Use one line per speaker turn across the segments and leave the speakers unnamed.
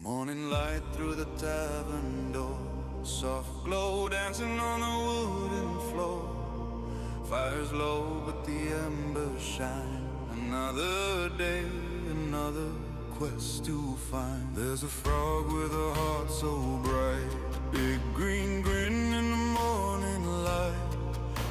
Morning light through the tavern door, soft glow dancing on the wooden floor. Fire's low but the embers shine. Another day, another quest to find. There's a frog with a heart so bright, big green grin in the morning light.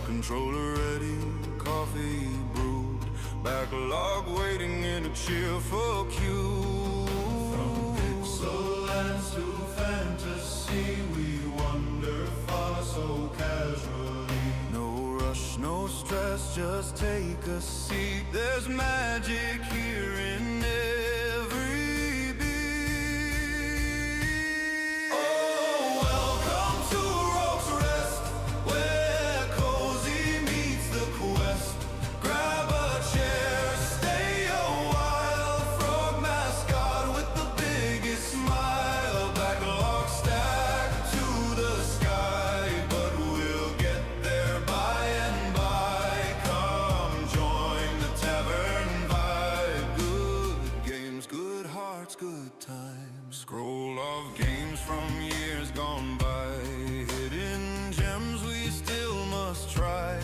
Controller ready, coffee brewed, backlog waiting in a cheerful queue. From lands to fantasy, we wander far so casually. No rush, no stress, just take a seat. There's magic here in every beat. Oh, welcome to Rogue's Rest, where cozy meets the quest. Grab a chair, stay a while. Frog mascot with the biggest smile. Backlog stacked to the sky, but we'll get there by and by. Come join the tavern vibe. Good games, good hearts, good times. Scroll of games from years gone by. Hidden gems we still must try.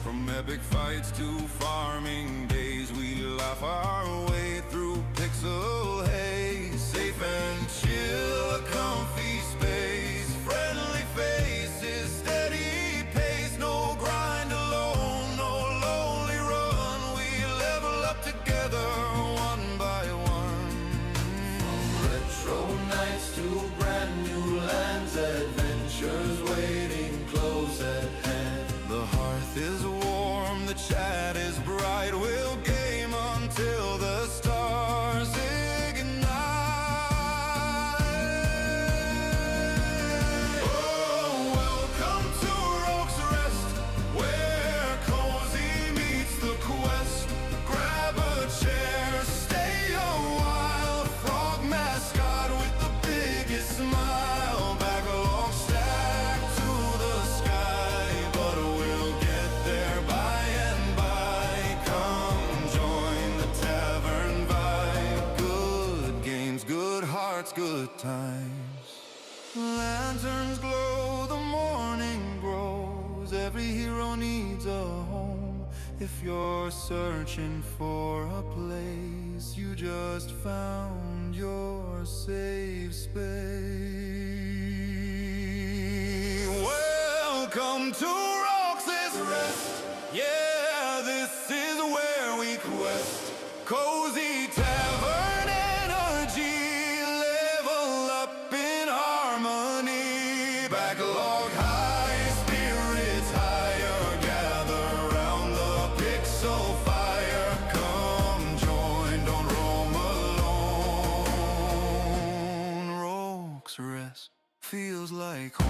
From epic fights to farming days, we laugh our way through pixel haze. Safe and chill, a comfy space. Friendly faces, steady pace. No grind alone, no lonely run. We level up together, one by one. From retro nights to brand new lands, adventures waiting close at hand. The hearth is warm, the chat is bright. We'll game until the stars ignite. Oh, welcome to Rogue's Rest, where cozy meets the quest. Grab a chair, stay a while. Frog mascot with the biggest smile. Backlog stacked to the sky, but we'll get there by and by. Come join the tavern vibe. Good games, good hearts, good times. Lanterns glow, the morning grows. Every hero needs a home. If you're searching for a place, you just found your safe space. Welcome to Rogue's Rest. Yeah, this is where we quest. Cozy tavern energy, level up in harmony. Backlog high, spirits higher. Gather round the pixel fire. Come join, don't roam alone. Rogue's Rest feels like home.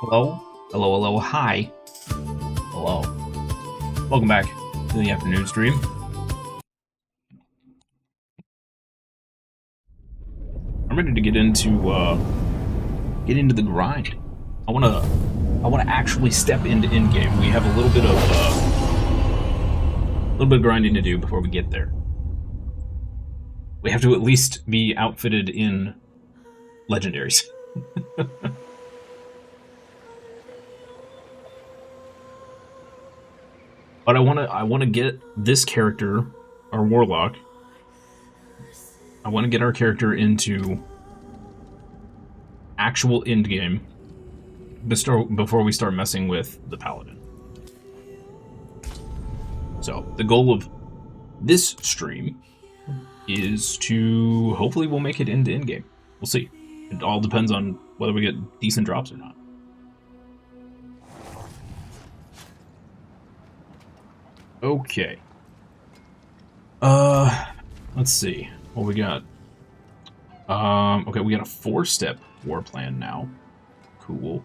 Hello? Hello, hello, hi. Hello. Welcome back to the afternoon stream. I'm ready to get into the grind. I wanna actually step into Endgame. We have a little bit of grinding to do before we get there. We have to at least be outfitted in legendaries. But I wanna get this character, our Warlock. I wanna get our character into actual endgame before we start messing with the Paladin. So the goal of this stream is to hopefully we'll make it into endgame. We'll see. It all depends on whether we get decent drops or not. Okay. Let's see what we got. Okay, we got a 4-step war plan now. Cool.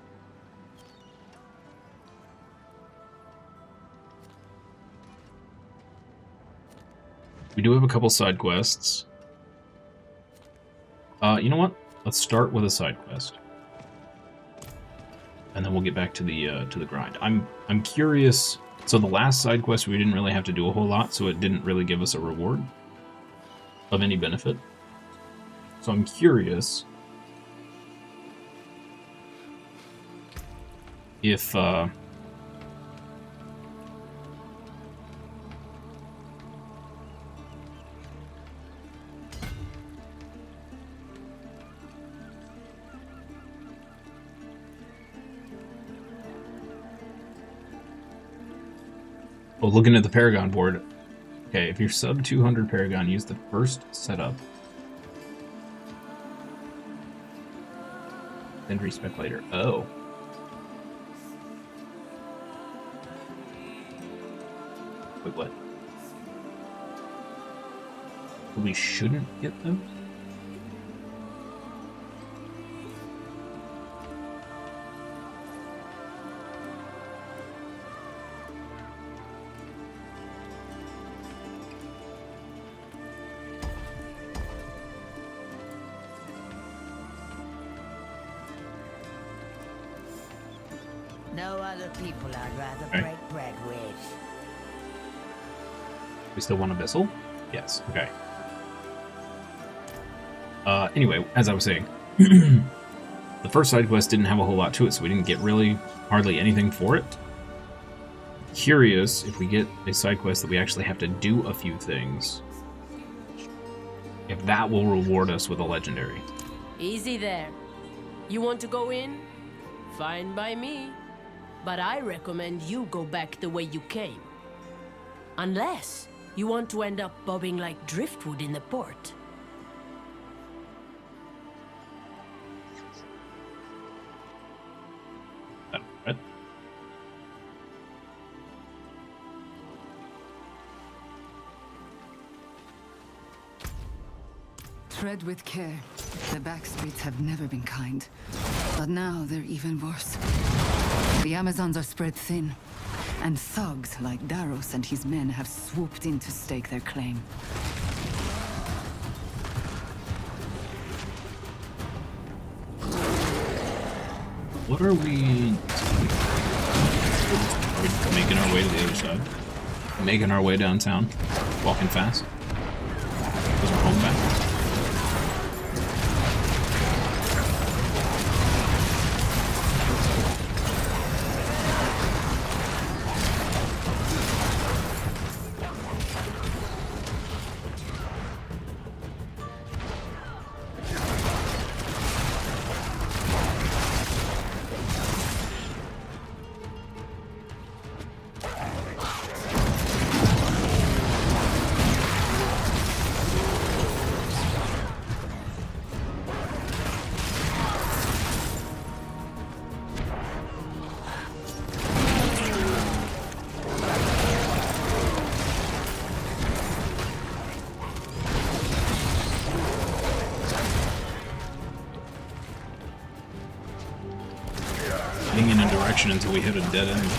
We do have a couple side quests. You know what? Let's start with a side quest, and then we'll get back to the grind. I'm curious. So the last side quest we didn't really have to do a whole lot, so it didn't really give us a reward of any benefit. So I'm curious if oh, looking at the Paragon board. Okay, if you're sub 200 Paragon, use the first setup. Then respec later. Oh. Wait, what? We shouldn't get those?
No other people I'd rather break bread with.
We still want Abyssal? Yes, okay. Anyway, as I was saying, the first side quest didn't have a whole lot to it, so we didn't get really hardly anything for it. Curious if we get a side quest that we actually have to do a few things, if that will reward us with a legendary.
Easy there. You want to go in? Fine by me. But I recommend you go back the way you came. Unless you want to end up bobbing like driftwood in the port.
Right.
Tread with care. The back streets have never been kind. But now they're even worse. The Amazons are spread thin, and thugs like Daros and his men have swooped in to stake their claim.
What are we making our way to the other side? Making our way downtown, walking fast. Because we're home back. in a direction until we hit a dead end.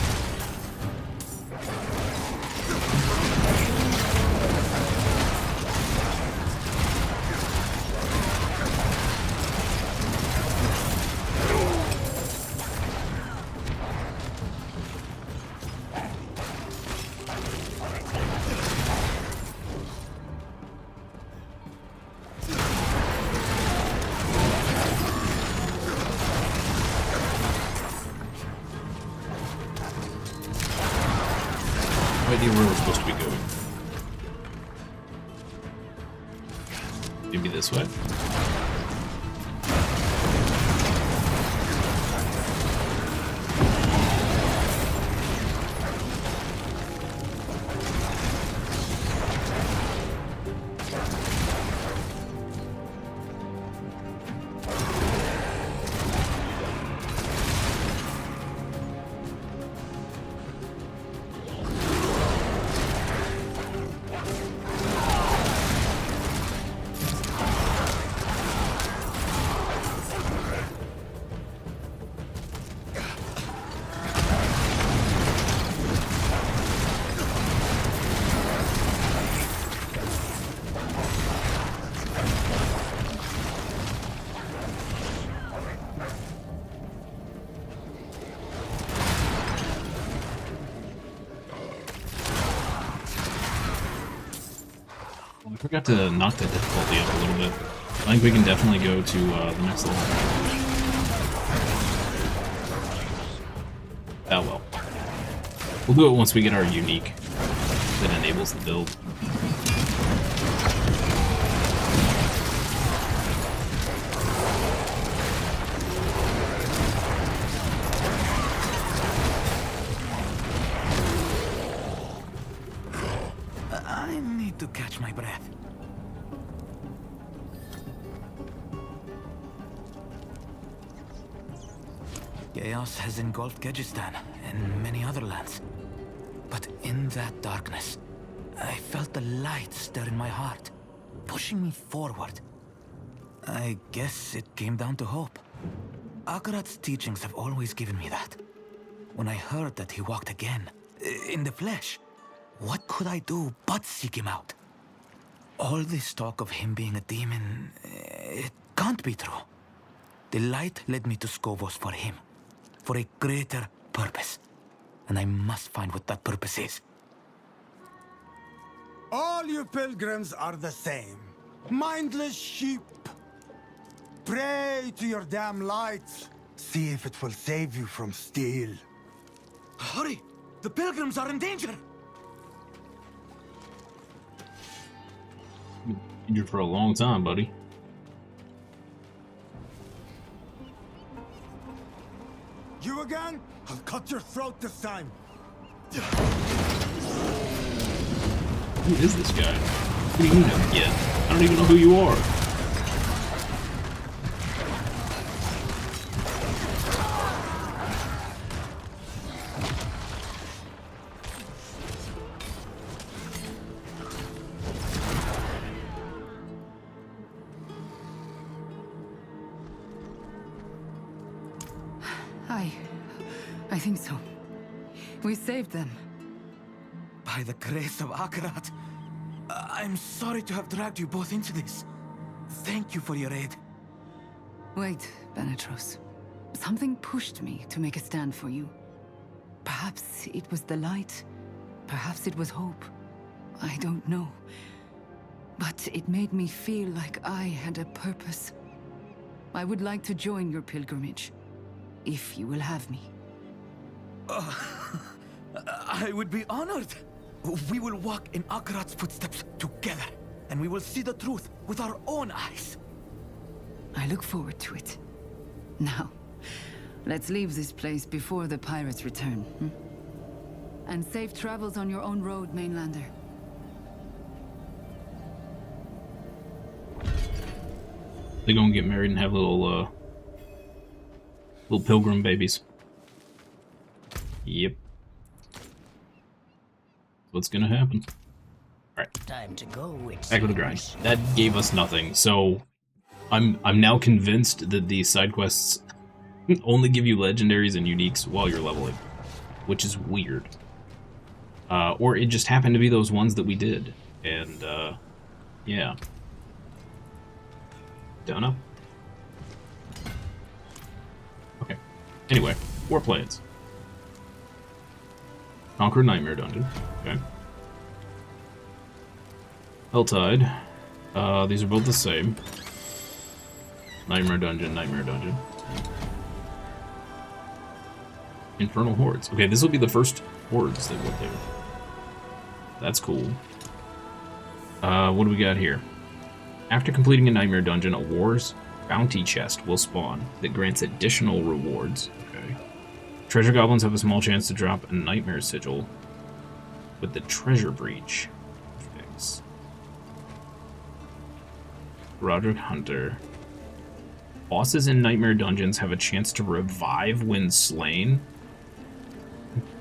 No idea where we're supposed to be going. Maybe this way? I forgot to knock the difficulty up a little bit. I think we can definitely go to the next level. Oh well. We'll do it once we get our unique that enables the build.
I need to catch my breath. Chaos has engulfed Kyrgyzstan and many other lands. But in that darkness, I felt the light stir in my heart, pushing me forward. I guess it came down to hope. Akarat's teachings have always given me that. When I heard that he walked again, in the flesh, what could I do but seek him out? All this talk of him being a demon, it can't be true. The light led me to Skovos for him, for a greater purpose. And I must find what that purpose is.
All you pilgrims are the same. Mindless sheep. Pray to your damn lights. See if it will save you from steel.
Hurry! The pilgrims are in danger!
Injured for a long time, buddy.
You again? I'll cut your throat this time.
Who is this guy? What do you know yet? I don't even know who you are.
I think so. We saved them.
By the grace of Akarat, I'm sorry to have dragged you both into this. Thank you for your aid.
Wait, Benetros. Something pushed me to make a stand for you. Perhaps it was the light. Perhaps it was hope. I don't know. But it made me feel like I had a purpose. I would like to join your pilgrimage, if you will have me.
I would be honored. We will walk in Akarat's footsteps together, and we will see the truth with our own eyes.
I look forward to it. Now, let's leave this place before the pirates return. And safe travels on your own road, Mainlander.
They're gonna get married and have little pilgrim babies. Yep. What's gonna happen? Alright.
Time to go.
Back to the grind. That gave us nothing, so I'm now convinced that these side quests Only give you legendaries and uniques while you're leveling, which is weird. Or it just happened to be those ones that we did. And, yeah. Don't know. Okay. Anyway, war plans. Conquer Nightmare Dungeon. Okay. Helltide. These are both the same. Nightmare Dungeon, Nightmare Dungeon. Infernal Hordes. Okay, this will be the first hordes that went there. That's cool. What do we got here? After completing a Nightmare Dungeon, a War's bounty chest will spawn that grants additional rewards. Okay. Treasure Goblins have a small chance to drop a Nightmare Sigil with the Treasure Breach fix. Roderick Hunter. Bosses in Nightmare Dungeons have a chance to revive when slain.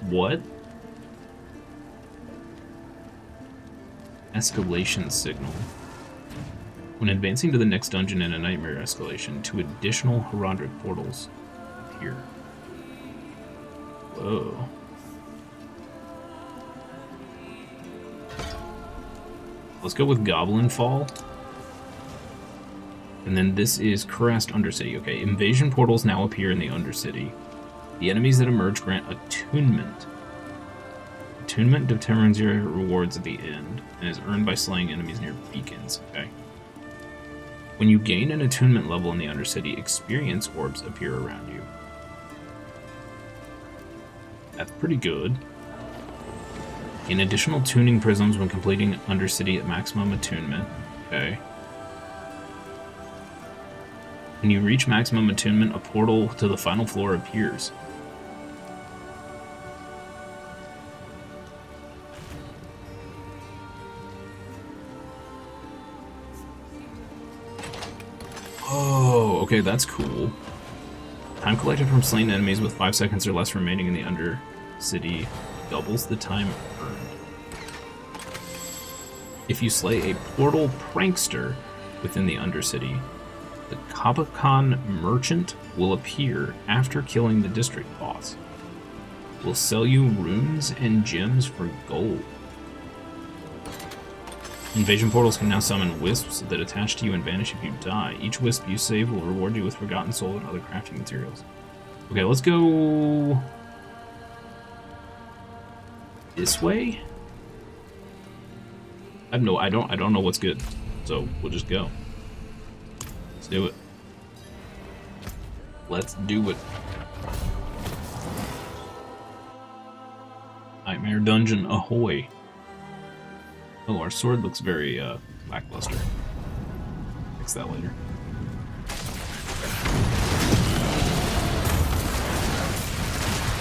What? Escalation signal. When advancing to the next dungeon in a Nightmare escalation, 2 additional Herondric portals appear. Whoa. Let's go with Goblin Fall. And then this is Cuirassed Undercity. Okay, invasion portals now appear in the Undercity. The enemies that emerge grant attunement. Attunement determines your rewards at the end, and is earned by slaying enemies near beacons. Okay. When you gain an attunement level in the Undercity, experience orbs appear around you. That's pretty good. Gain additional tuning prisms when completing Undercity at maximum attunement. Okay. When you reach maximum attunement, a portal to the final floor appears. Oh, okay, that's cool. Time collected from slain enemies with 5 seconds or less remaining in the Undercity doubles the time earned. If you slay a portal prankster within the Undercity, the Kabakan Merchant will appear after killing the district boss. Will sell you runes and gems for gold. Invasion portals can now summon wisps that attach to you and vanish if you die. Each wisp you save will reward you with Forgotten Soul and other crafting materials. Okay, let's go this way. I don't know what's good, so we'll just go. Let's do it. Let's do it. Nightmare Dungeon ahoy. Oh, our sword looks very lackluster. Fix that later.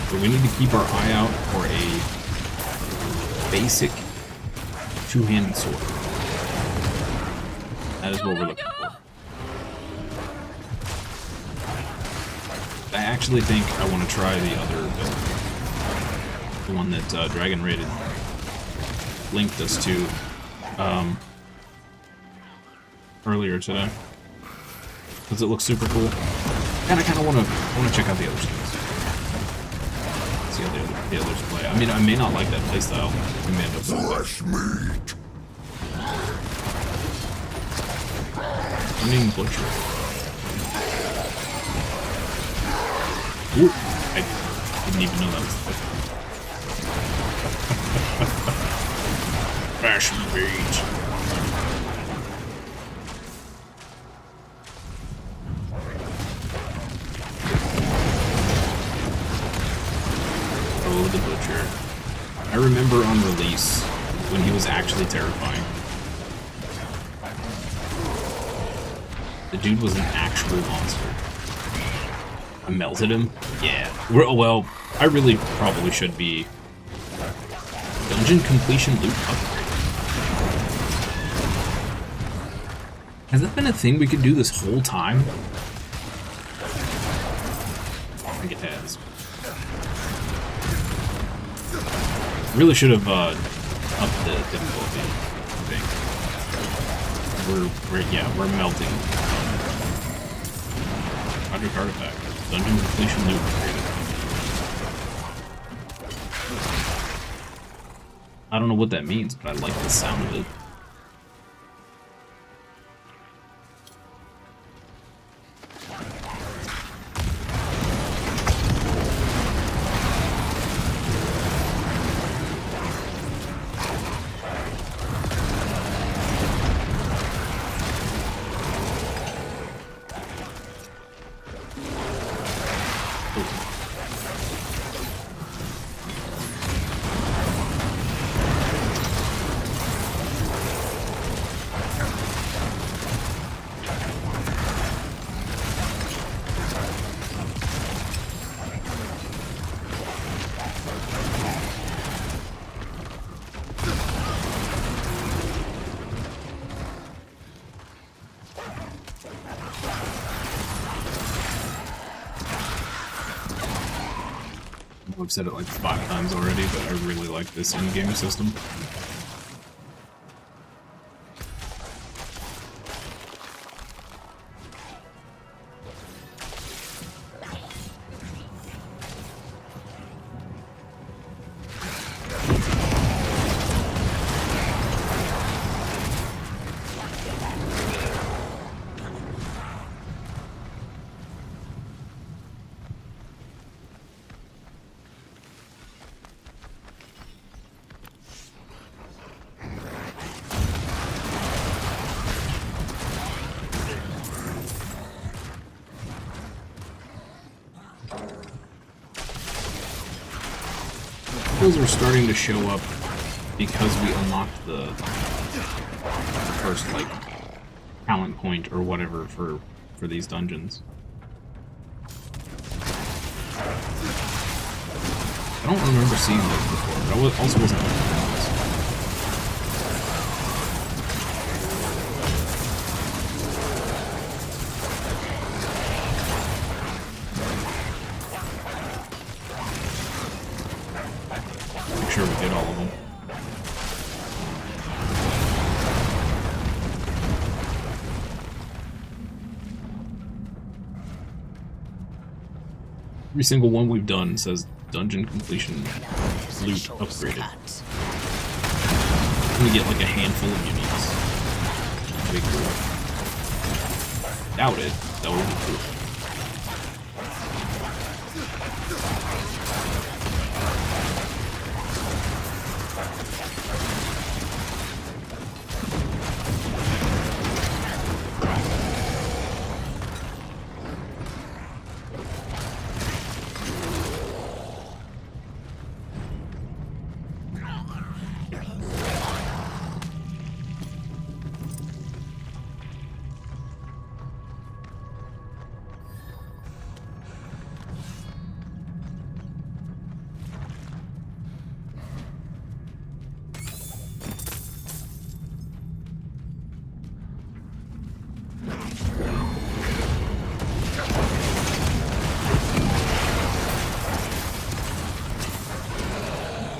So we need to keep our eye out for a basic two-handed sword. That is what we're looking for. I actually think I want to try the other build. The one that Dragon Rated linked us to earlier today, because it looks super cool. And I kind of want to check out the other skins. See how the others play. I mean, I may not like that playstyle. We may end up with fresh meat. I'm eating butcher. Ooh, I didn't even know that was the thing. Fresh meat. Oh, the butcher. I remember on release when he was actually terrifying. The dude was an actual monster. I melted him? Yeah. Well, I really probably should be dungeon completion loot upgrade. Has that been a thing we could do this whole time? I think it has. Really should have upped the difficulty, I think. We're melting. Project Artifact. Dungeon completion loot upgraded. I don't know what that means, but I like the sound of it. I've said it like 5 times already, but I really like this in-game system. Those are starting to show up because we unlocked the first, like, talent point or whatever for these dungeons. I don't remember seeing those before, but I also wasn't looking for those. Make sure we get all of them. Every single one we've done says dungeon completion loot upgraded. I'm gonna get like a handful of uniques. That'd be cool. Doubt it. That would be cool.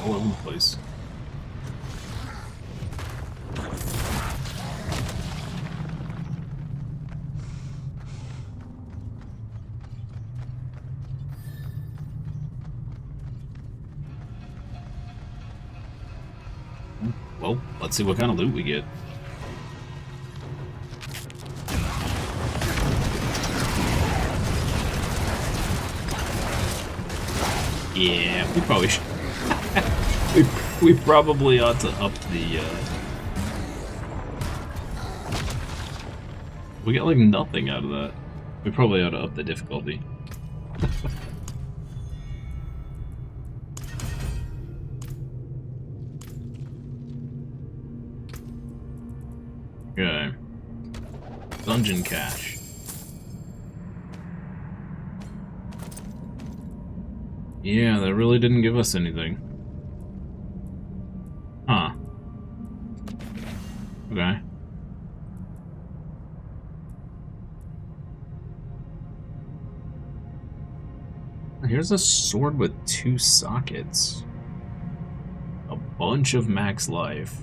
All over the place. Well, let's see what kind of loot we get. Yeah, we probably should. we probably ought to up the, we got like nothing out of that. We probably ought to up the difficulty. Okay. Dungeon cache. Yeah, that really didn't give us anything. Huh. Okay. Here's a sword with 2 sockets. A bunch of max life.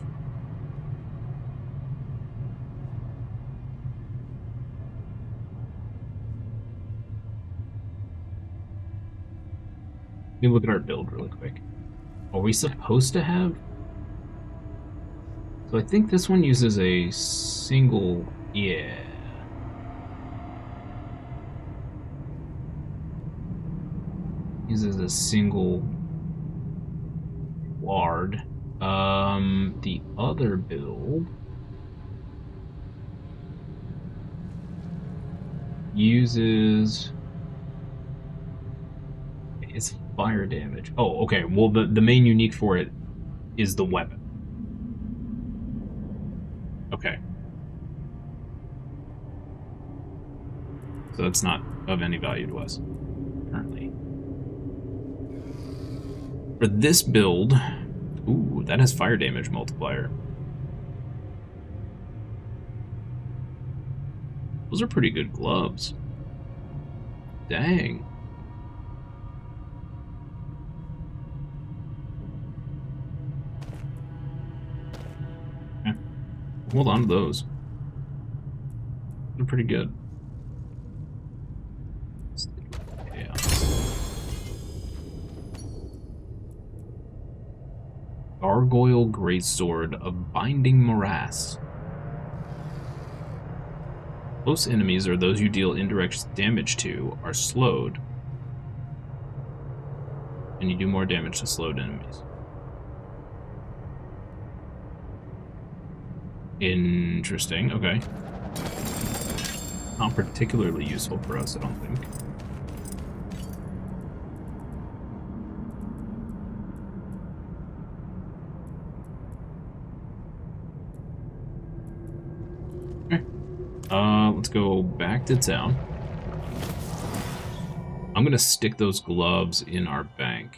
Let me look at our build really quick. Are we supposed to have... So I think this one uses a single... Yeah. Uses a single ward. The other build uses... It's fire damage. Oh, okay. Well, the main unique for it is the weapon. Okay. So that's not of any value to us currently. For this build, ooh, that has fire damage multiplier. Those are pretty good gloves. Dang. Okay. Hold on to those. They're pretty good. Yeah. Gargoyle Greatsword of Binding Morass. Close enemies, or those you deal indirect damage to, are slowed. And you do more damage to slowed enemies. Interesting, okay. Not particularly useful for us, I don't think. Let's go back to town. I'm gonna stick those gloves in our bank,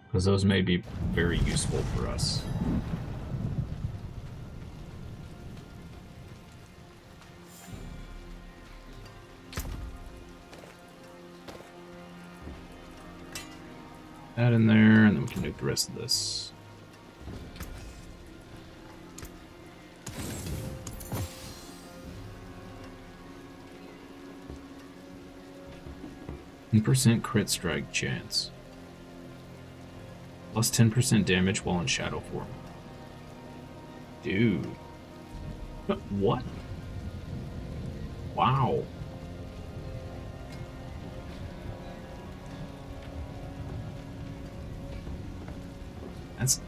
because those may be very useful for us. That in there, and then we can do the rest of this. %, crit strike chance. Plus 10% damage while in shadow form. Dude. What? Wow. That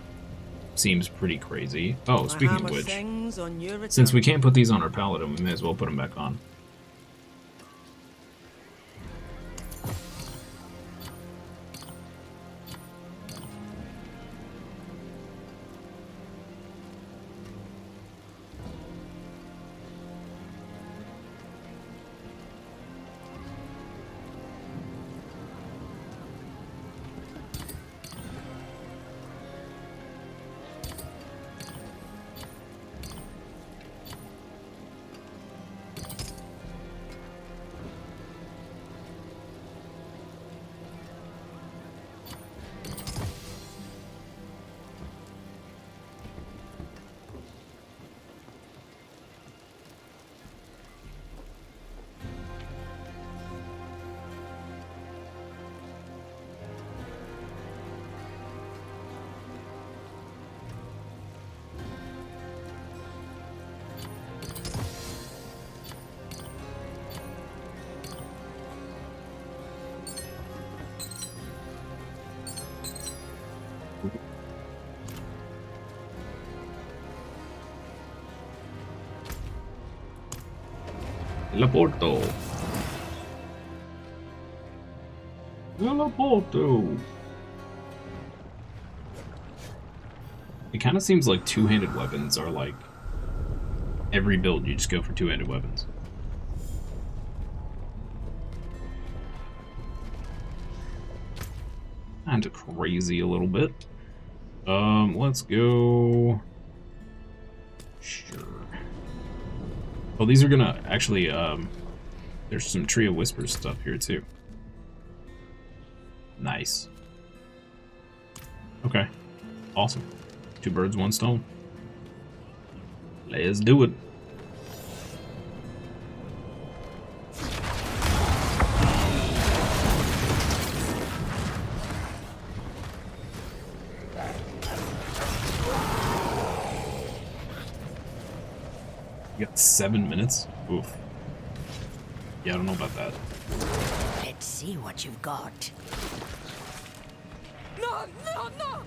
seems pretty crazy. Oh, speaking of which, since we can't put these on our Paladin, we may as well put them back on. Teleporto. Teleporto. It kind of seems like two-handed weapons are like every build you just go for two-handed weapons. Kind of crazy a little bit. Let's go. Sure. Oh, these are gonna actually, there's some Tree of Whispers stuff here too. Nice. Okay. Awesome. 2 birds, 1 stone. Let's do it. You got 7 minutes? Oof. Yeah, I don't know about that.
Let's see what you've got.
No, no, no!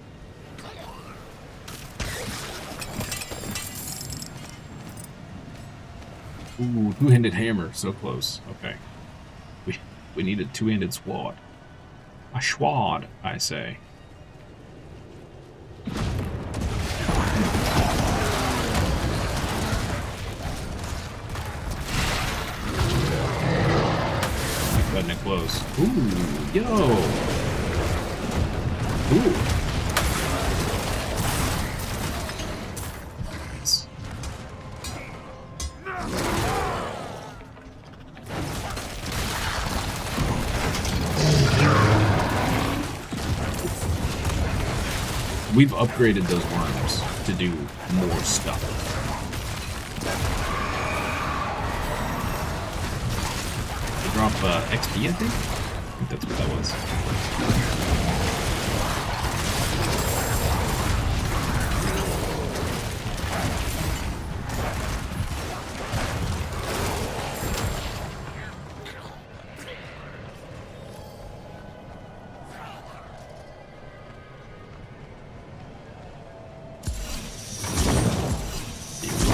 Ooh, two-handed hammer. So close. Okay. We need a two-handed sword. A schwad, I say. Cutting it close. Ooh, yo! Ooh. Nice. We've upgraded those worms to do more stuff. They drop XP, I think that's what that was.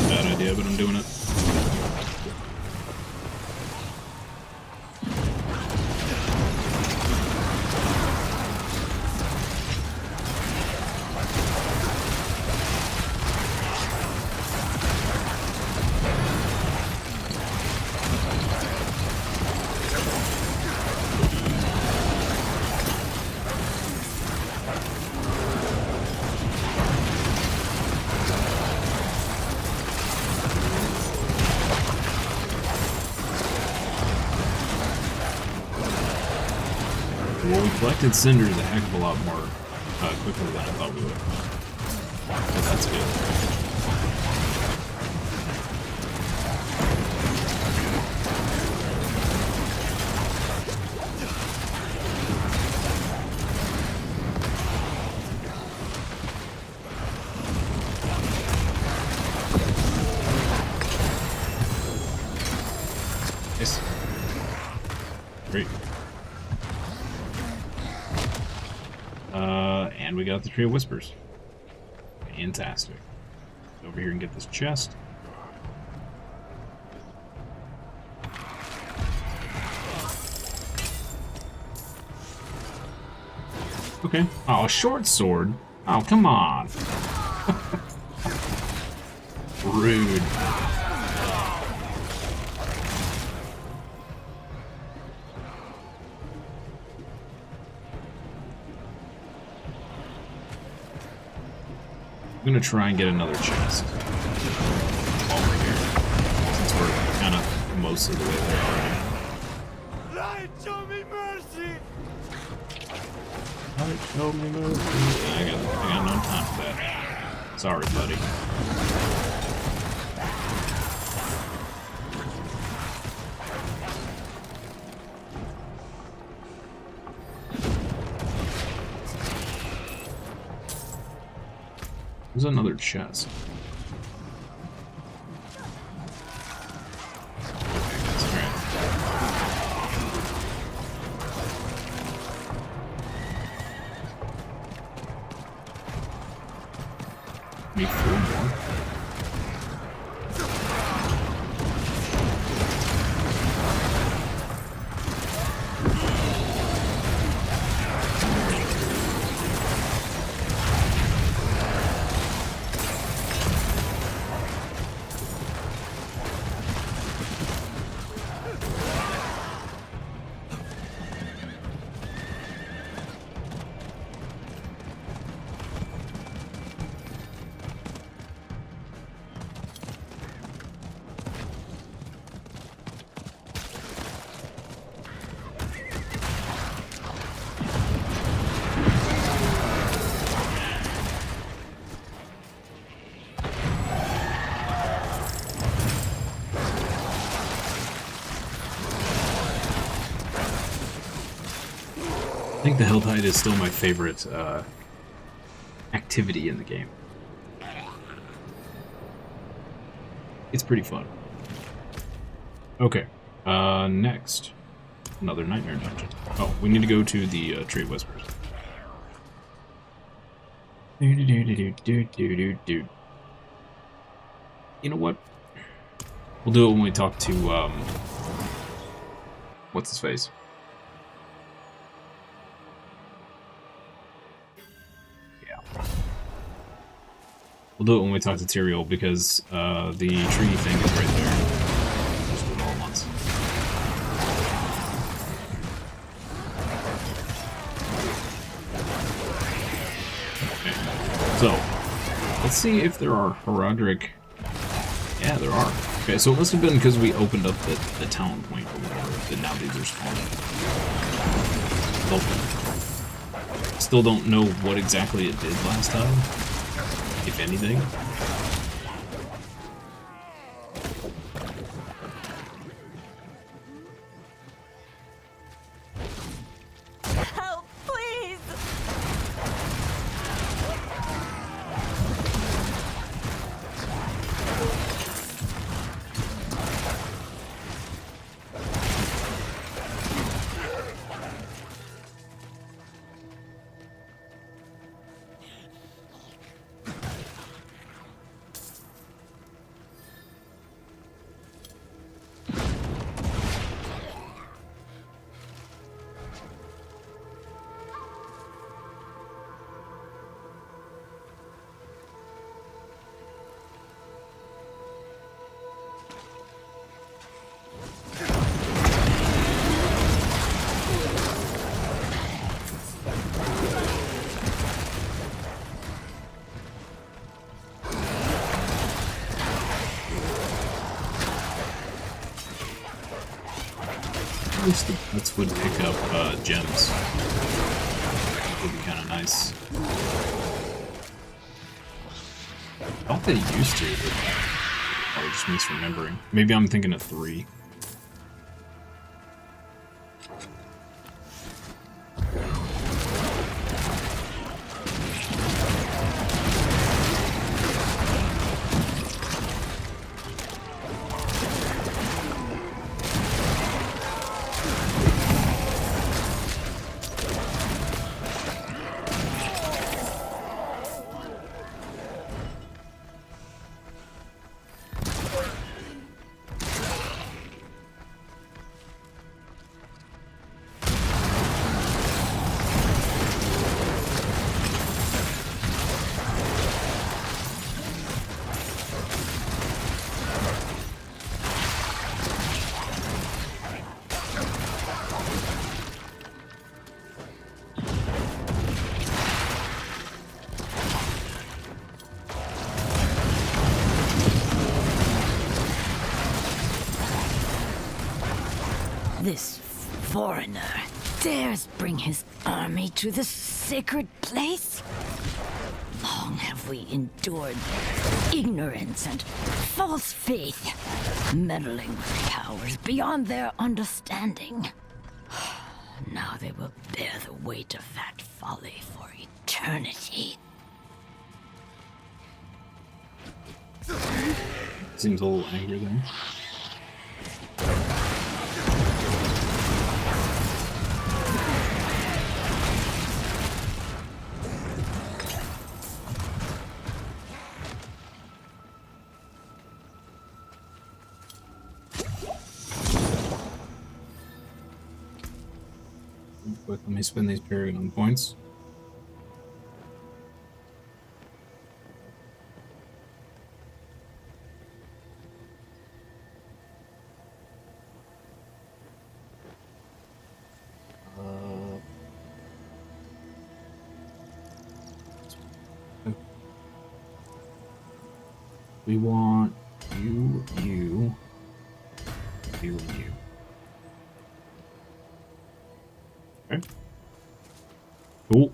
Bad idea, but I'm doing it. Well, we collected cinders a heck of a lot more quicker than I thought we would. But that's good. Nice. Great. And we got the Tree of Whispers. Fantastic. Over here and get this chest. Okay. Oh, a short sword? Oh, come on. Rude. I'm gonna try and get another chest while we're here, since we're kind of most of the way there already.
Light, show me mercy!
Light, show me mercy. I got no time for that. Sorry, buddy. There's another chest. Need 4 more. I think the Hell Tide is still my favorite activity in the game. It's pretty fun. Okay. Next. Another nightmare dungeon. Oh, we need to go to the Tree of Whispers. You know what? We'll do it when we talk to, what's his face? Yeah. We'll do it when we talk to Tyrael, because, the tree thing is right there. Just do it all at once. Okay. So, let's see if there are Herodric. Yeah, there are. Okay, so it must have been because we opened up the talent point or whatever, that now these are spawning. Still don't know what exactly it did last time, if anything.
Help, please!
At least the pets would pick up gems. That would be kind of nice. I thought they used to, but I was just misremembering. Maybe I'm thinking of 3.
This foreigner dares bring his army to this sacred place? Long have we endured ignorance and false faith, meddling with powers beyond their understanding. Now they will bear the weight of that folly for eternity.
Seems a little angry there. Quick, let me spend these Paragon points. We want you, you, you, and you. Okay. Cool.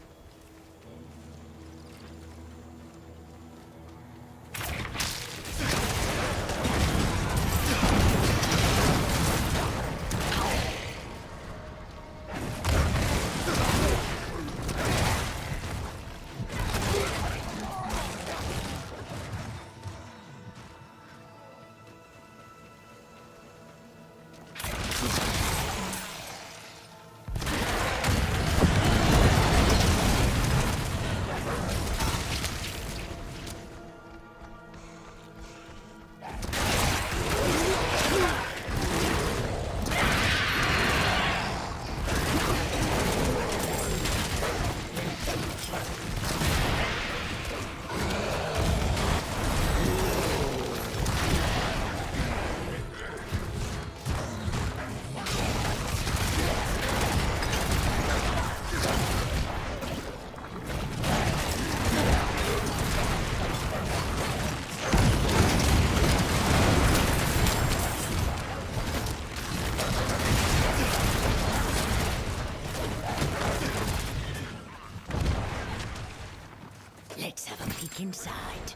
Let's have a peek inside.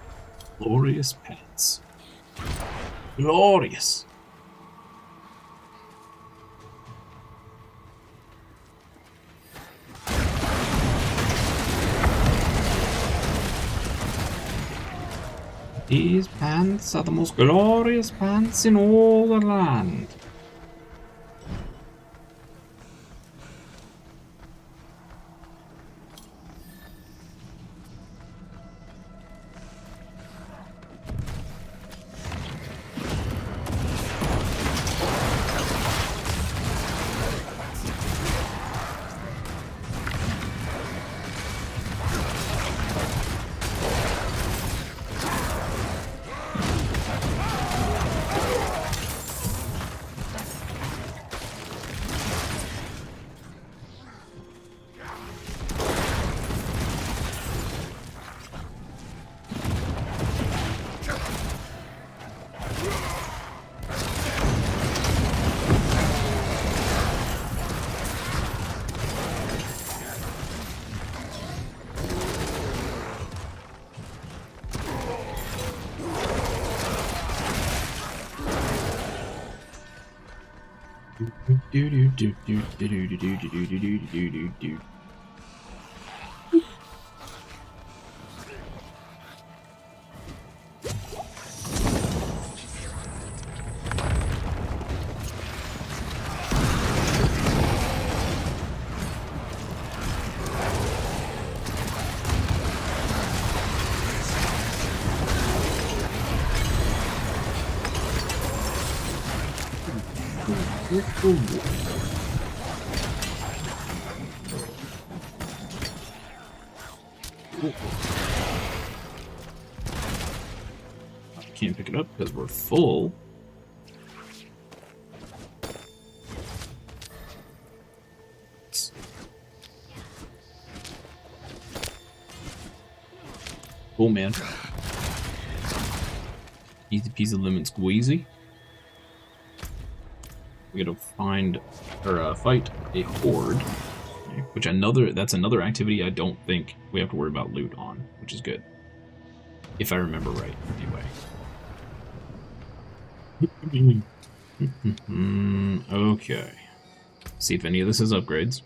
Glorious pants. Glorious. These pants are the most glorious pants in all the land. Can't pick it up because we're full. Cool, man. Easy peasy lemon squeezy. We gotta find or fight a horde, okay, which that's another activity I don't think we have to worry about loot on, which is good, if I remember right. Anyway, okay. See if any of this is upgrades.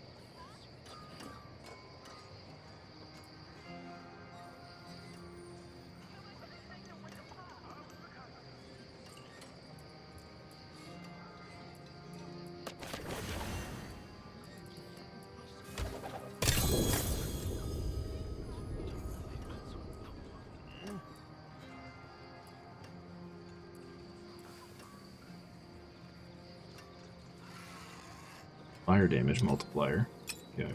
Fire damage multiplier. Okay.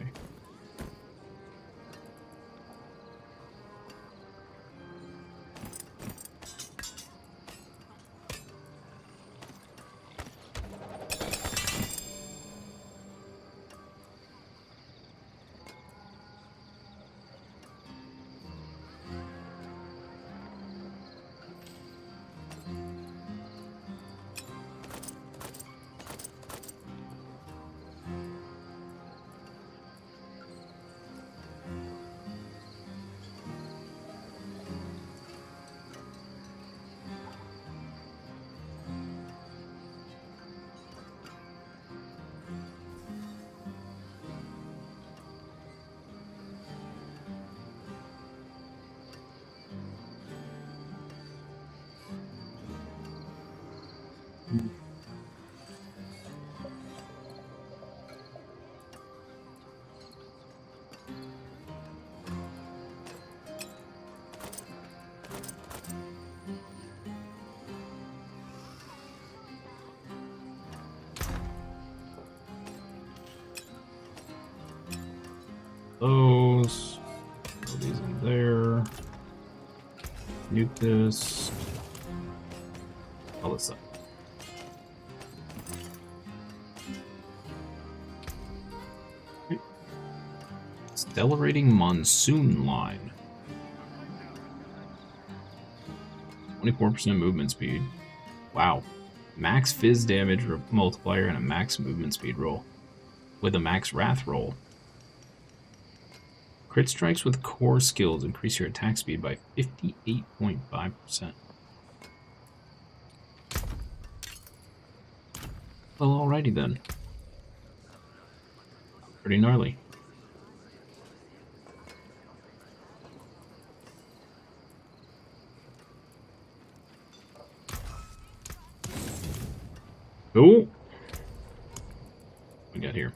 Those. Throw these in there. Nuke this. All this up. Okay. Accelerating monsoon line. 24% movement speed. Wow. Max fizz damage multiplier and a max movement speed roll. With a max wrath roll. Crit strikes with core skills increase your attack speed by 58.5%. Well, alrighty then. Pretty gnarly. Oh! What we got here?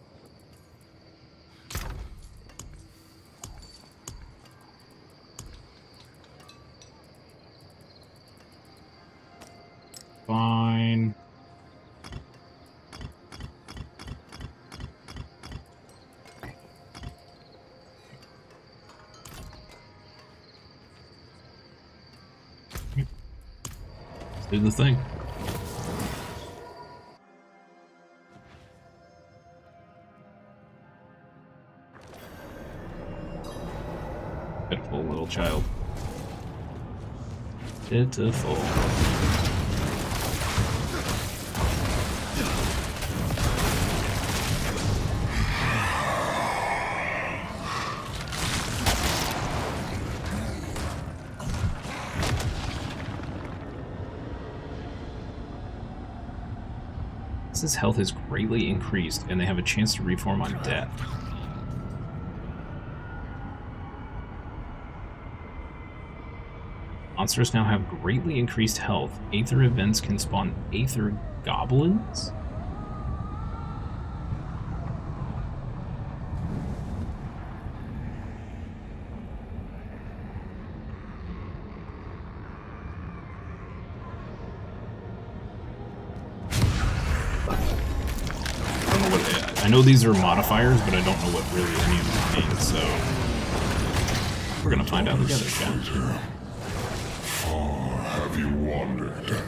Fine. Let's do the thing. Pitiful little child. Pitiful. His health is greatly increased, and they have a chance to reform on death. Monsters now have greatly increased health. Aether events can spawn Aether goblins? I know these are modifiers, but I don't know what really any of them mean, so we're gonna find out together, chat.
Far have you wandered?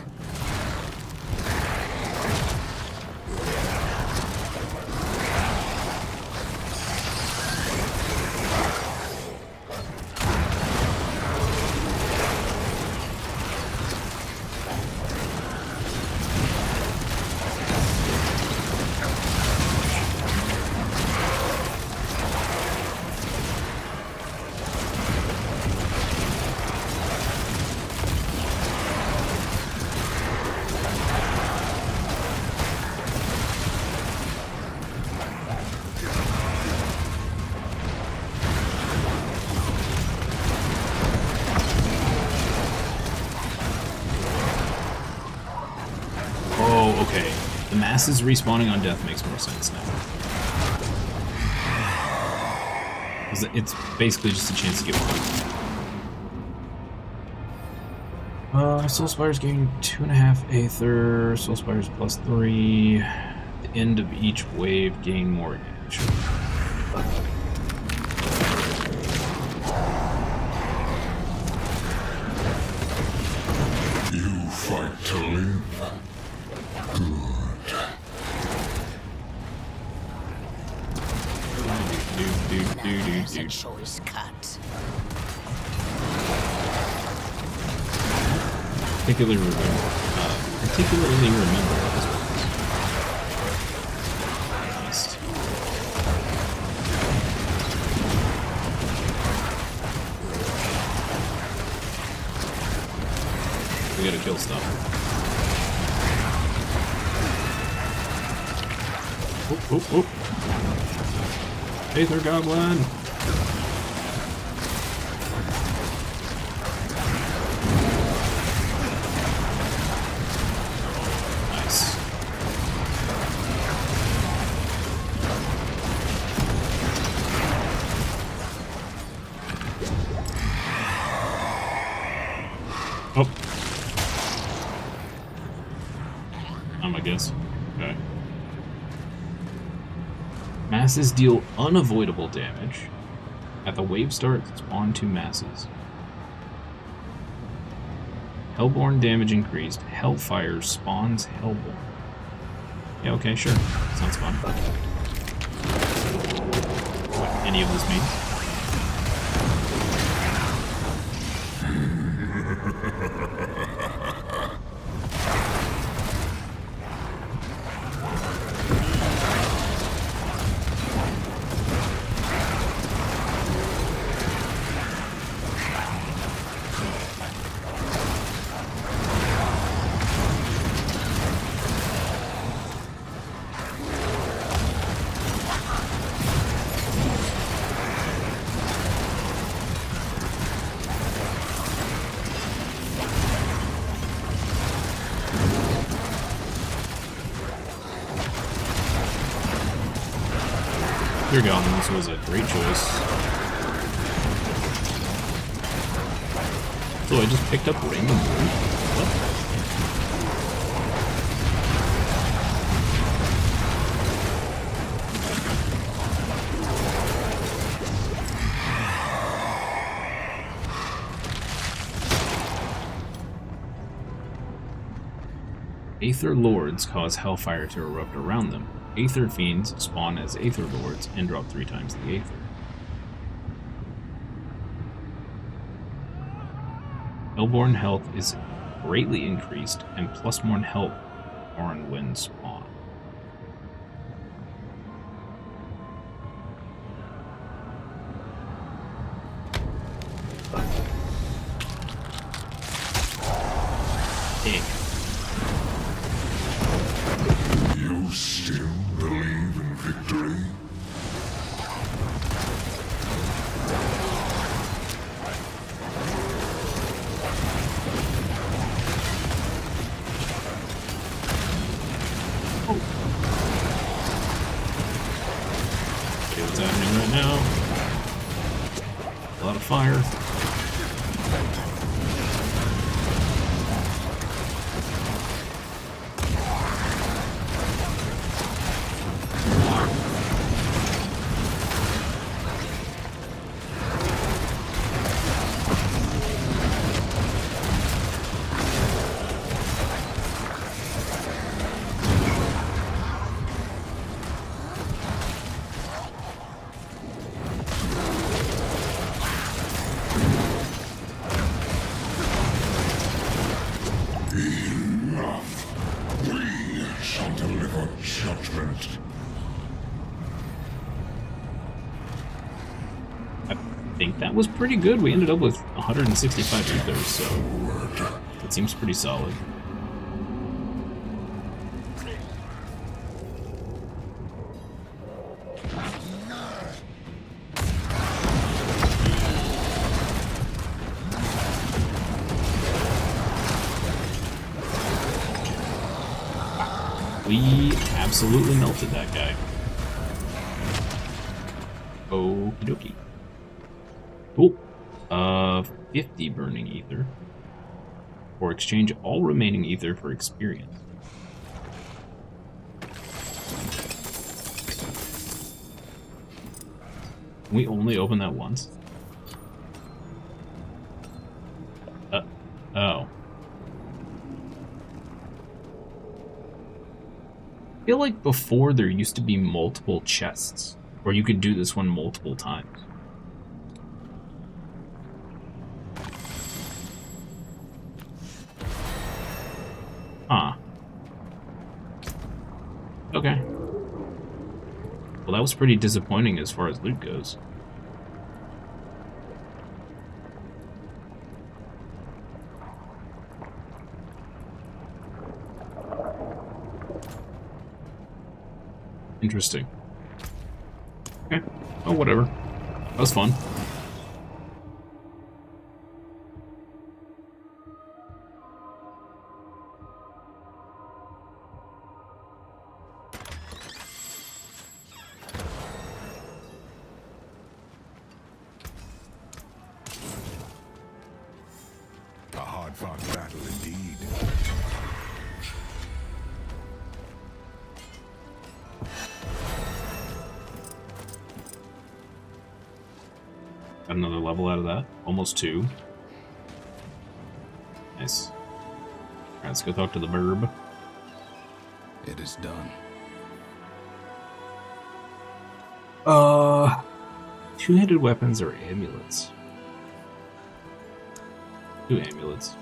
Okay, the masses respawning on death makes more sense now. It's basically just a chance to get one. Soul Spires gain 2.5 Aether, Soul Spires plus 3. At the end of each wave, gain more damage.
You fight to live.
There's a choice cut.
Particularly remember this one. Nice. We gotta kill stuff. Oop, oop, oop. Aether Goblin! Nice. Oh. I guess. Okay. Masses deal unavoidable damage. At the wave start, spawn 2 masses. Hellborn damage increased. Hellfire spawns Hellborn. Yeah, okay, sure. Sounds fun. What any of this means? Aether Goblins was a great choice. So I just picked up random loot. What? Aether Lords cause hellfire to erupt around them. Aether Fiends spawn as Aether Lords and drop 3 times the Aether. Hellborn health is greatly increased, and plus 1 health on when spawn.
You still believe in victory?
Okay, what's happening right now? A lot of fire.
Judgment.
I think that was pretty good. We ended up with 165 ethers, so that seems pretty solid. We absolutely melted that guy. Okie dokie. Cool. 50 burning ether. Or exchange all remaining ether for experience. Can we only open that once? Oh. I feel like before there used to be multiple chests, where you could do this one multiple times. Huh. Okay. Well, that was pretty disappointing as far as loot goes. Interesting. Okay. Oh, whatever. That was fun.
A hard-fought battle indeed.
Got another level out of that. Almost 2. Nice. Alright, let's go talk to the verb.
It is done.
Two-handed weapons or amulets? 2 amulets.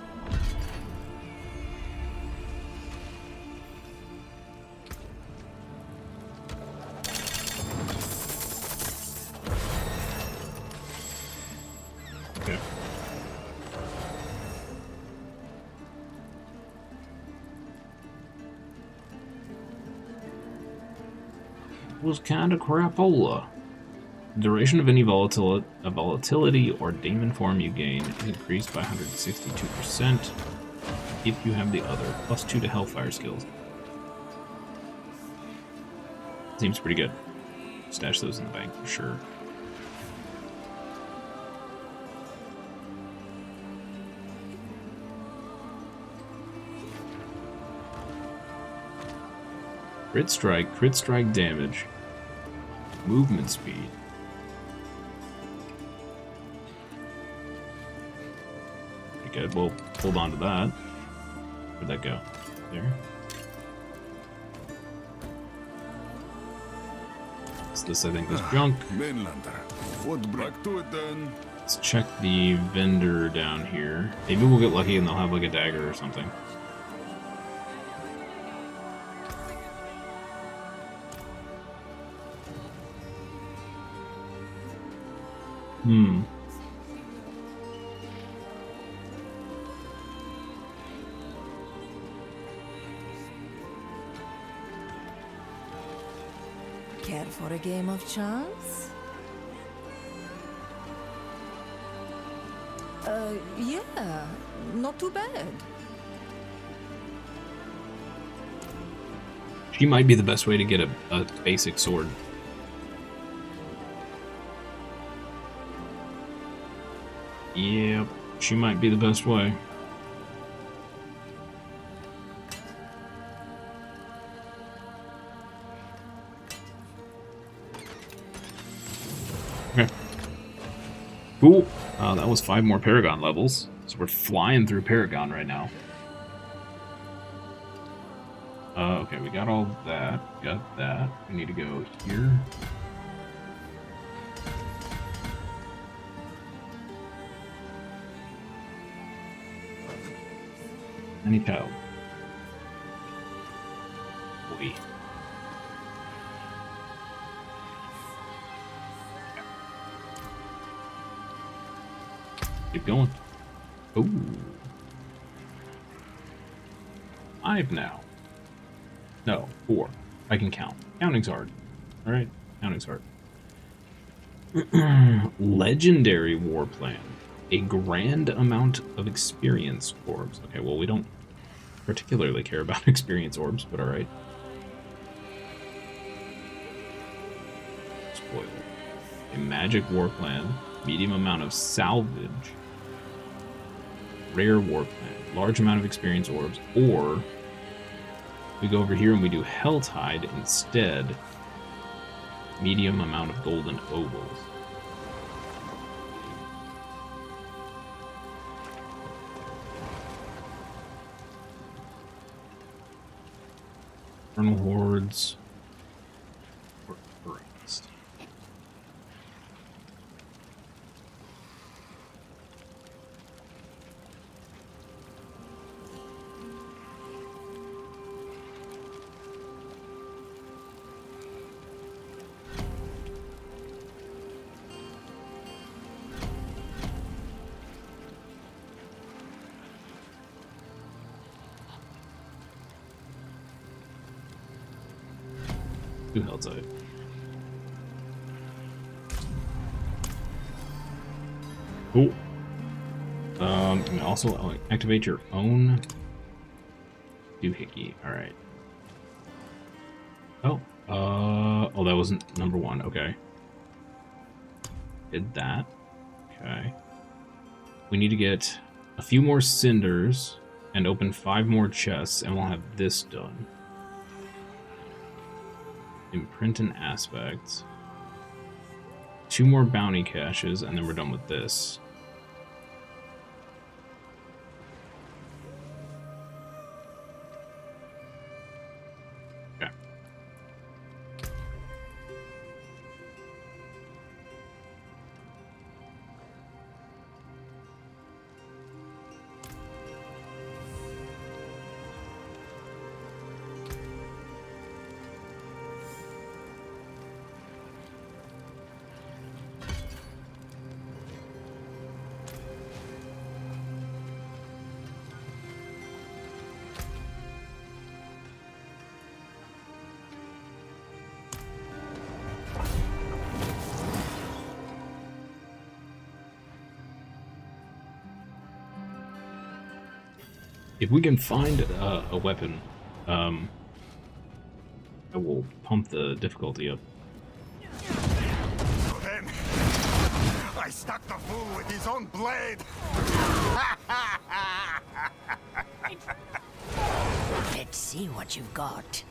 Okay. Was kinda crapola. The duration of any volatility or daemon form you gain is increased by 162% if you have the other, +2 to Hellfire skills. Seems pretty good. stash those in the bank for sure. Crit strike damage, movement speed. Pretty good. We'll hold on to that. Where'd that go? There. So this, I think, is junk.
Mainlander. What back to it then?
Let's check the vendor down here. Maybe we'll get lucky and they'll have like a dagger or something.
Care for a game of chance? Yeah, not too bad.
She might be the best way to get a basic sword. Yep, she might be the best way. Okay. Cool. That was 5 more Paragon levels. So we're flying through Paragon right now. Okay, we got all that. Got that. We need to go here. Any child. Boy. Keep going. Ooh. 5 now. No, 4. I can count. Counting's hard. Alright, counting's hard. Legendary war plan. A grand amount of experience orbs. Okay, well, we don't particularly care about experience orbs, but alright. Spoil. A magic war plan. Medium amount of salvage. Rare war plan. Large amount of experience orbs. Or we go over here and we do Helltide instead. Medium amount of golden ovals. Infernal hordes. Or Christ. Who held it? Cool. You can also activate your own doohickey. All right. Oh. Oh, that wasn't number 1. Okay. Did that. Okay. We need to get a few more cinders and open 5 more chests, and we'll have this done. Imprint and aspects. 2 more bounty caches, and then we're done with this. Okay. If we can find a weapon, I will pump the difficulty up.
stuck the fool with his own blade.
Let's see what you've got.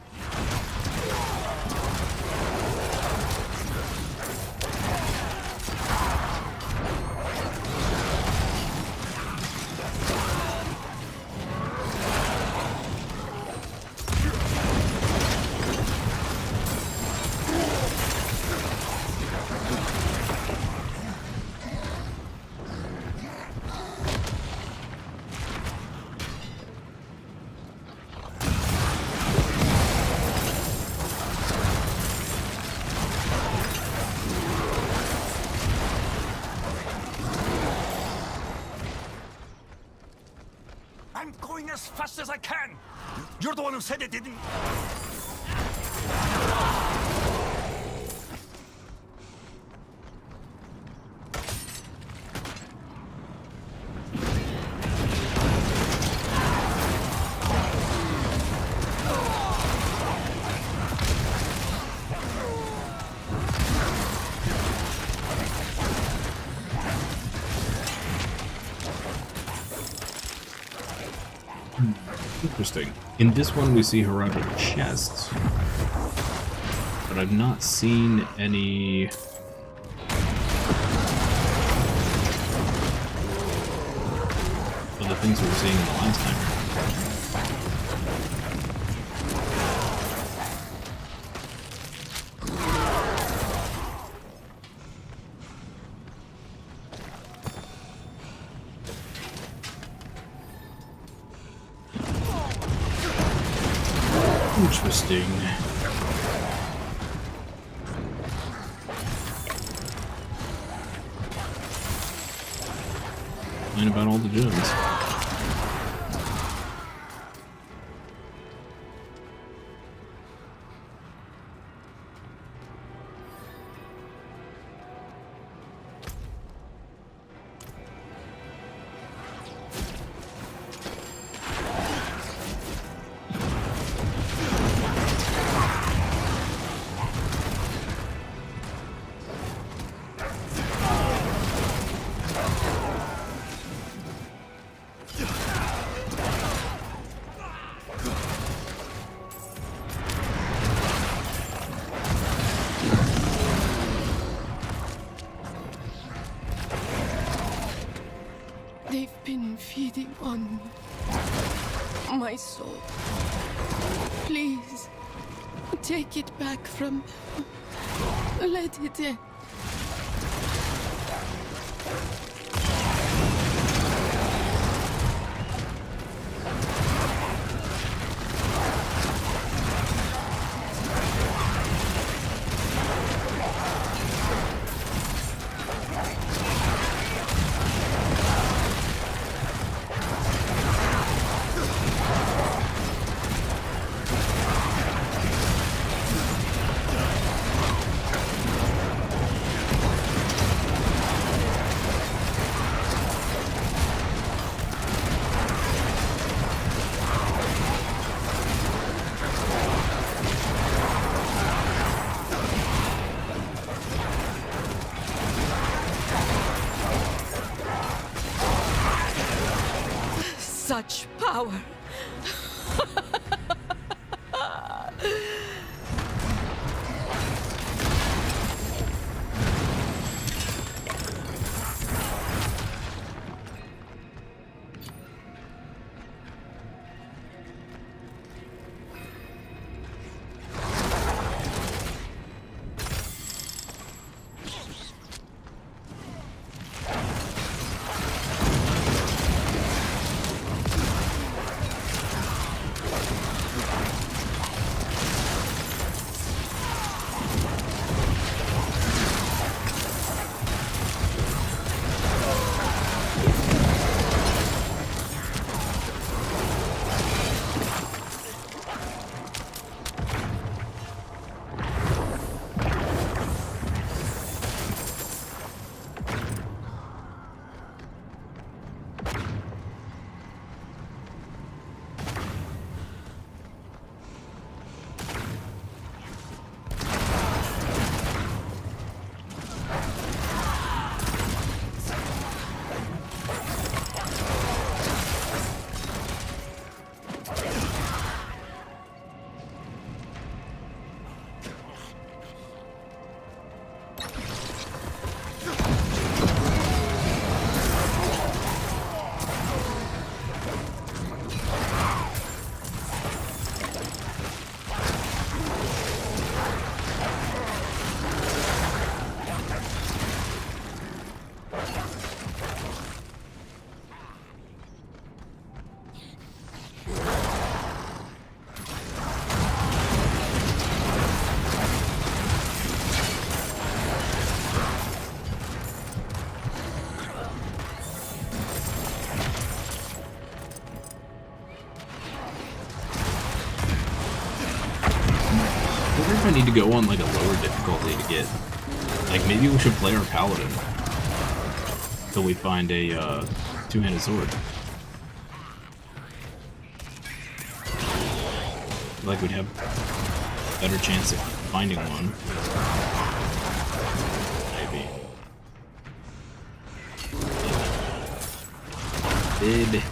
I'm going as fast as I can. You're the one who said it, didn't you?
Interesting. In this one, we see heraldic chests, but I've not seen any. Of the things we were seeing in the last time. Interesting. Complain about all the gems.
They've been feeding on my soul. Please, take it back from them. Let it end. Such power.
if I need to go on like a lower difficulty to get. Like maybe we should play our Paladin till we find a two-handed sword. Like we'd have a better chance of finding one. Maybe. Baby.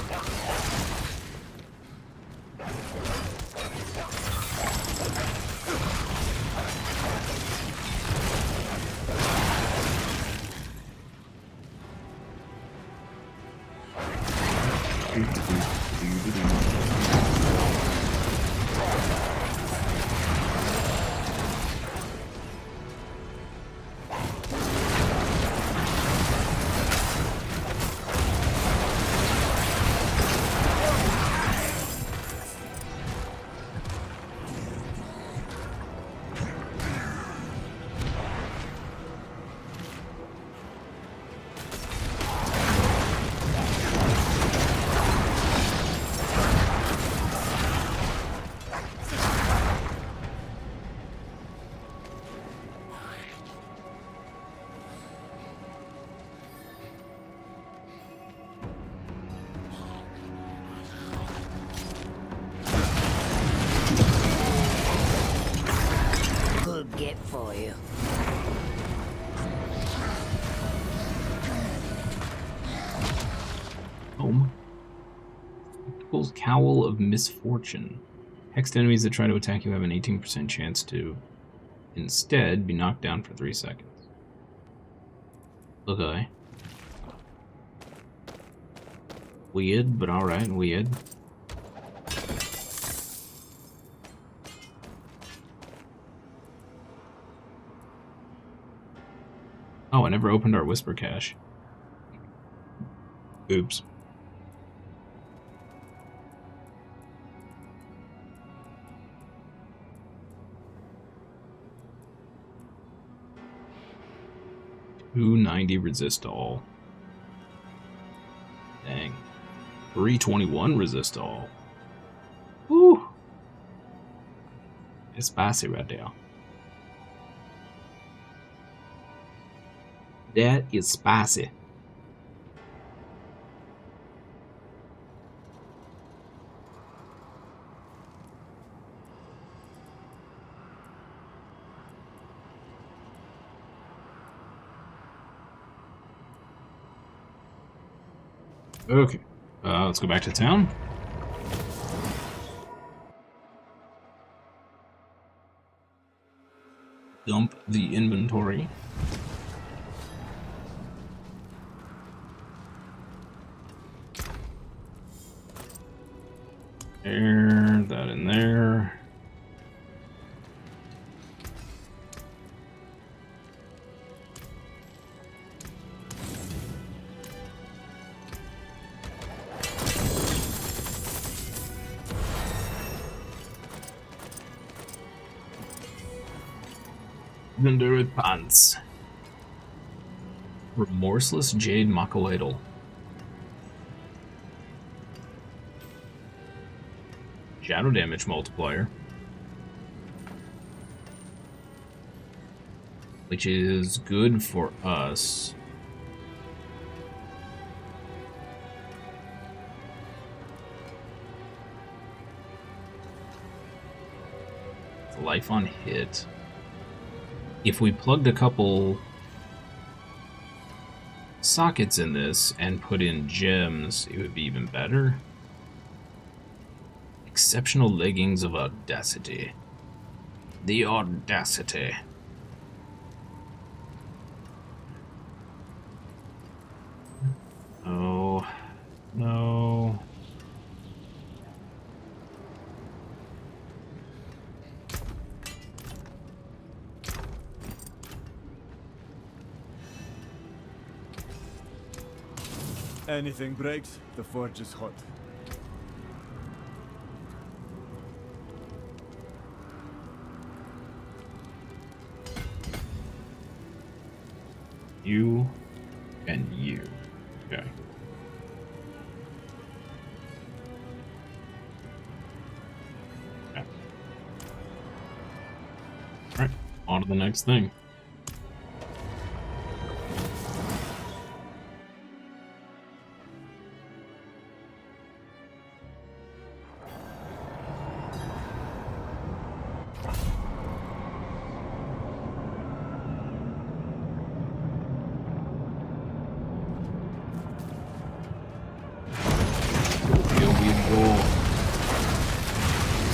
Good get for you.
Home. Equals Cowl of Misfortune. Hexed enemies that try to attack you have an 18% chance to instead be knocked down for 3 seconds. Okay. Weird, but alright, weird. Oh, I never opened our Whisper cache. Oops. $290 resist all. Dang. 321 resist all. Woo! It's spicy right there. That is spicy. Okay, let's go back to town. Dump the inventory. There, that in there. Vendor pants. Remorseless Jade Makoidal. Shadow damage multiplier. Which is good for us. Life on hit. If we plugged a couple sockets in this and put in gems, it would be even better. Exceptional leggings of audacity. The audacity. Oh, no.
Anything breaks, the forge is hot.
You and you. Okay. Okay. on to the next thing.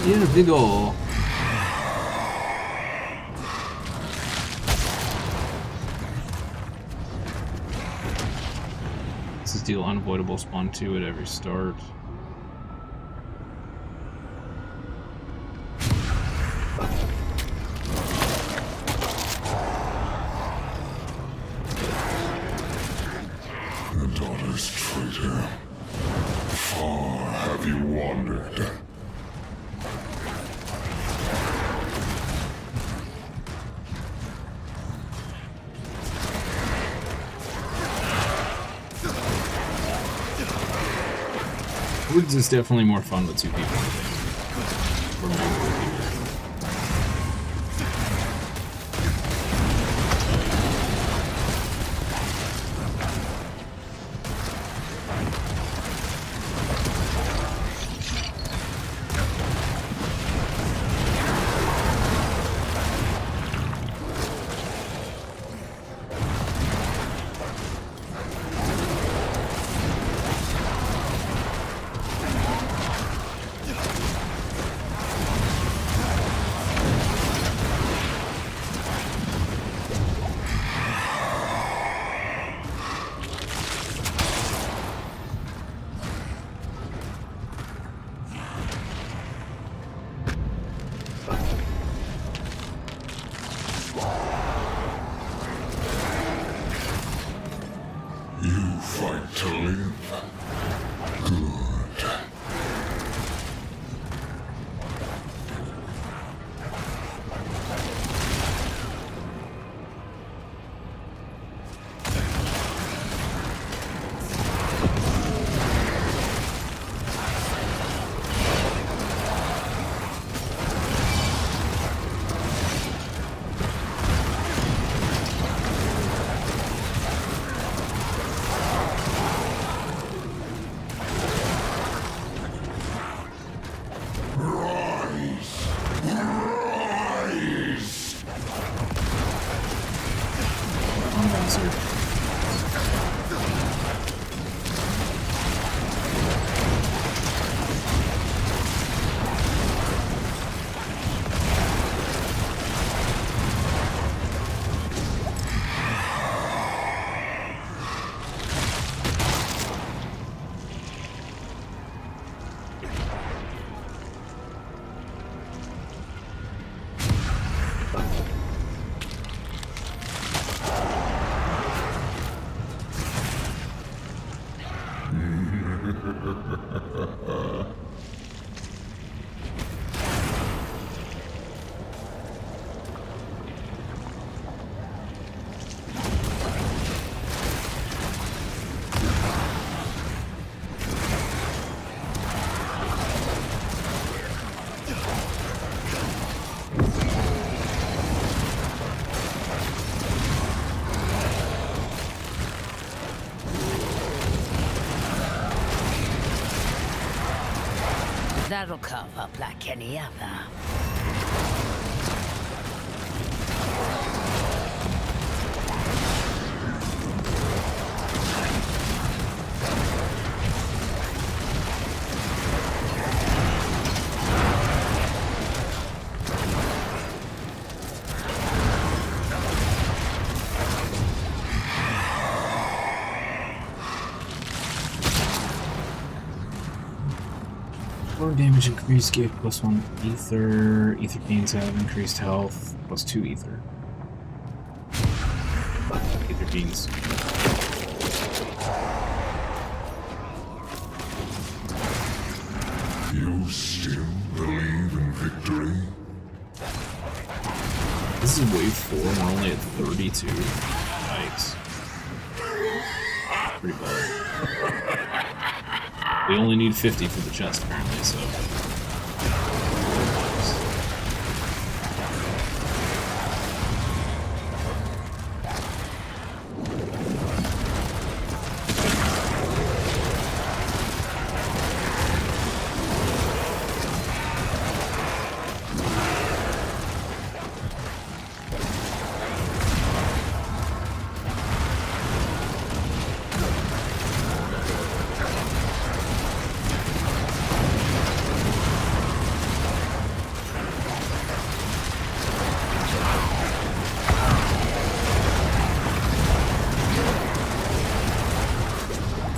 Here we go. This is deal unavoidable spawn 2 at every start.
The daughter's traitor. Far have you wandered?
Woods is definitely more fun with 2 people. Or more people.
You fight to live. Good.
That'll carve up like any other.
Damage increased, gave +1 ether. Ether beings have increased health, +2 ether. Ether beings.
You still believe in victory?
This is wave 4 and we're only at 32. Yikes. Pretty bad. We only need 50 for the chest, apparently, so...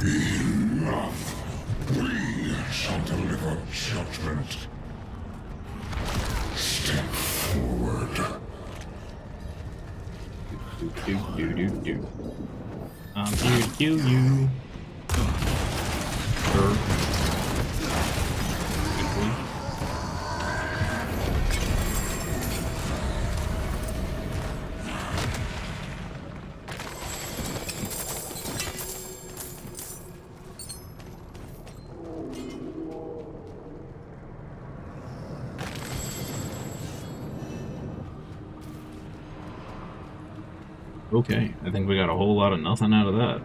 Enough. We shall deliver judgment. Step forward.
I'm here to kill you. Sure. Quickly. Okay, I think we got a whole lot of nothing out of that.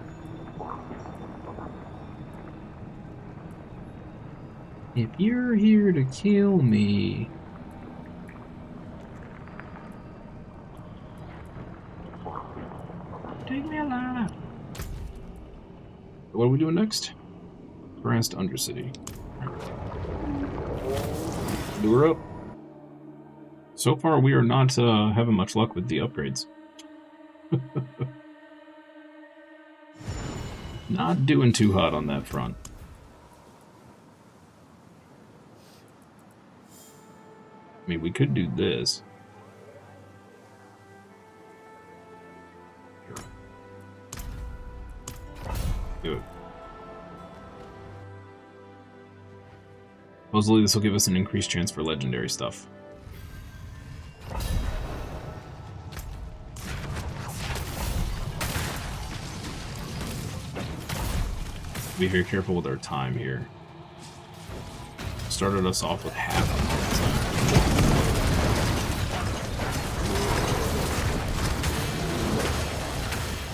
If you're here to kill me... take me alive. What are we doing next? Harassed Undercity. Do her up. So far, we are not having much luck with the upgrades. Not doing too hot on that front. I mean, we could do this. Do it. Supposedly this will give us an increased chance for legendary stuff. Be very careful with our time here. Started us off with half of the time.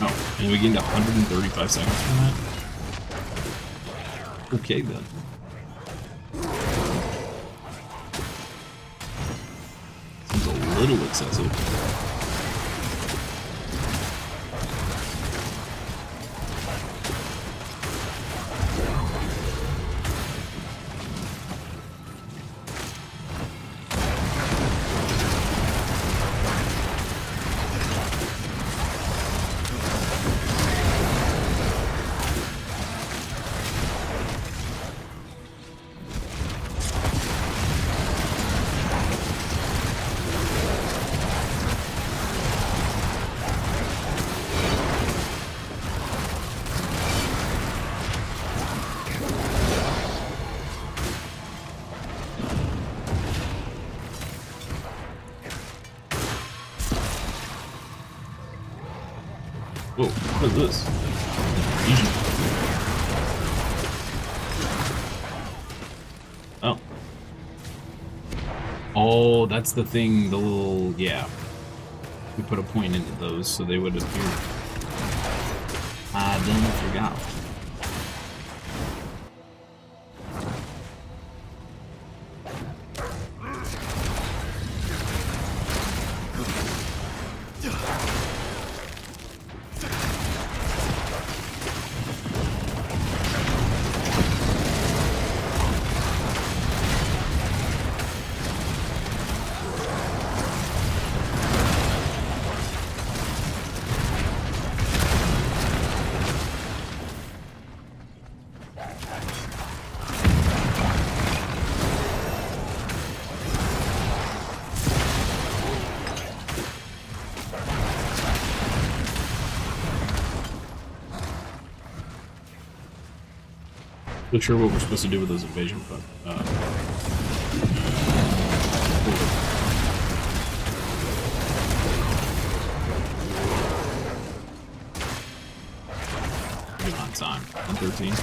Oh, and we gained 135 seconds from that? Okay then. Seems a little excessive. Whoa, what is this? Oh. Oh, that's the thing, the little, yeah. We put a point into those so they would appear. I done forgot. Not sure what we're supposed to do with those invasion, but good on time. 113.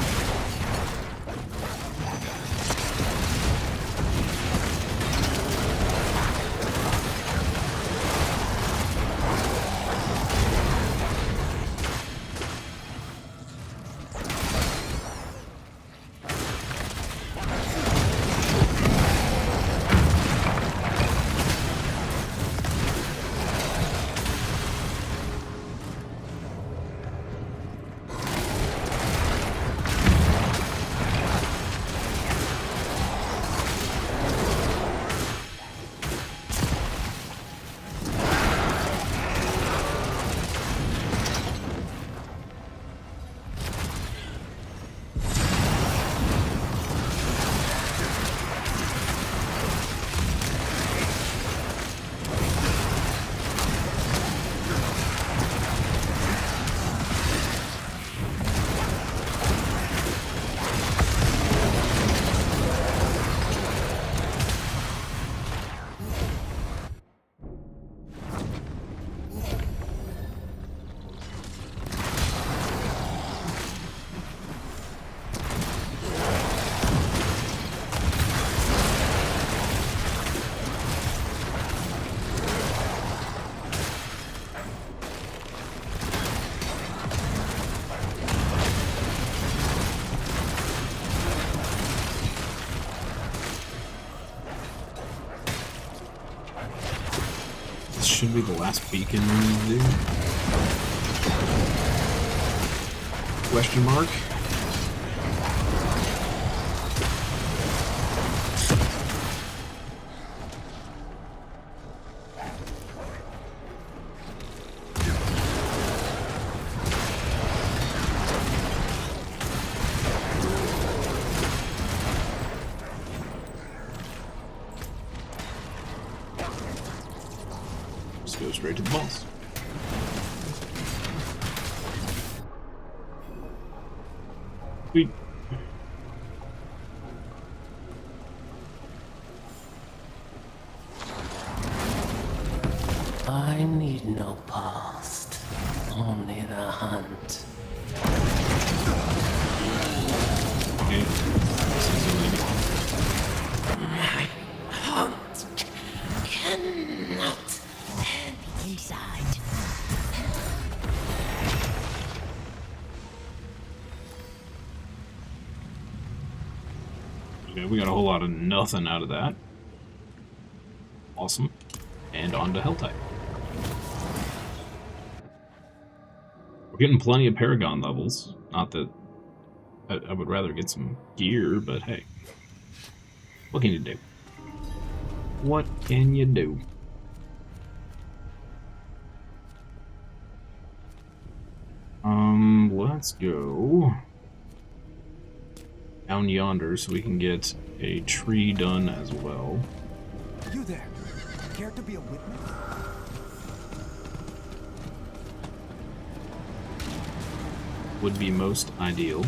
should be the last beacon we need to do. Question mark? Just go straight to the boss. Sweet.
I need no past, only the hunt.
Okay.
My hunt cannot
Be inside.
Okay, we got a whole lot of nothing out of that. Awesome. And on to Hell type. We're getting plenty of Paragon levels. Not that I would rather get some gear, but hey. What can you do? What can you do? Let's go down yonder so we can get a tree done as well.
You there? Care to be a witness?
Would be most ideal.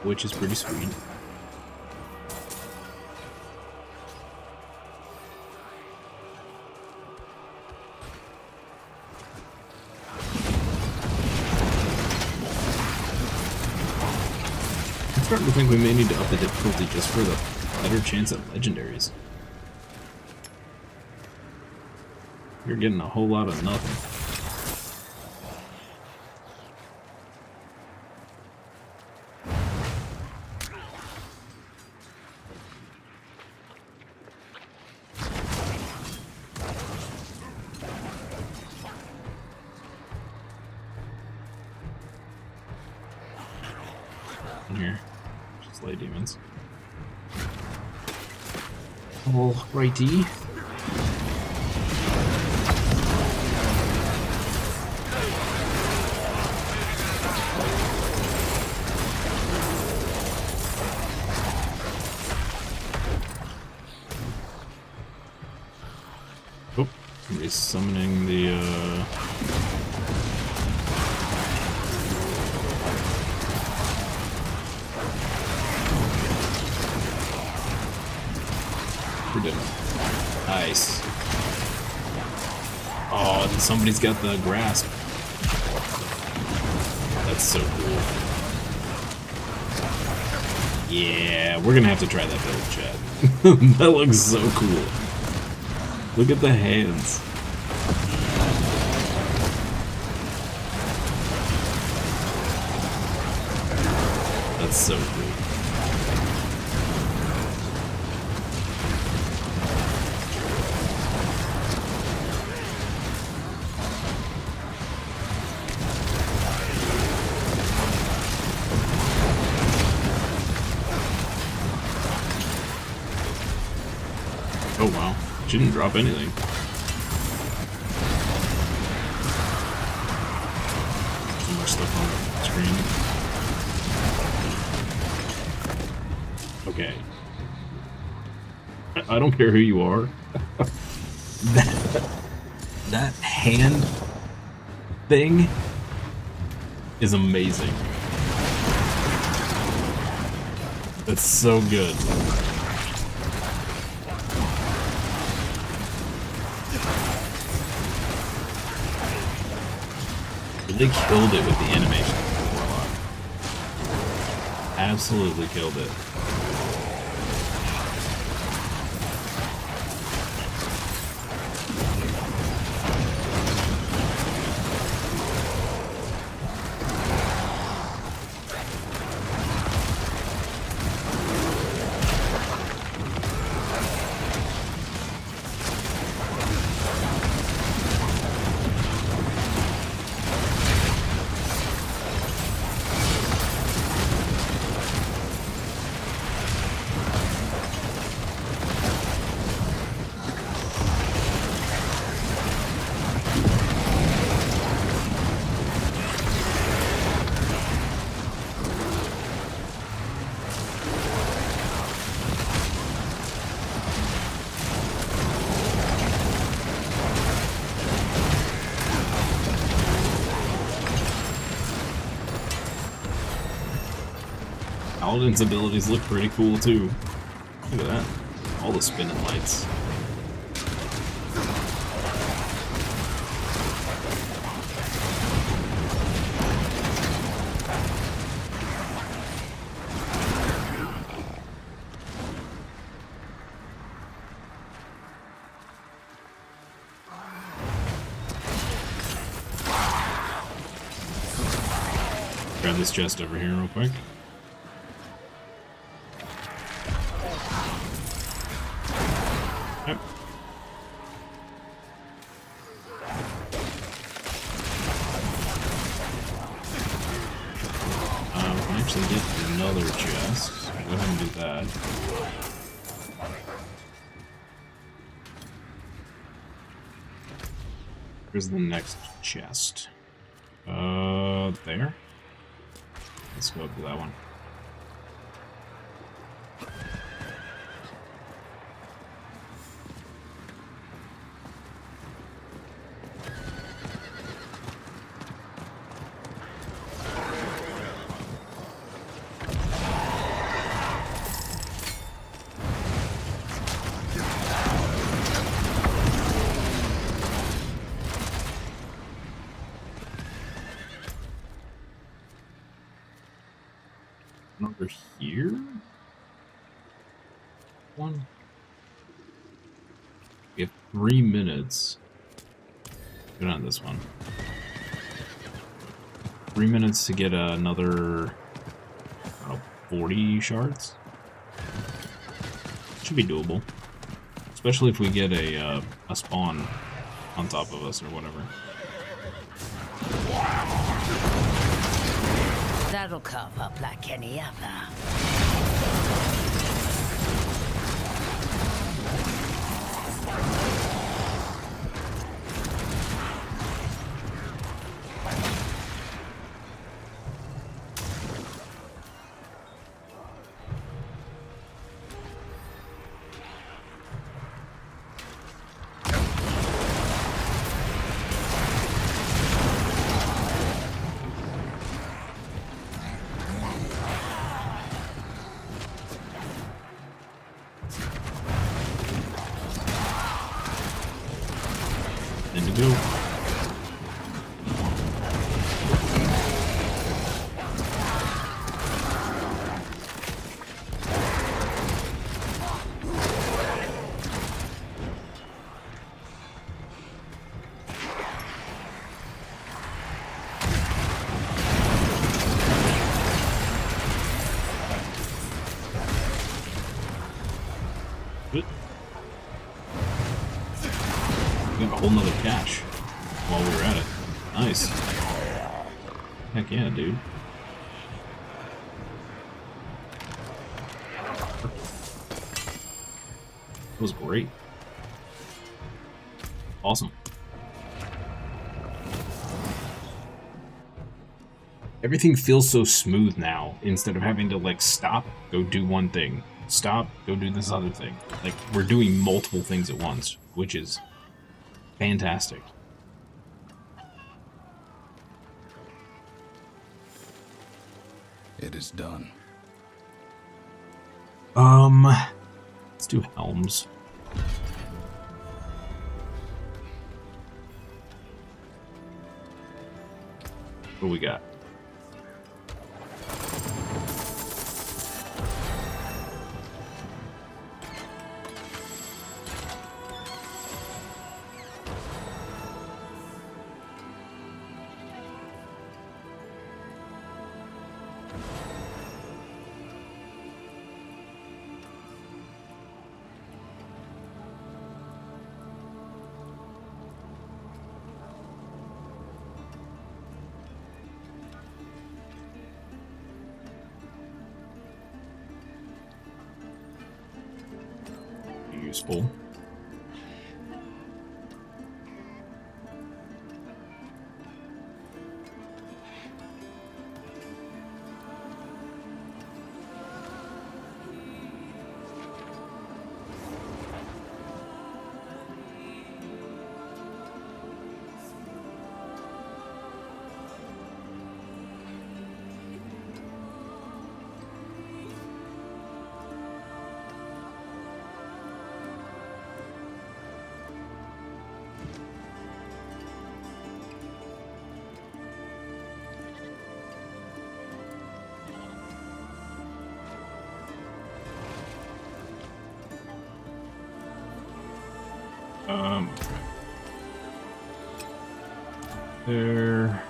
Which is pretty sweet. I'm starting to think we may need to up the difficulty just for the better chance at legendaries. You're getting a whole lot of nothing. Here, just lay demons. Alrighty. Oh, somebody's summoning the, We're doing it. Nice. Oh, and somebody's got the grasp. That's so cool. Yeah, we're gonna have to try that build, Chad. That looks so cool. Look at the hands. That's so cool. Oh wow, she didn't drop anything. Too much stuff on the screen. Okay. I don't care who you are. that hand thing is amazing. That's so good. They killed it with the animation of the Warlock. Absolutely killed it. Paladin's abilities look pretty cool too. Look at that. All the spinning lights. Grab this chest over here real quick. Yep. We can actually get another chest. Go ahead and do that. Where's the next chest? There. Let's go up to that one. Over here? One. We have 3 minutes. Good on this one. 3 minutes to get another 40 shards. Should be doable. Especially if we get a spawn on top of us or whatever.
That'll carve up like any other.
In to go. Good. We got a whole nother cache while we were at it. Nice. Heck yeah, dude. That was great. Awesome. Everything feels so smooth now, instead of having to, like, stop, go do one thing. Stop, go do this other thing. Like, we're doing multiple things at once, which is fantastic.
It is done.
Let's do Helms. What do we got? Useful. There.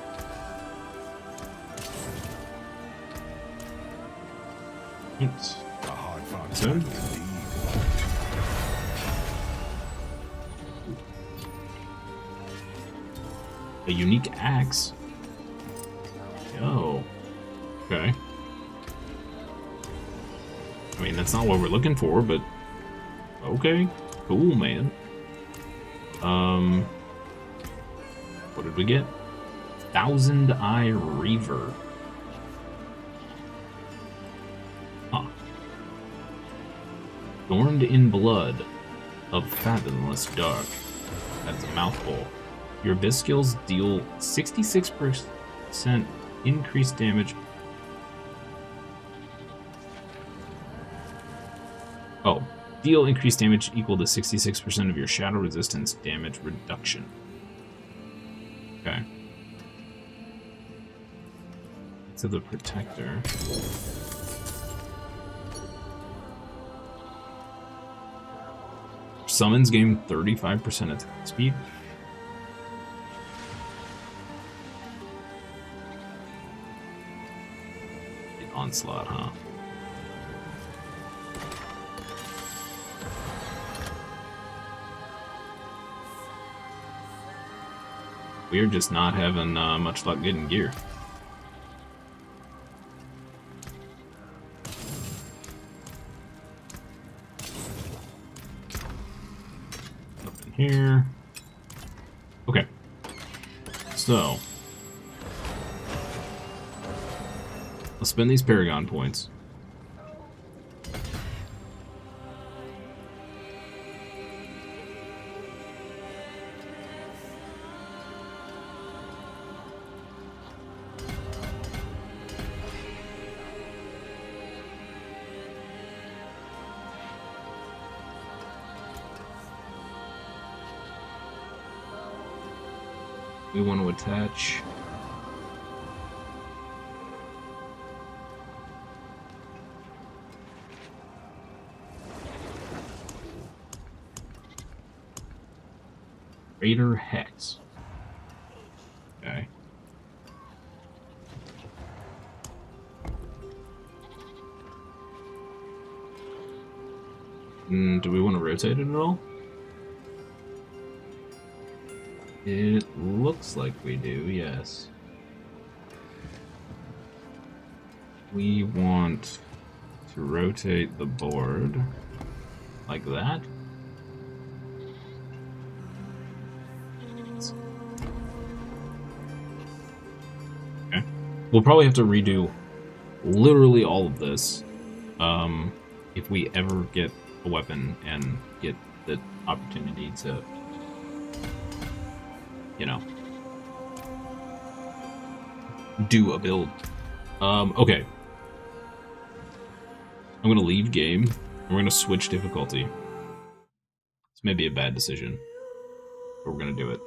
It's
A hard-fought
so.
battle indeed.
A unique axe. Oh. Okay. I mean, that's not what we're looking for, but okay. Cool, man. What did we get? Thousand Eye Reaver. Huh. Adorned in blood of fathomless dark. That's a mouthful. Your abyss skills deal 66% increased damage. Oh, deal increased damage equal to 66% of your shadow resistance damage reduction. Okay. To the protector. Summons gain 35% attack speed. The onslaught, huh? We're just not having much luck getting gear. Up in here. Okay. So. Let's spend these Paragon points. We want to attach. Raider Hex. Okay. Do we want to rotate it at all? It looks like we do, yes. We want to rotate the board like that. Okay. We'll probably have to redo literally all of this if we ever get a weapon and get the opportunity to, you know, do a build. Okay. I'm gonna leave game. We're gonna switch difficulty. This may be a bad decision, but we're gonna do it.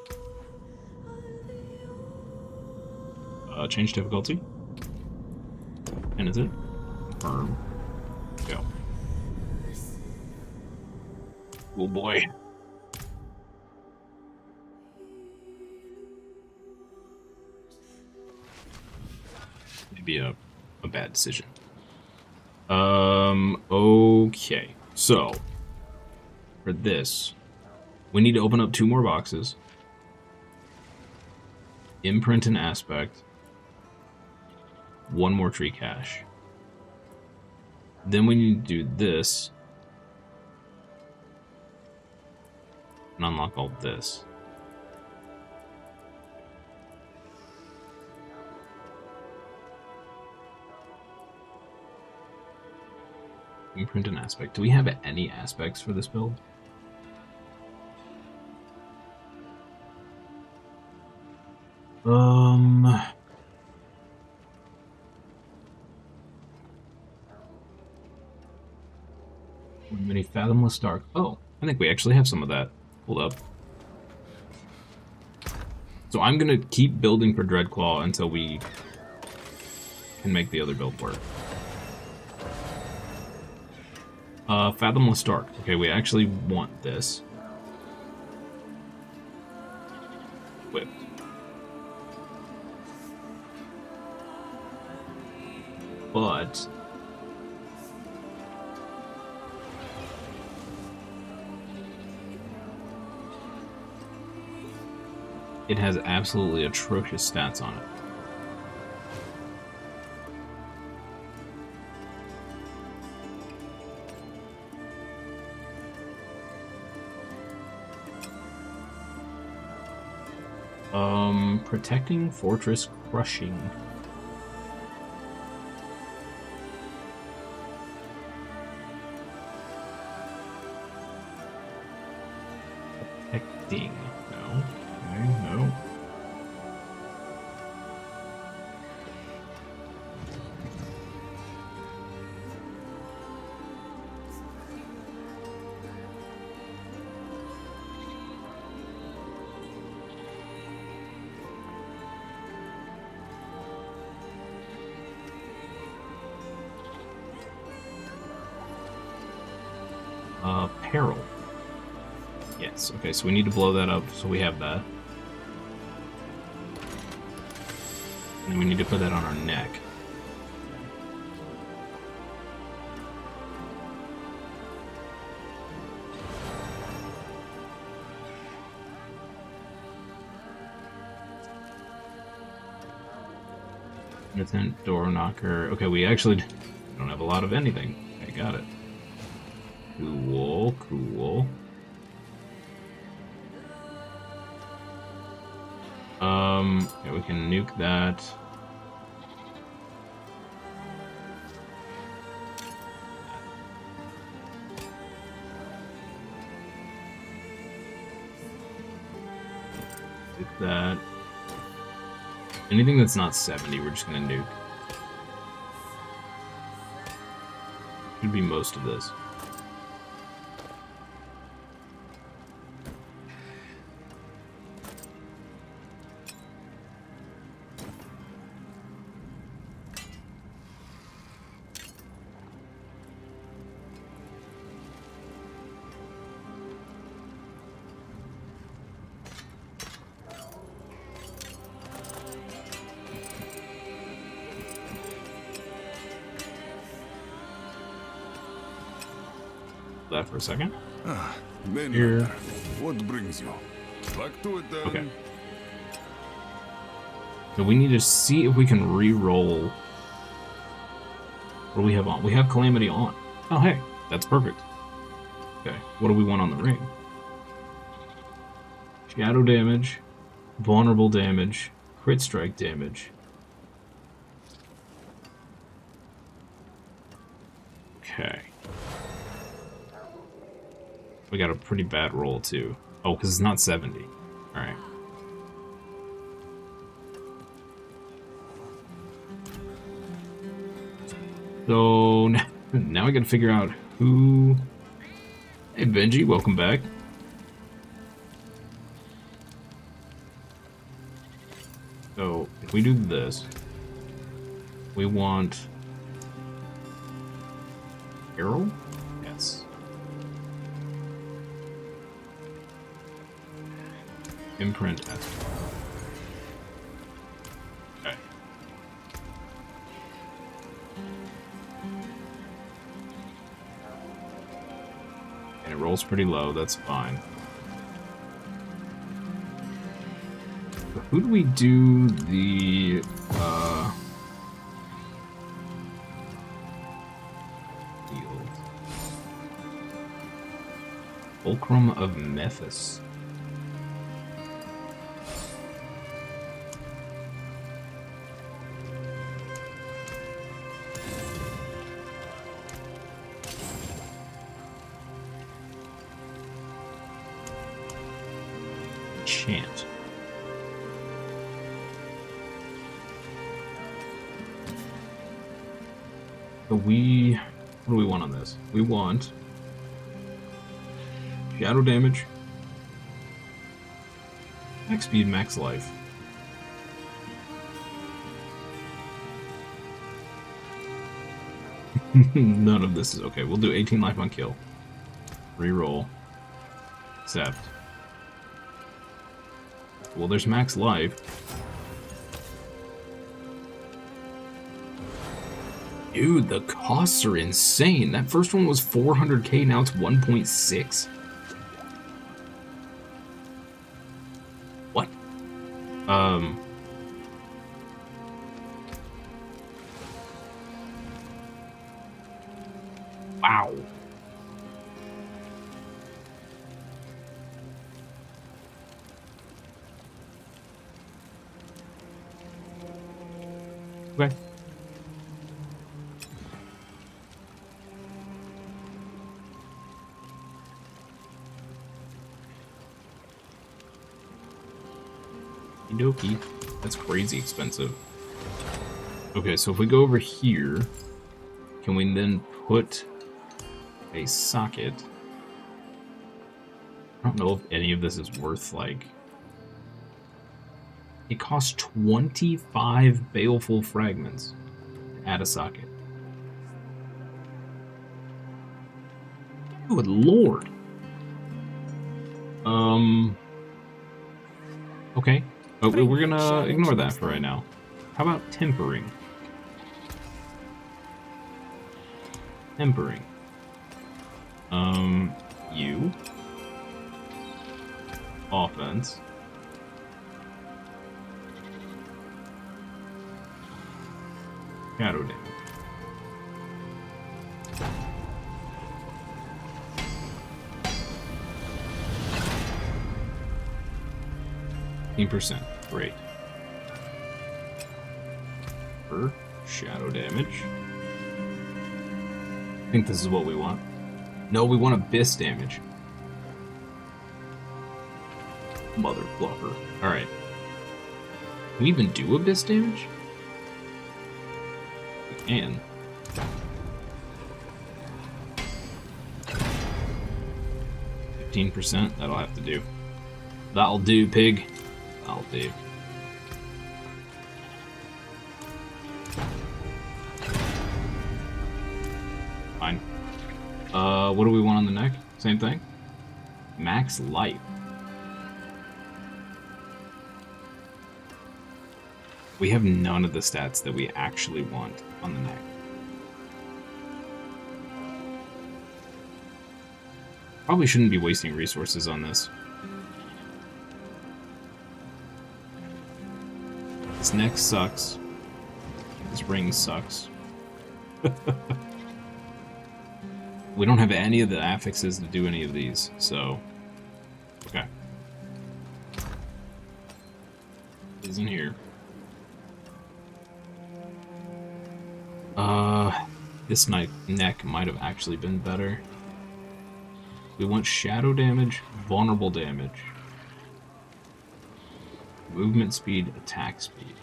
Change difficulty. And is it? Confirm. Go. Oh boy. Maybe a bad decision. Okay. So, for this, we need to open up 2 more boxes. Imprint and aspect. 1 more tree cache. Then we need to do this. And unlock all this. Imprint and aspect. Do we have any aspects for this build? Many fathomless dark. Oh, I think we actually have some of that. Hold up. So I'm gonna keep building for Dreadclaw until we can make the other build work. Fathomless Dark. Okay, we actually want this. Whipped. But it has absolutely atrocious stats on it. Protecting Fortress Crushing. Protecting. No. Okay, no. Peril. Yes, okay, so we need to blow that up, so we have that. And then we need to put that on our neck. Militant, door knocker. Okay, we actually don't have a lot of anything. Okay, got it. Cool, cool. Yeah, we can nuke that. Nuke that. Anything that's not 70, we're just gonna nuke. Should be most of this. That for a second.
Main
Here.
matter. What brings you? Back to it then.
Okay. So we need to see if we can re-roll. What do we have on? We have Calamity on. Oh, hey. That's perfect. Okay. What do we want on the ring? Shadow damage. Vulnerable damage. Crit strike damage. Okay. We got a pretty bad roll, too. Oh, because it's not 70. Alright. So, now I gotta figure out who... Hey, Benji, welcome back. So, if we do this, we want... Peril? Yes. Imprint as okay. And it rolls pretty low, that's fine. So who do we do the field? Fulcrum of Mephisto. Chant. So what do we want on this? We want shadow damage, max speed, max life. None of this is okay. We'll do 18 life on kill. Reroll. Accept. Well, there's max life. Dude, the costs are insane. That first one was 400k, now it's 1.6. What? Wow. Okay. Okie dokie. That's crazy expensive. Okay, so if we go over here, can we then put a socket? I don't know if any of this is worth, like... It costs 25 baleful fragments to add a socket. Good lord. Okay. But we're gonna ignore that for right now. How about tempering? Tempering. You. Offense. Shadow damage. %. Great. For shadow damage. I think this is what we want. No, we want abyss damage. Mother fluffer. Alright. Can we even do abyss damage? We can. %. That'll have to do. That'll do, pig. That'll do. Fine. What do we want on the neck? Same thing? Max life. We have none of the stats that we actually want on the neck. Probably shouldn't be wasting resources on this. This neck sucks. This ring sucks. We don't have any of the affixes to do any of these, so... Okay. Isn't here. This neck might have actually been better. We want shadow damage, vulnerable damage, movement speed, attack speed.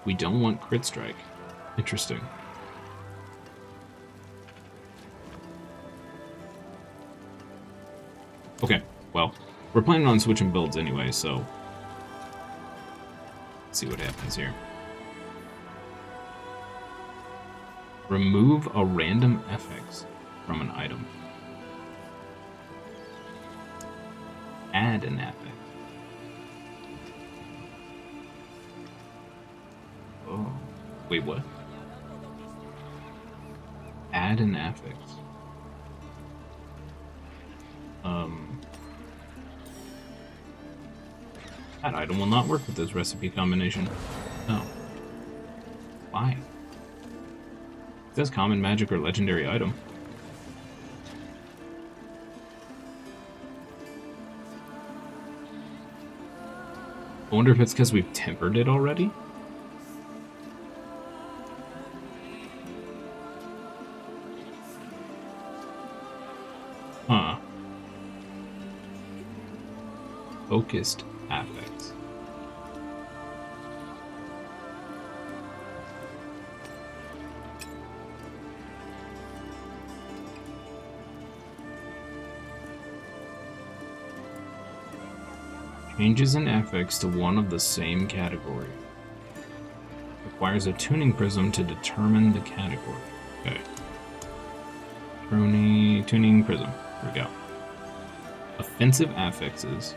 We don't want crit strike. Interesting. Okay, well, we're planning on switching builds anyway, so let's see what happens here. Remove a random FX from an item. Add an FX. Oh, wait, what? Add an affix. That item will not work with this recipe combination. No. Why? It says common, magic, or legendary item. I wonder if it's because we've tempered it already? Huh. Focused affects. Changes in affix to one of the same category. Requires a tuning prism to determine the category. Okay. Tuning prism. Here we go. Offensive affixes.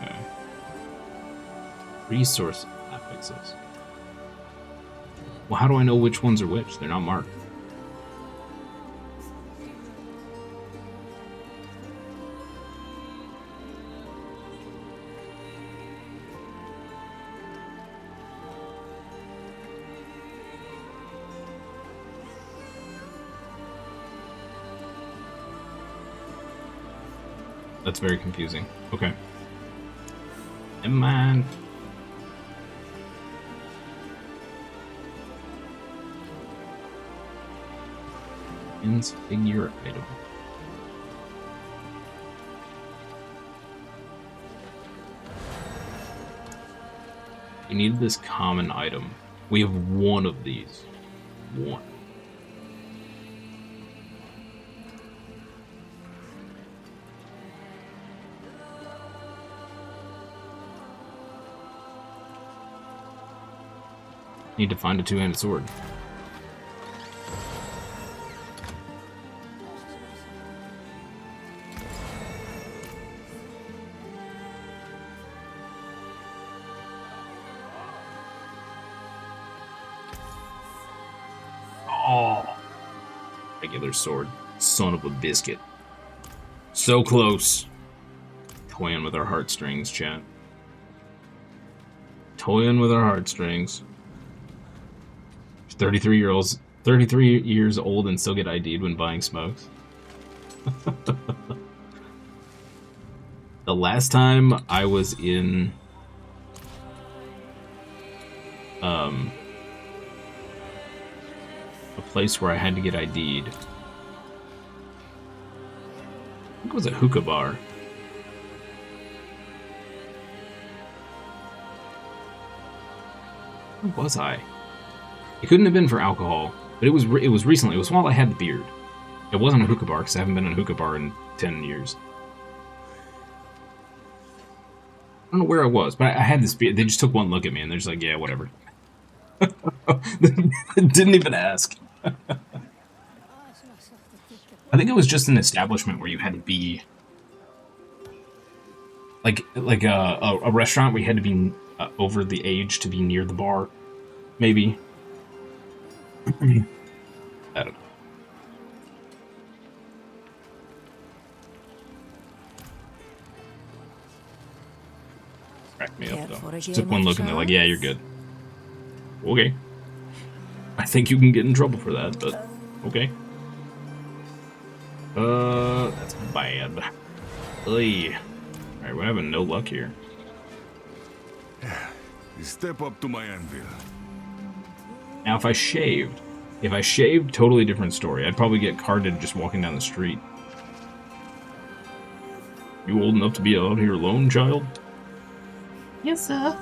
Okay. Resource affixes. Well, how do I know which ones are which? They're not marked. That's very confusing. Okay. Never mind. Ins figure item. We need this common item. We have one of these. One. Need to find a two-handed sword. Oh, regular sword. Son of a biscuit. So close. Toying with our heartstrings, chat. Toying with our heartstrings. 33 years old and still get ID'd when buying smokes. The last time I was in a place where I had to get ID'd, I think it was a hookah bar. Where was I? It couldn't have been for alcohol, but it was recently. It was while I had the beard. It wasn't a hookah bar, because I haven't been in a hookah bar in 10 years. I don't know where I was, but I had this beard. They just took one look at me, and they're just like, yeah, whatever. Didn't even ask. I think it was just an establishment where you had to be... Like a restaurant where you had to be over the age to be near the bar, maybe. I don't know. Crack me up though. Just took one look and they're like, yeah, you're good. Okay. I think you can get in trouble for that, but okay. That's bad. Alright, we're having no luck here.
Step up to my anvil.
Now, if I shaved, totally different story. I'd probably get carded just walking down the street. You old enough to be out here alone, child?
Yes, sir.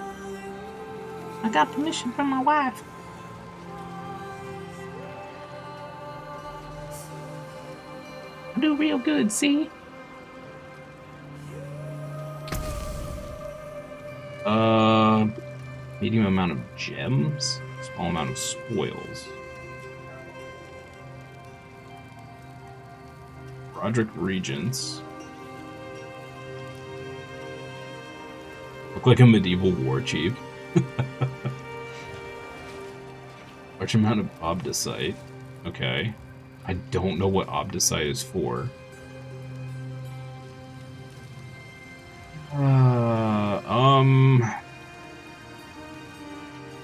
I got permission from my wife. I do real good, see?
Medium amount of gems, small amount of spoils. Roderick Regents. Look like a medieval war chief. Large amount of obdicite. Okay. I don't know what obdicite is for.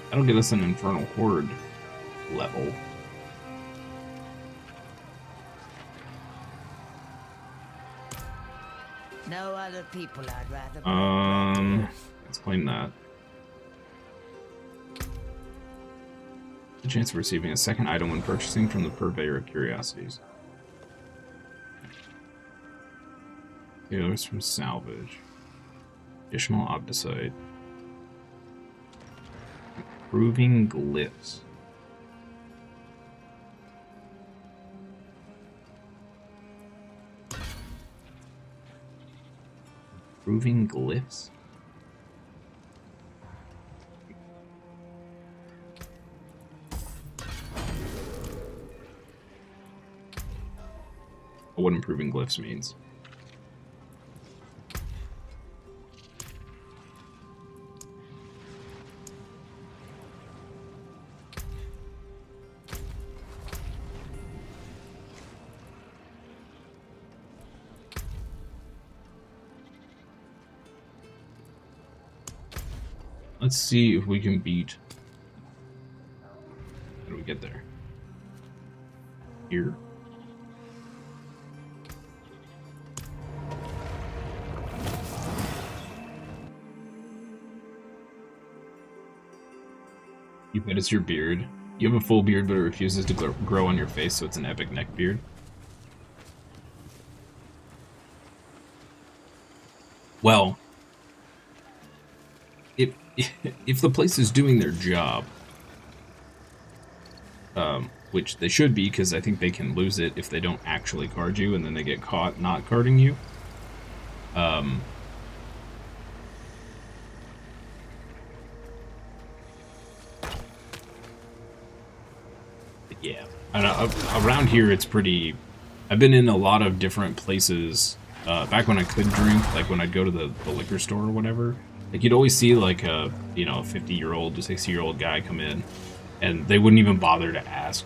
That'll get us an Infernal Horde level.
No other people I'd rather.
Let's claim that. The chance of receiving a second item when purchasing from the Purveyor of Curiosities. Tailors from Salvage. Additional Obdicite. Improving Glyphs. Improving Glyphs? What improving glyphs means. Let's see if we can beat. How do we get there? Here. You bet it's your beard. You have a full beard, but it refuses to grow on your face, so it's an epic neck beard. Well, if the place is doing their job, which they should be, because I think they can lose it if they don't actually card you, and then they get caught not carding you. Yeah, around here it's pretty. I've been in a lot of different places. Back when I could drink, like when I'd go to the liquor store or whatever, like you'd always see like a 50-year-old to 60-year-old guy come in, and they wouldn't even bother to ask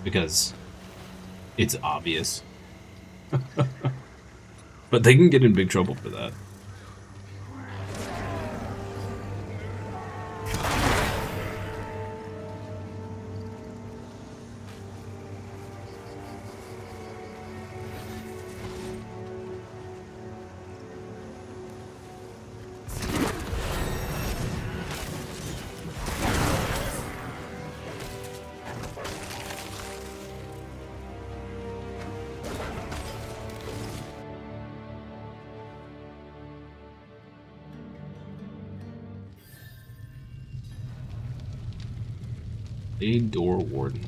because it's obvious. But they can get in big trouble for that. A door warden.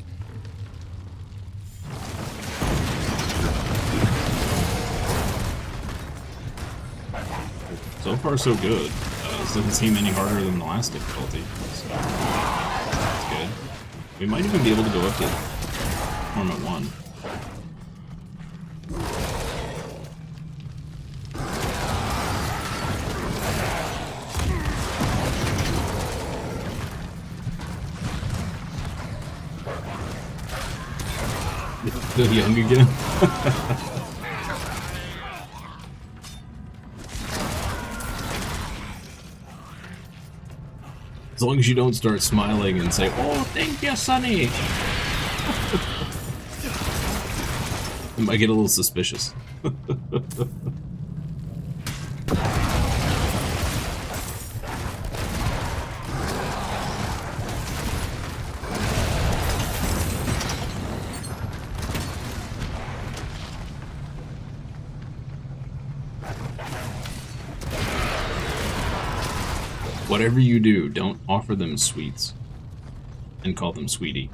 So far, so good. This doesn't seem any harder than the last difficulty. So that's good. We might even be able to go up to Torment 1. Feel young again. As long as you don't start smiling and say, "Oh, thank you, Sonny." I might get a little suspicious. Whatever you do, don't offer them sweets and call them sweetie.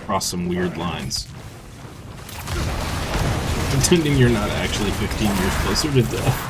Cross some weird lines. Pretending you're not actually 15 years closer to death.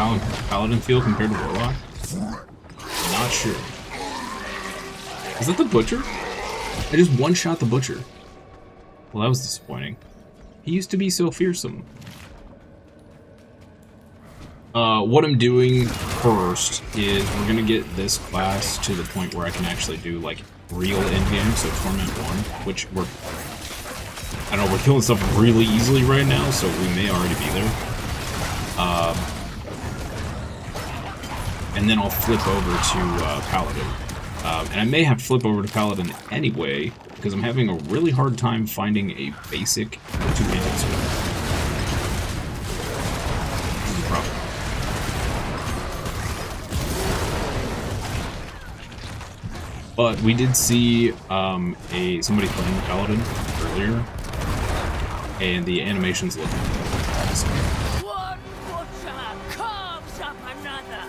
How does Paladin feel compared to Warlock? Not sure. Is that the Butcher? I just one-shot the Butcher. Well, that was disappointing. He used to be so fearsome. What I'm doing first is we're gonna get this class to the point where I can actually do, like, real endgame, so Torment 1, which I don't know, we're killing stuff really easily right now, so we may already be there. And then I'll flip over to Paladin. And I may have to flip over to Paladin anyway, because I'm having a really hard time finding a basic two-handed sword. This is a problem. But we did see somebody playing the Paladin earlier, and the animations look awesome.
One butcher carves up another.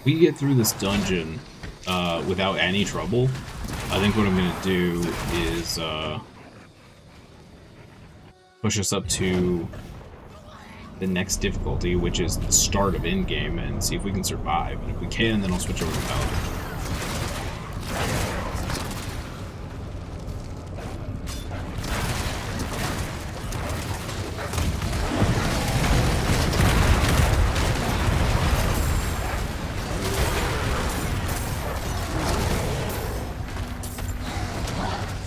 we get through this dungeon without any trouble, I think what I'm going to do is push us up to the next difficulty, which is the start of Endgame, and see if we can survive. And if we can, then I'll switch over to Paladin.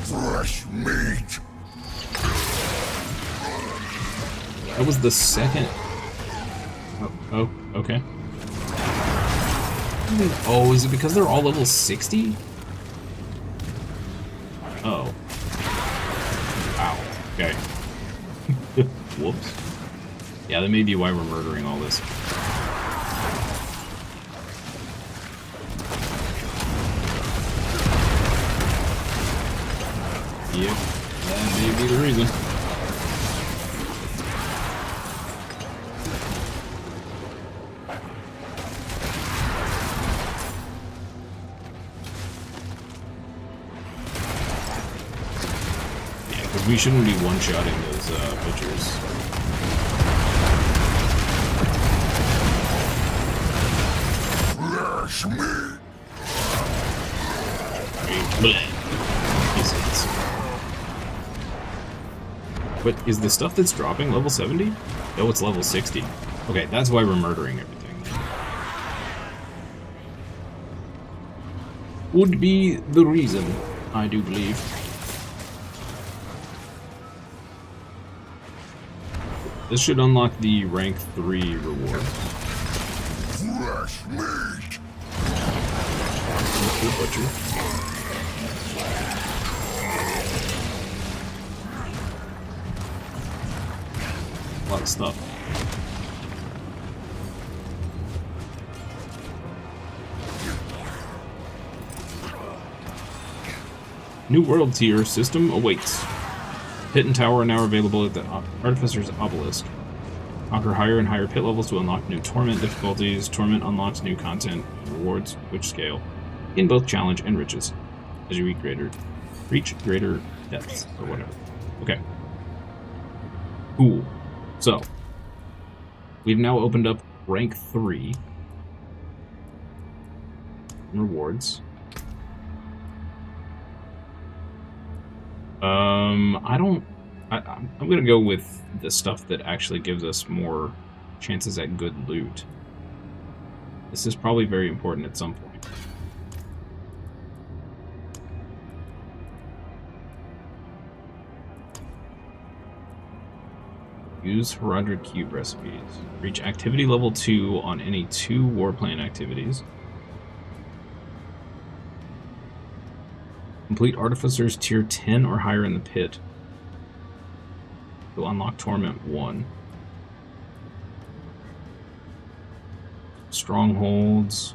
Fresh meat.
That was the second. Oh, okay. Oh, is it because they're all level 60? Oh. Wow. Okay. Whoops. Yeah, that may be why we're murdering all this. Yep, that may be the reason. Yeah, because we shouldn't be one-shotting those butchers.
Fresh meat.
But is the stuff that's dropping level 70? No, it's level 60. Okay, that's why we're murdering everything. Would be the reason, I do believe. This should unlock the rank 3 reward.
Fresh meat.
Good butcher. A lot of stuff. New world tier system awaits. Pit and tower are now available at the Artificer's Obelisk. Conquer higher and higher pit levels to unlock new torment difficulties. Torment unlocks new content and rewards which scale in both challenge and riches as you reach greater depths or whatever. Okay. Cool. So, we've now opened up rank 3 rewards. I'm gonna go with the stuff that actually gives us more chances at good loot. This is probably very important at some point. Use Herodric Cube recipes. Reach activity level 2 on any 2 warplane activities. Complete Artificer's tier 10 or higher in the pit. To unlock Torment 1. Strongholds.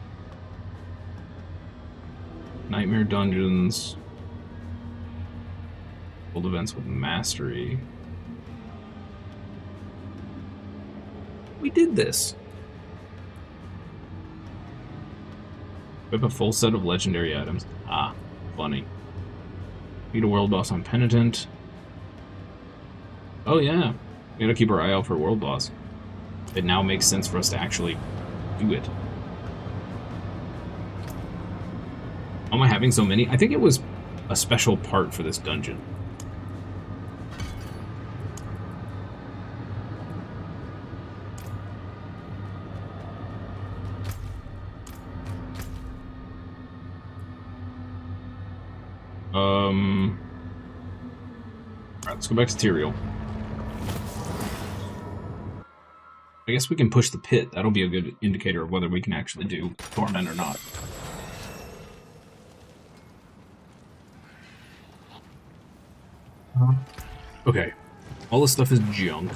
Nightmare dungeons. Old events with mastery. We did this. Equip a full set of legendary items. Ah, funny. Beat a world boss on Penitent. Oh yeah, we gotta keep our eye out for a world boss. It now makes sense for us to actually do it. How am I having so many? I think it was a special part for this dungeon. Alright, let's go back to Tyrael. I guess we can push the pit. That'll be a good indicator of whether we can actually do Torment or not. Okay. All this stuff is junk.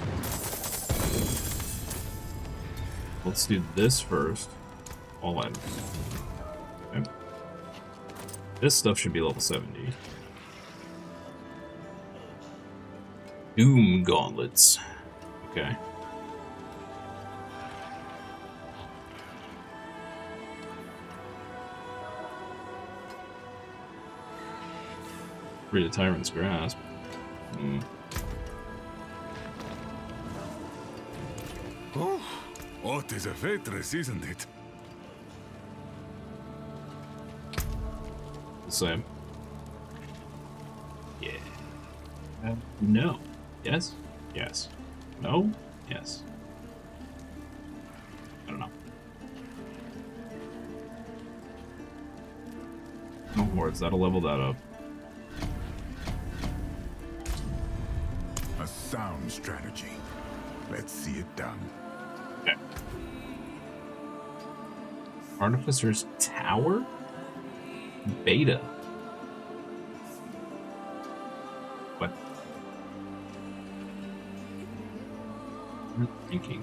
Let's do this first. All items. Okay. This stuff should be level 70. Doom gauntlets. Okay. Free the Tyrant's Grasp.
Oh, what is a waitress, isn't it?
Same. Yeah. No. Yes? Yes. No? Yes. I don't know. No hordes, that'll level that up.
A sound strategy. Let's see it done.
Okay. Artificer's Tower? Beta. What? I'm thinking.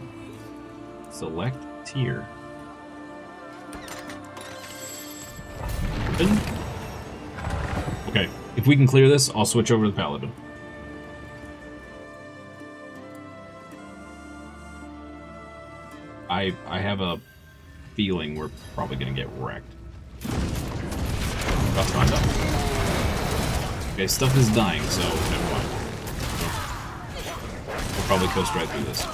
Select tier. Open. Okay, if we can clear this, I'll switch over to the Paladin. I have a feeling we're probably gonna get wrecked. About to find out. Okay, stuff is dying, so never mind. We'll probably coast right through this.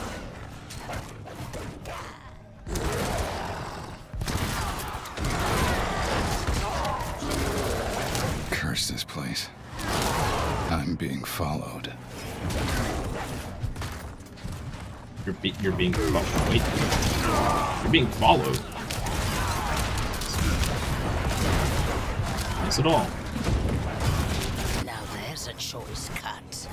Curse this place. I'm being followed.
You're being followed. Wait. You're being followed. Nice at all.
Now there's a choice cut.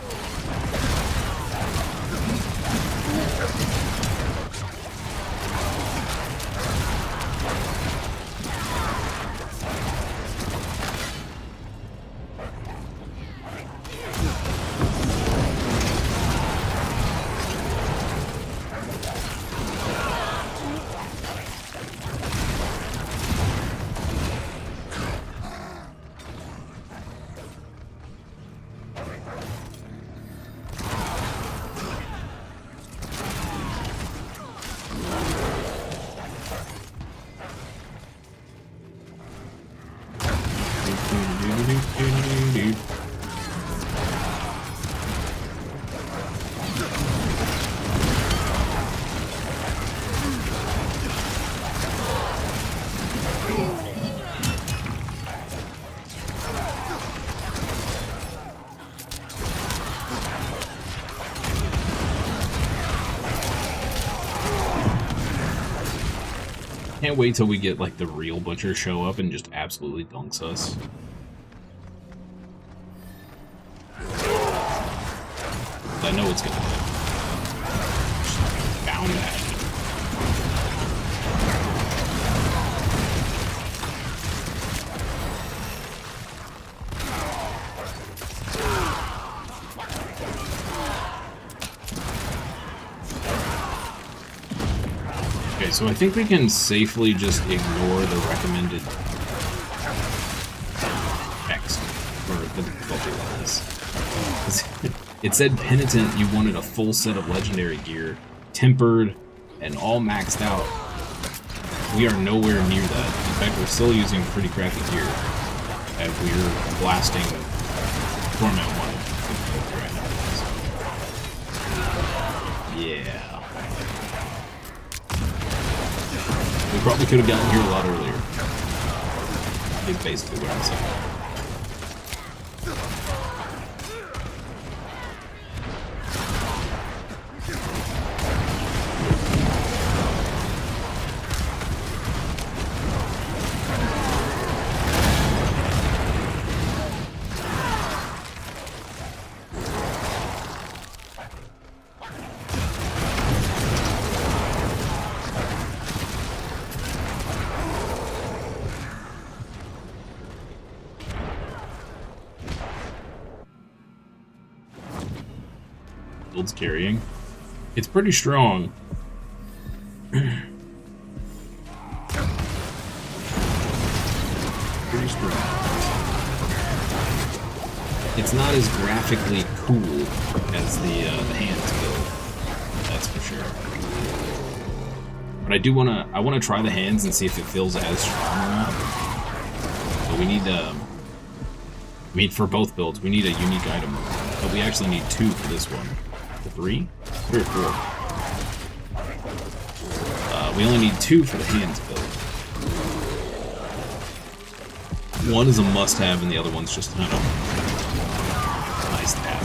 Can't wait till we get like the real butcher show up and just absolutely dunks us. I know it's gonna happen. Bound to happen. Okay, so I think we can safely just ignore the recommended text for the difficulty levels. It said Penitent, you wanted a full set of legendary gear, tempered, and all maxed out. We are nowhere near that. In fact, we're still using pretty crappy gear. And we're blasting Torment 1 right now. Yeah. We probably could have gotten here a lot earlier. Is basically what I'm saying. Build's carrying. It's pretty strong. Pretty strong. It's not as graphically cool as the hands build. That's for sure. But I do wanna try the hands and see if it feels as strong or not. But we need I mean, for both builds, we need a unique item, but we actually need 2 for this one. 3? 3 or 4. We only need 2 for the hands build. One is a must-have, and the other one's just kind of nice to have.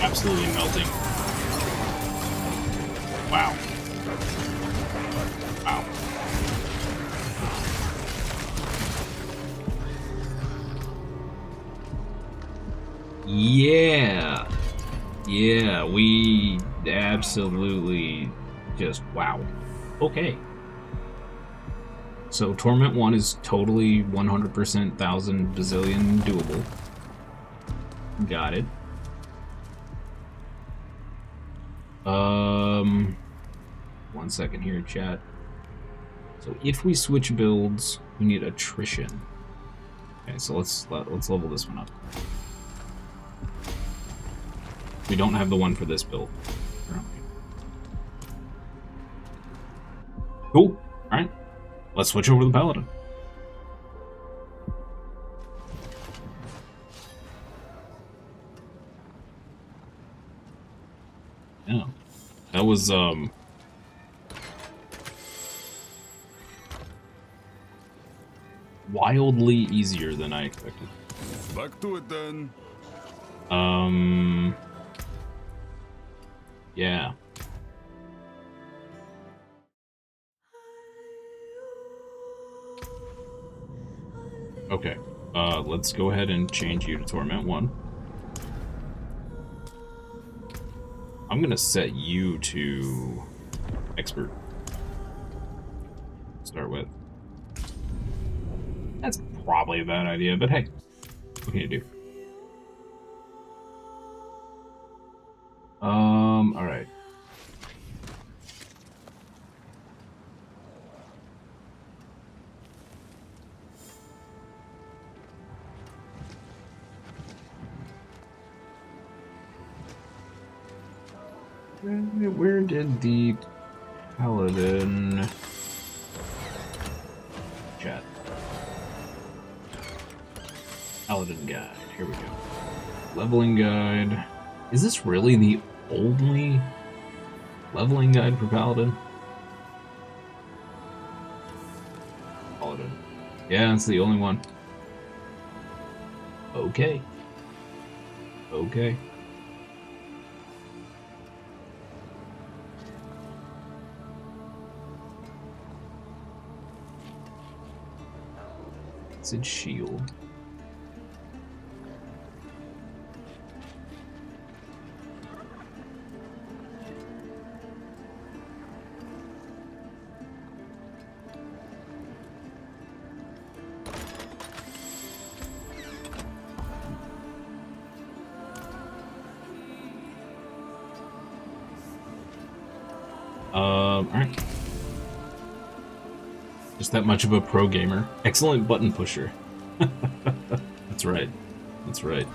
Absolutely melting. Wow. Wow. Yeah. Yeah, we absolutely just wow. Okay. So Torment 1 is totally 100%, 1000 bazillion doable. Got it. 1 second here, chat. So if we switch builds, we need attrition. Okay, so let's level this one up. We don't have the one for this build. Cool. All right, let's switch over to the Paladin. Yeah, that was wildly easier than I expected.
Back to it then.
Yeah. Okay. Let's go ahead and change you to Torment 1. I'm gonna set you to Expert. Start with. That's probably a bad idea, but hey, what can you do? All right. Where did the Paladin chat? Paladin guide. Here we go. Leveling guide. Is this really the only leveling guide for Paladin? Paladin. Yeah, it's the only one. Okay. Okay. Acid shield. Alright. Just that much of a pro gamer. Excellent button pusher. That's right. That's right.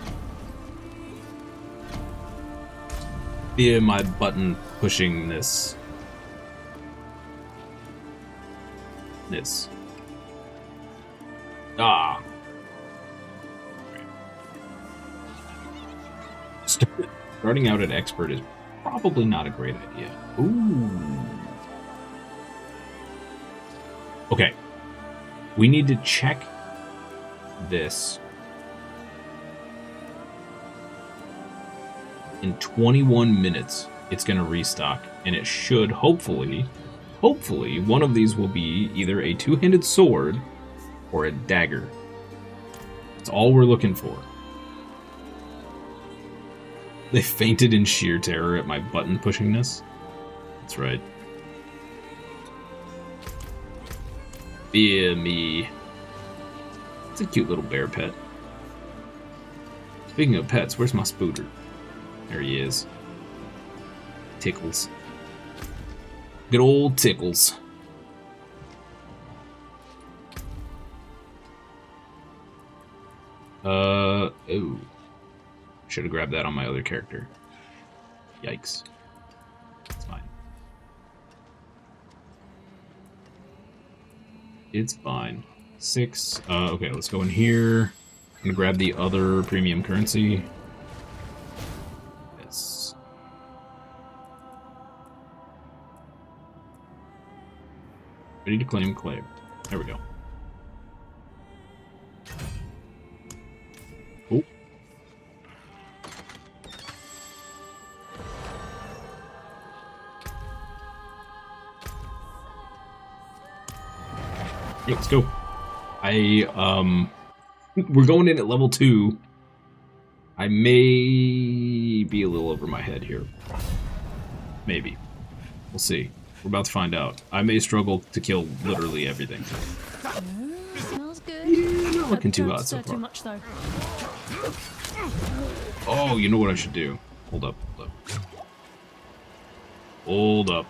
Via my button pushing this. Ah. Starting out at expert is probably not a great idea. Ooh. Okay. We need to check this in 21 minutes. It's going to restock, and it should hopefully one of these will be either a two-handed sword or a dagger. That's all we're looking for. They fainted in sheer terror at my button pushingness. That's right. Fear me. It's a cute little bear pet. Speaking of pets, where's my Spooter? There he is. Tickles. Good old Tickles. Oh. Should have grabbed that on my other character. Yikes. It's fine. It's fine. 6. Okay, let's go in here. I'm gonna grab the other premium currency. Yes. Ready to claim, claim. There we go. Oh. Yeah, let's go. We're going in at level 2. I may be a little over my head here. Maybe. We'll see. We're about to find out. I may struggle to kill literally everything.
Smells good.
Yeah, not looking too hot so
Too
far.
much though.
Oh, you know what I should do? Hold up, hold up. Hold up.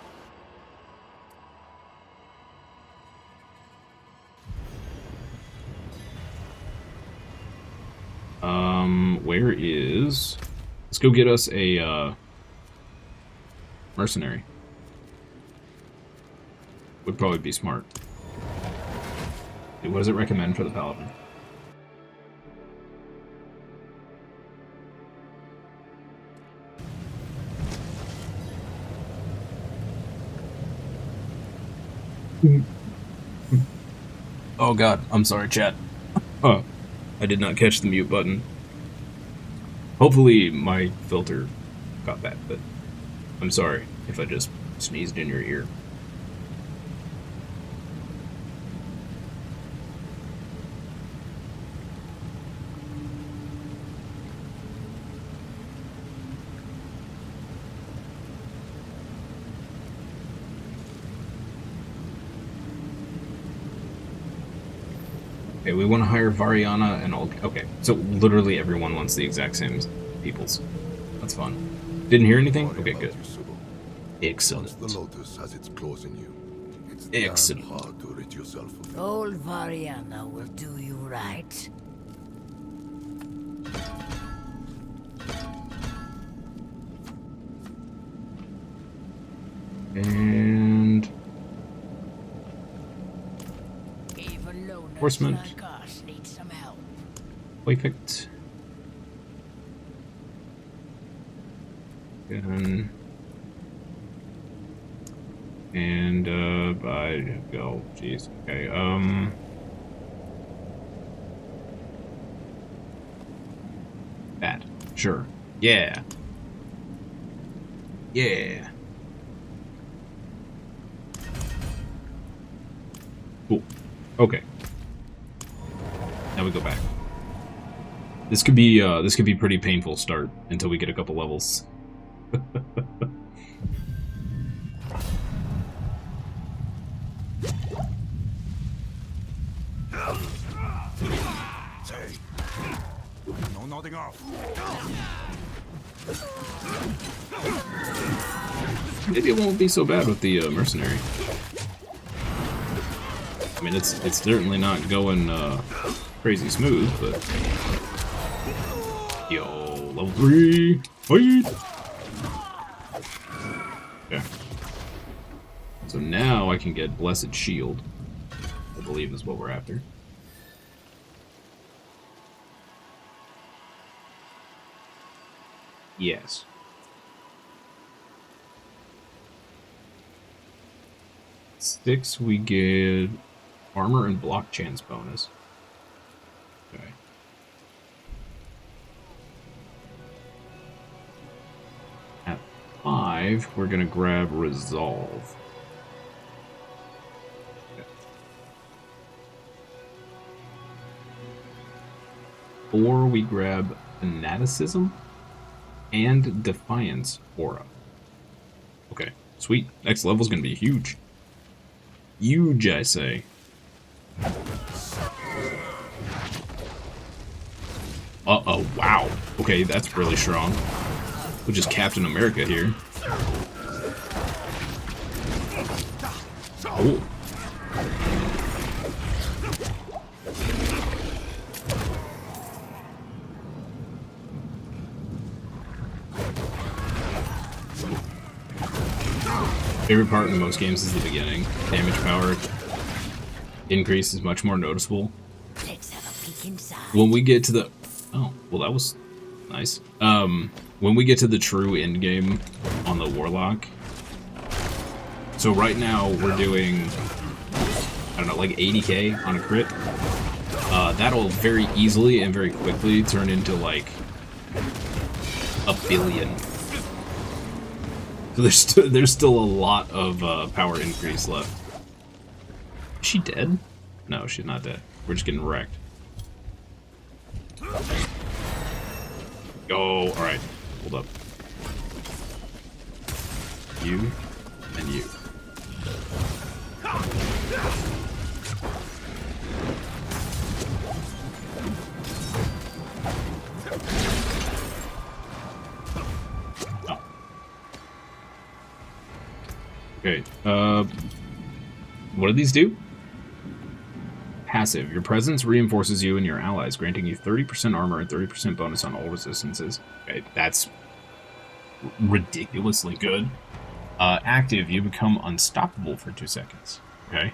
Where is... Let's go get us a, mercenary. Would probably be smart. What does it recommend for the Paladin? Oh god, I'm sorry, chat. Oh, I did not catch the mute button. Hopefully my filter got that, but I'm sorry if I just sneezed in your ear. Okay, we want to hire Variana and all. Okay, so literally everyone wants the exact same peoples. That's fun. Didn't hear anything? Okay, good. Excellent.
The Lotus has its claws in you. It's
Excellent.
damn hard to rid yourself of it.
Old Variana will do you right.
And
Even loners
Enforcement.
like us need some help.
Perfect. And I go. Jeez. Okay. That. Sure. Yeah. Yeah. Cool. Okay. Now we go back. This could be pretty painful start until we get a couple levels.
No nodding off.
Maybe it won't be so bad with the mercenary. I mean, it's certainly not going crazy smooth, but yo, level 3, fight! Okay. So now I can get Blessed Shield, I believe is what we're after. Yes. Six, we get armor and block chance bonus. Okay. At 5, we're gonna grab Resolve. Okay. 4, we grab Fanaticism. and Defiance aura. Okay, sweet. Next level's gonna be huge. Huge, I say. Uh-oh, wow. Okay, that's really strong. We're just Captain America here. Oh. Favorite part in most games is the beginning. Damage power increase is much more noticeable.
Let's have a peek inside.
When we get to the... Oh, well that was nice. When we get to the true endgame on the Warlock... So right now we're doing, I don't know, like 80k on a crit. That'll very easily and very quickly turn into like 1 billion. So there's still a lot of power increase left. Is she dead? No, she's not dead. We're just getting wrecked. Oh, alright. Hold up. You and you. Okay, what do these do? Passive. Your presence reinforces you and your allies, granting you 30% armor and 30% bonus on all resistances. Okay, that's ridiculously good. Active, you become unstoppable for 2 seconds. Okay.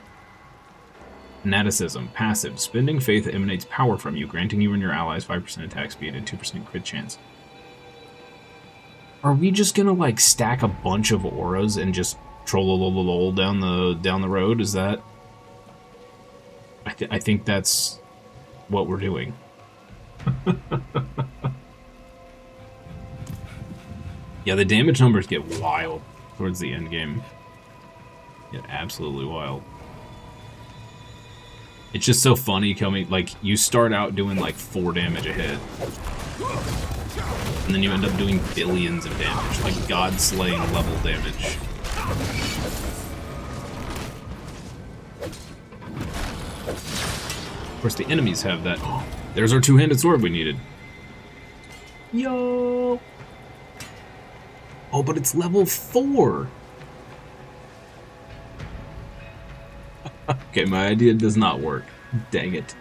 Fanaticism. Passive. Spending faith emanates power from you, granting you and your allies 5% attack speed and 2% crit chance. Are we just gonna, like, stack a bunch of auras and just troll down the road? Is that... I think that's what we're doing. Yeah, the damage numbers get wild towards the end game. Get absolutely wild. It's just so funny coming, like, you start out doing like 4 damage a hit. And then you end up doing billions of damage, like god-slaying level damage. Of course, the enemies have that. Oh, there's our 2-handed sword we needed. Yo! Oh, but it's level 4! Okay, my idea does not work. Dang it.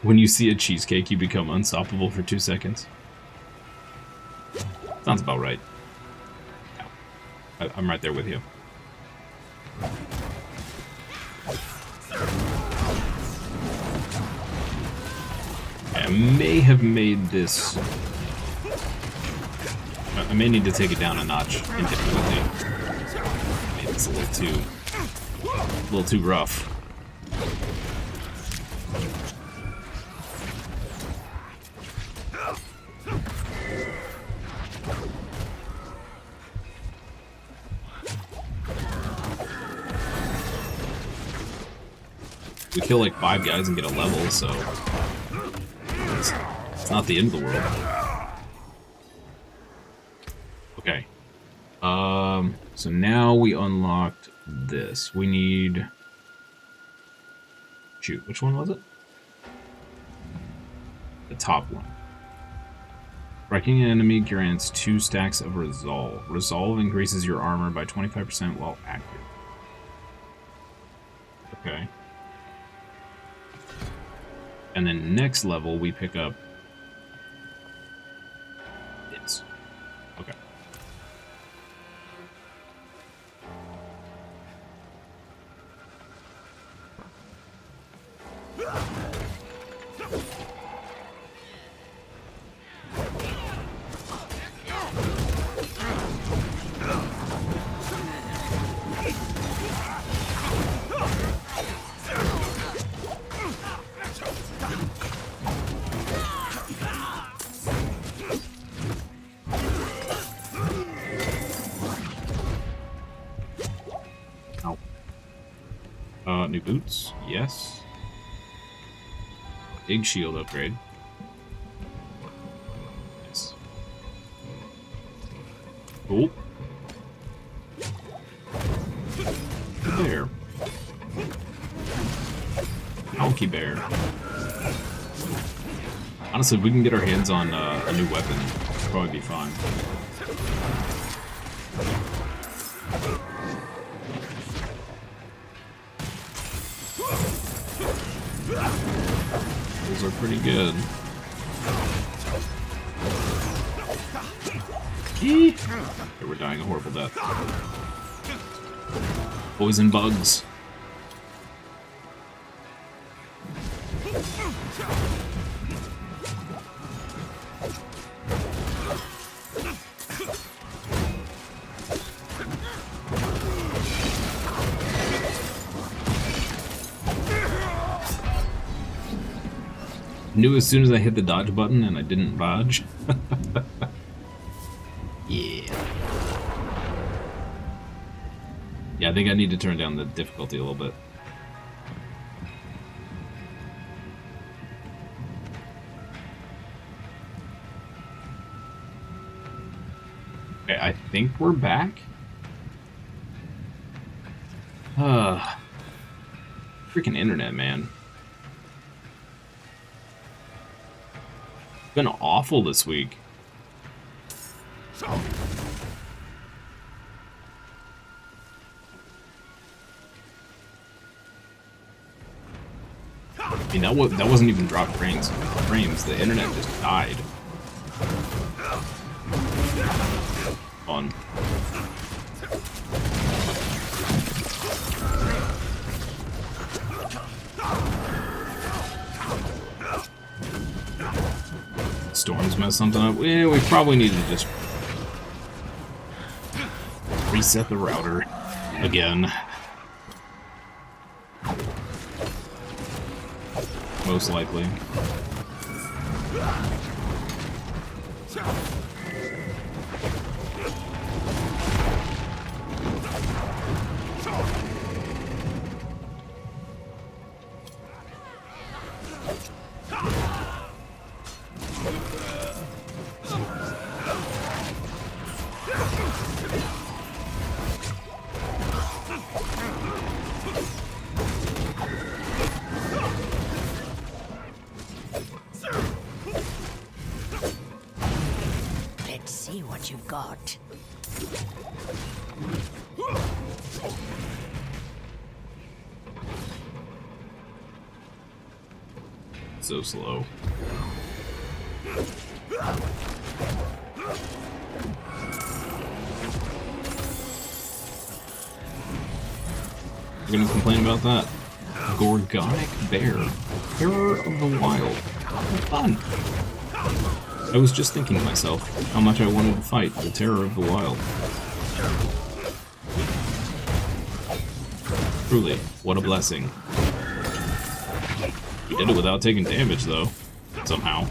When you see a cheesecake, you become unstoppable for 2 seconds. Sounds about right. I'm right there with you. I may have made this... I may need to take it down a notch in difficulty. Maybe it's a little too rough. We kill like 5 guys and get a level, so it's not the end of the world. Okay. So now we unlocked this. We need... Shoot, which one was it? The top one. Striking an enemy grants 2 stacks of Resolve. Resolve increases your armor by 25% while active. Okay. And then next level, we pick up this. Okay. New boots, yes. Big shield upgrade. Cool. Bear. Alky bear. Honestly, if we can get our hands on a new weapon, it'll probably be fine. Those are pretty good. Okay, we're dying a horrible death. Poison bugs. Knew as soon as I hit the dodge button and I didn't dodge. Yeah. Yeah, I think I need to turn down the difficulty a little bit. Okay, I think we're back. Freaking internet, man. It's been awful this week. I mean, that wasn't even dropped frames. The internet just died. Fun. Storms messed something up. Yeah, we probably need to just reset the router again. Most likely.
Let's see what you've got.
So slow. You're gonna complain about that? Gorgonic bear. Terror of the wild. Fun. I was just thinking to myself how much I wanted to fight the terror of the wild. Truly, what a blessing. We did it without taking damage, though. Somehow.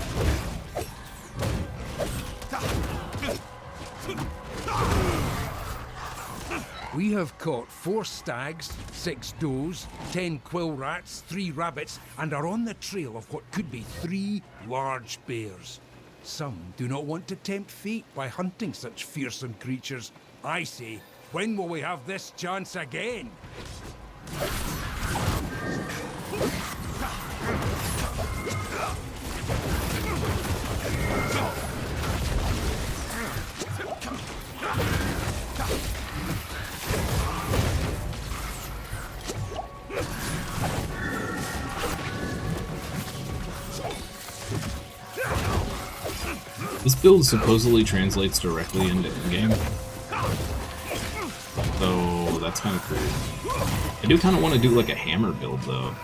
We have caught 4 stags, 6 does, 10 quill rats, 3 rabbits, and are on the trail of what could be 3 large bears. Some do not want to tempt fate by hunting such fearsome creatures. I say, when will we have this chance again?
This build supposedly translates directly into Endgame. So that's kind of cool. I do kind of want to do like a hammer build though.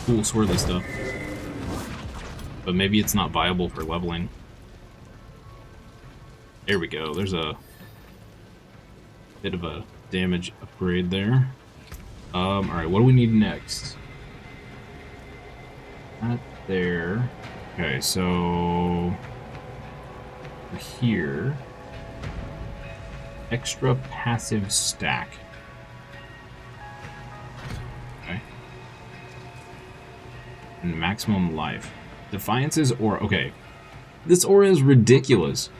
Cool swirly stuff. But maybe it's not viable for leveling. There we go. There's a bit of a damage upgrade there. Alright, what do we need next? Not there. Okay, so here. Extra passive stack. Okay. and maximum life. Defiance's aura. Okay. This aura is ridiculous.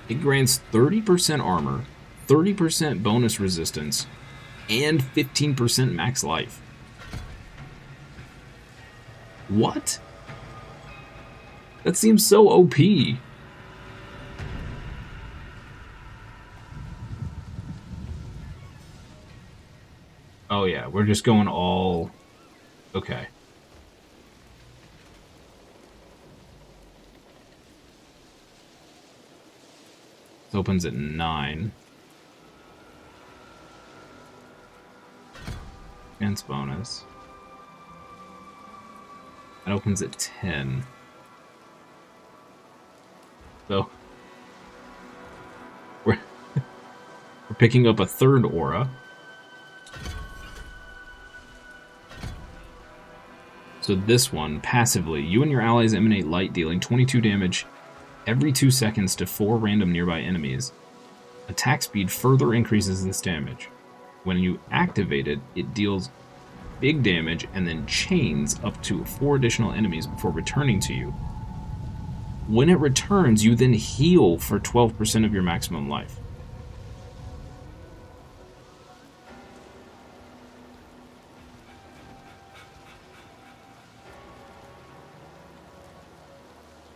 It grants 30% armor, 30% bonus resistance, and 15% max life. What? That seems so OP. Oh yeah, we're just going all... Okay. This opens at 9. Defense bonus. That opens at 10. So we're picking up a third aura. So this one, passively, you and your allies emanate light, dealing 22 damage every 2 seconds to 4 random nearby enemies. Attack speed further increases this damage. When you activate it, it deals big damage and then chains up to 4 additional enemies before returning to you. When it returns, you then heal for 12% of your maximum life.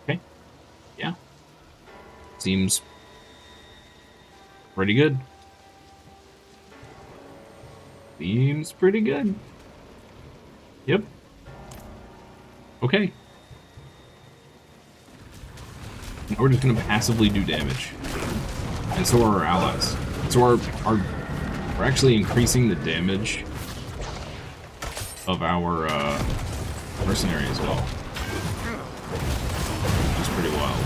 Okay. Yeah. Seems pretty good. Seems pretty good. Yep. Okay. Now we're just going to passively do damage. And so are our allies. So we're actually increasing the damage of our mercenary as well. Which is pretty wild.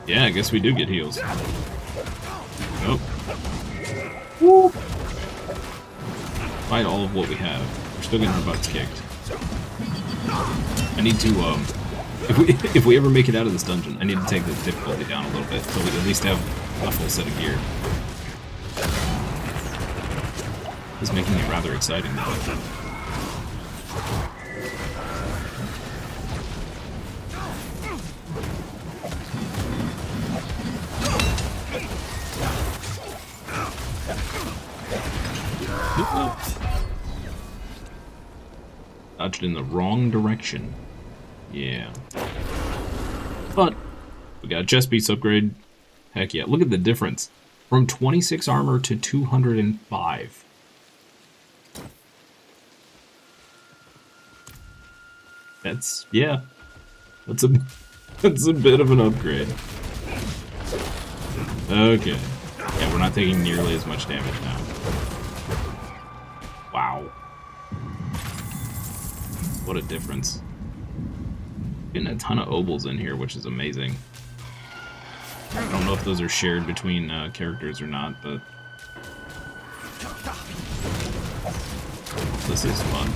Yeah, I guess we do get heals. Nope. Woo! Despite all of what we have, we're still getting our butts kicked. I need to, if we ever make it out of this dungeon, I need to take the difficulty down a little bit so we at least have a full set of gear. It's making it rather exciting though. Dodged in the wrong direction. Yeah. But we got a chest piece upgrade. Heck yeah. Look at the difference. From 26 armor to 205. That's, yeah. That's a bit of an upgrade. Okay. Yeah, we're not taking nearly as much damage now. Wow. What a difference. Getting a ton of obols in here, which is amazing. I don't know if those are shared between characters or not, but this is fun.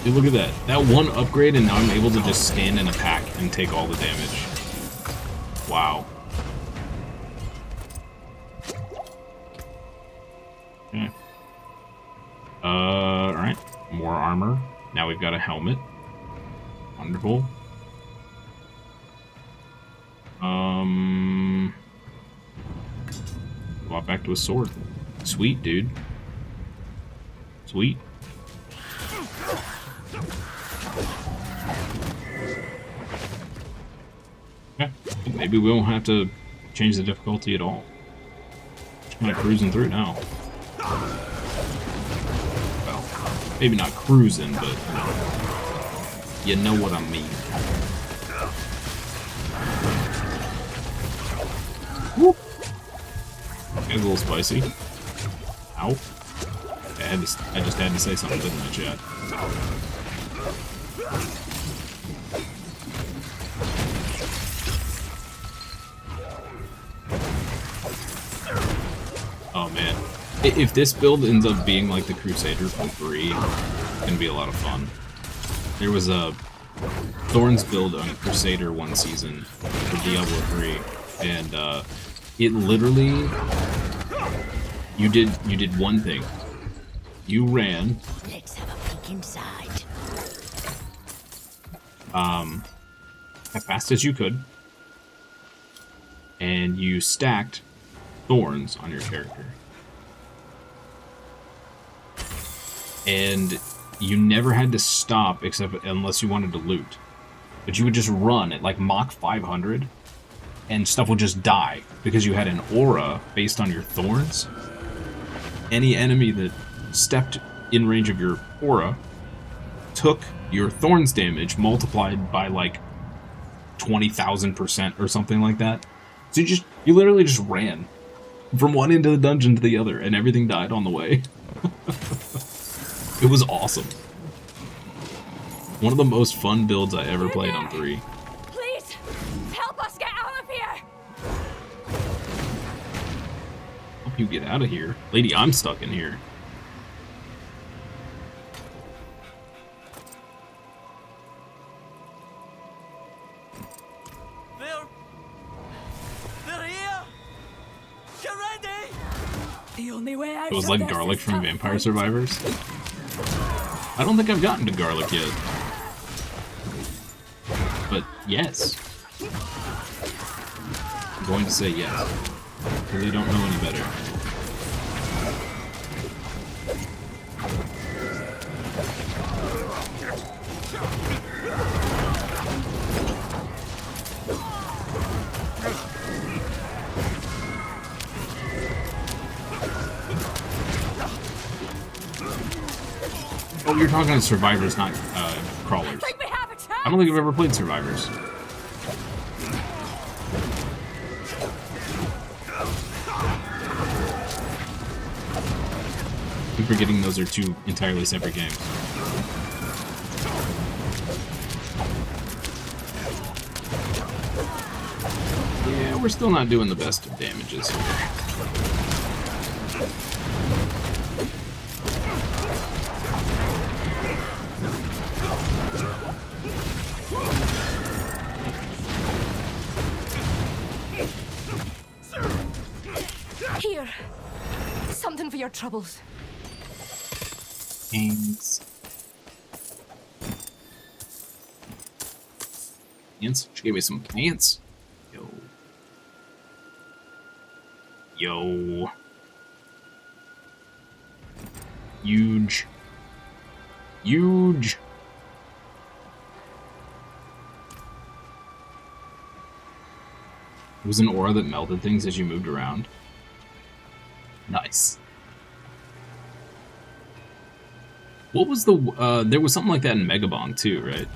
Dude, look at that. That one upgrade and now I'm able to just stand in a pack and take all the damage. Wow. Okay. Alright. More armor. Now we've got a helmet. Wonderful. Swap back to a sword. Sweet, dude. Sweet. Yeah, maybe we won't have to change the difficulty at all. Just kind of cruising through now. Well, maybe not cruising, but you know what I mean. Whoop. Get a little spicy. Ow. I just had to say something, didn't I, chat? If this build ends up being like the Crusader from 3, it's gonna be a lot of fun. There was a Thorns build on Crusader one season for Diablo 3, and it literally you did one thing. You ran.
Let's have a peek inside.
As fast as you could, and you stacked thorns on your character. And you never had to stop except unless you wanted to loot. But you would just run at like Mach 500 and stuff would just die because you had an aura based on your thorns. Any enemy that stepped in range of your aura took your thorns damage multiplied by like 20,000% or something like that. So you literally just ran from one end of the dungeon to the other and everything died on the way. It was awesome. One of the most fun builds I ever played on 3.
Please, help us get out of here!
Help you get out of here? Lady, I'm stuck in here.
They're here! Get ready!
The only way out.
It was like garlic from Vampire Survivors. I don't think I've gotten to garlic yet. But yes. I'm going to say yes. Because I don't know any better. Oh, you're talking about Survivors, not crawlers. I don't think I've ever played Survivors. I keep forgetting those are two entirely separate games. Yeah, we're still not doing the best of damages here.
Here, something for your troubles.
Thanks. Pants? She gave me some pants. Yo. Yo. Huge. Huge. It was an aura that melted things as you moved around. Nice. What was the, there was something like that in Megabong too, right?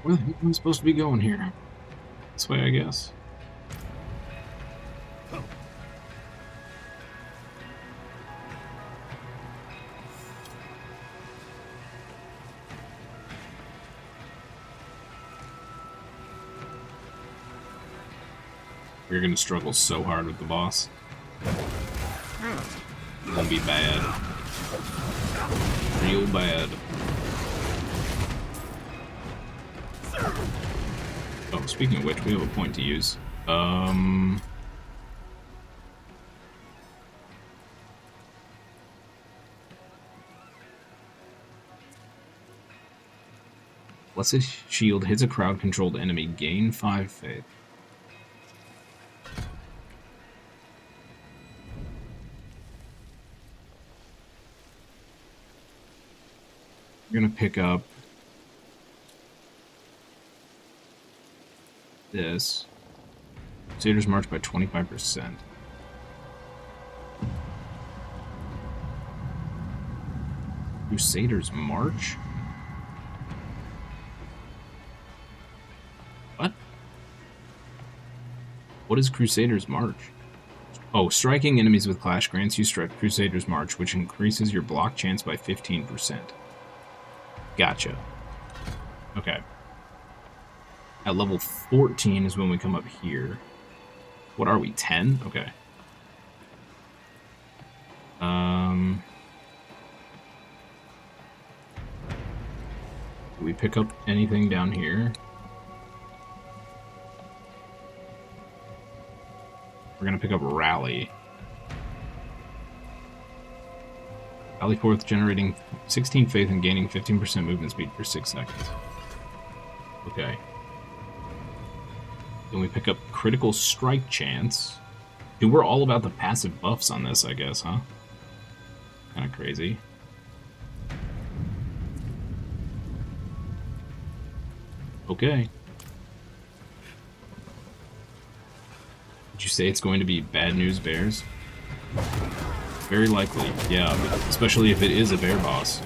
Where the heck am I supposed to be going here? This way, I guess. You're gonna struggle so hard with the boss. It's gonna be bad. Real bad. Oh, speaking of which, we have a point to use. Blessed Shield hits a crowd-controlled enemy. Gain 5 faith. We're gonna pick up this. Crusaders march by 25%. Crusaders march? What? What is Crusaders march? Oh, striking enemies with clash grants you strike Crusaders march, which increases your block chance by 15%. Gotcha. Okay. At level 14 is when we come up here. What are we, 10? Okay. Do we pick up anything down here? We're gonna pick up Rally. Rally forth, generating 16 faith and gaining 15% movement speed for 6 seconds. Okay. Then we pick up critical strike chance. Dude, we're all about the passive buffs on this, I guess, huh? Kind of crazy. Okay. Did you say it's going to be bad news bears? Very likely, yeah, especially if it is a bear boss.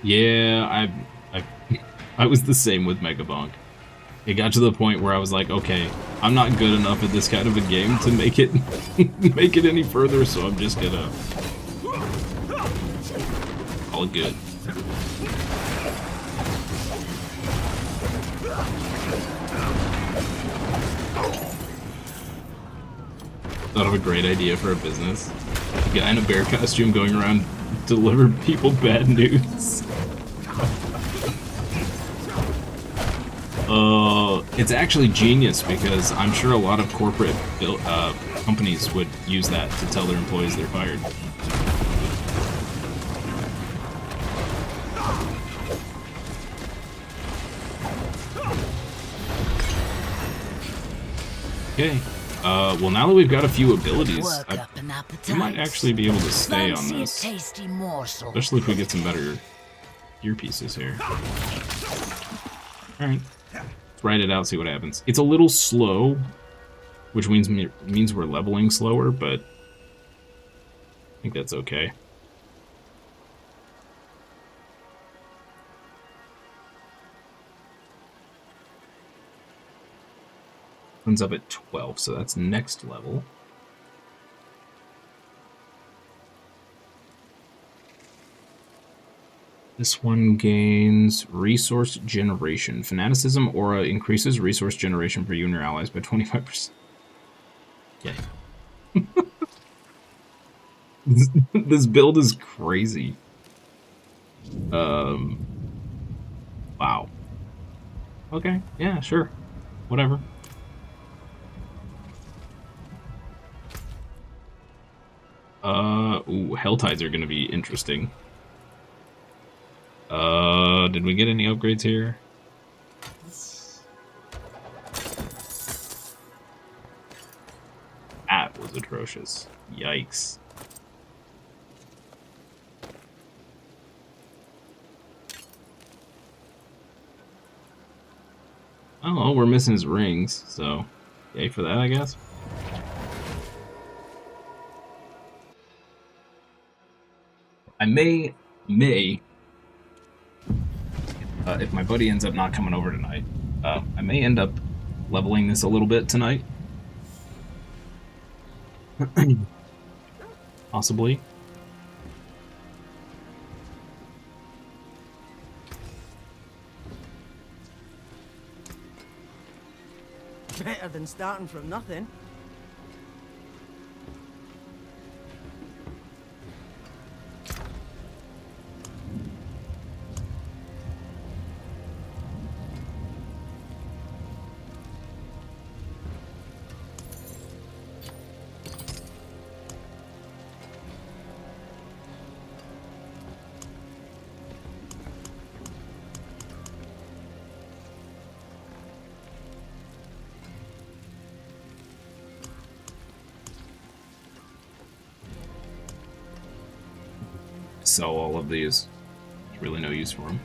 Yeah, I was the same with Megabonk. It got to the point where I was like, okay, I'm not good enough at this kind of a game to make it make it any further, so I'm just gonna call it good. Thought of a great idea for a business. A guy in a bear costume going around delivering people bad news. It's actually genius because I'm sure a lot of corporate companies would use that to tell their employees they're fired. Okay. Well, now that we've got a few abilities, I might actually be able to stay on this. Especially if we get some better gear pieces here. Alright. Let's write it out, see what happens. It's a little slow, which means we're leveling slower, but I think that's okay. Runs up at 12, so that's next level. This one gains resource generation. Fanaticism aura increases resource generation for you and your allies by 25%. Okay. This build is crazy. Wow. Okay, yeah, sure. Whatever. Ooh, Helltides are gonna be interesting. Did we get any upgrades here? That was atrocious. Yikes. Oh, we're missing his rings, so yay for that, I guess. I may, if my buddy ends up not coming over tonight, I may end up leveling this a little bit tonight. Possibly.
Better than starting from nothing.
sell all of these. There's really no use for them.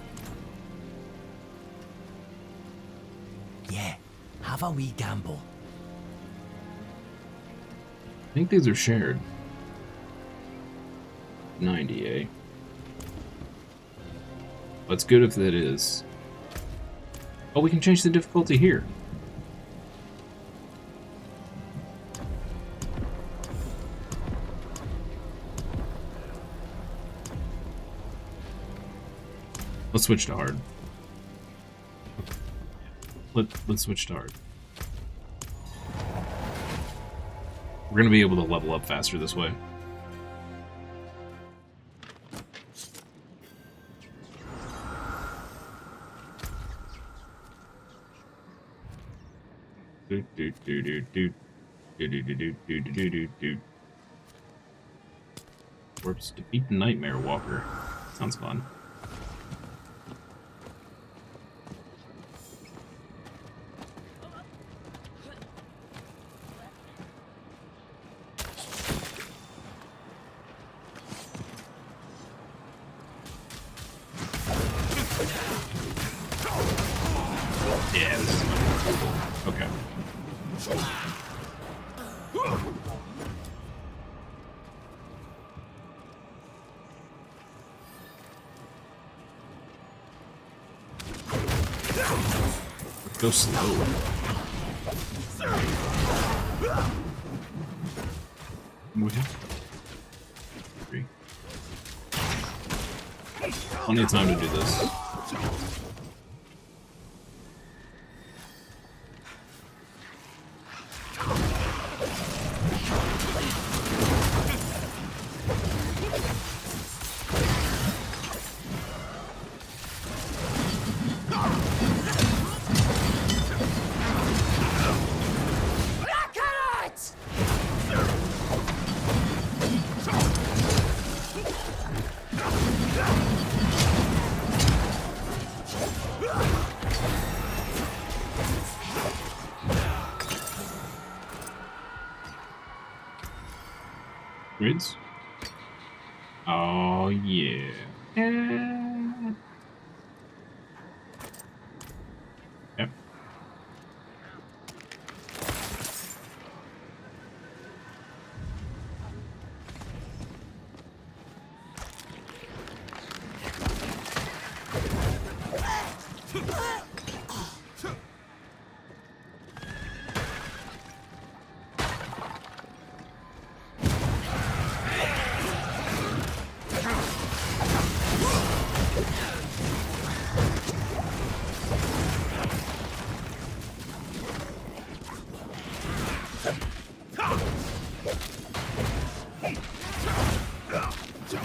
Yeah, have a wee gamble.
I think these are shared. 90, eh? What's good if that is? Oh, we can change the difficulty here. Let's switch to hard. Let's switch to hard. We're gonna be able to level up faster this way. Corpse, defeat the Nightmare Walker. Sounds fun. Yeah, this is fun. Okay. Go slow. Three. Plenty of time to do this. Grids? Oh, yeah. Yep.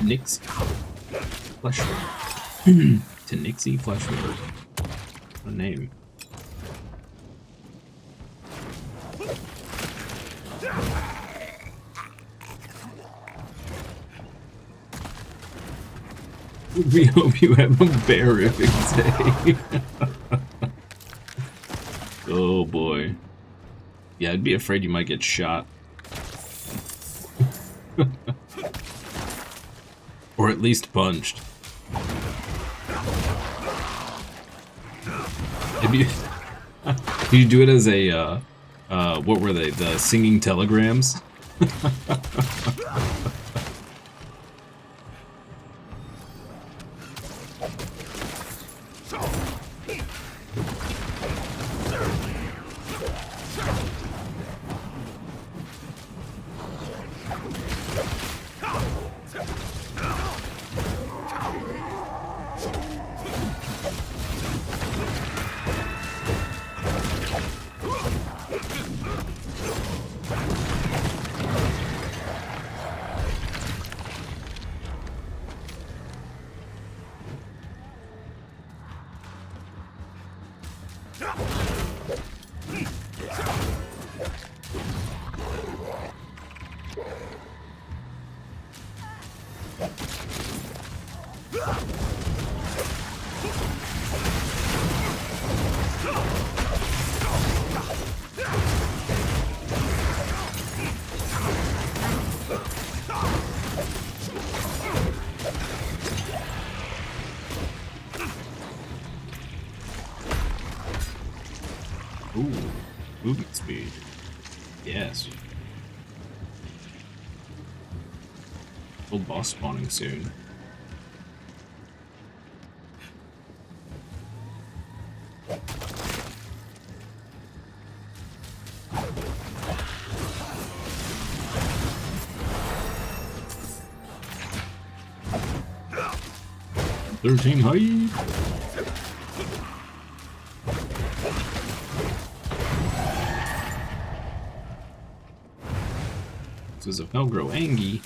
Nix Fleshwood. To Nixie Fleshwood. What a name. We hope you have a berrific day. Oh boy. Yeah, I'd be afraid you might get shot. Or at least punched. Did you do it as a, what were they? The singing telegrams? Yes. Full boss spawning soon. "13 high." This is a Felgro Angie.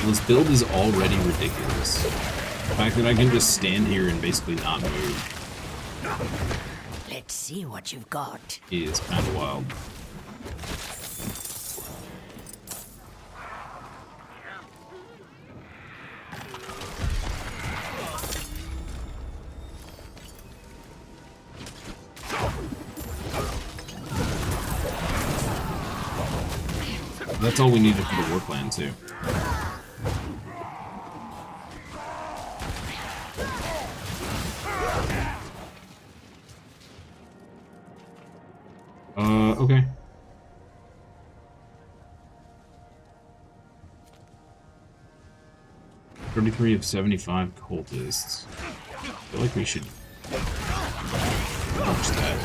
This build is already ridiculous. The fact that I can just stand here and basically not move
Let's see what you've got.
is kind of wild. That's all we needed for the war plan, too. Okay. "33 of 75 cultists." I feel like we should watch that.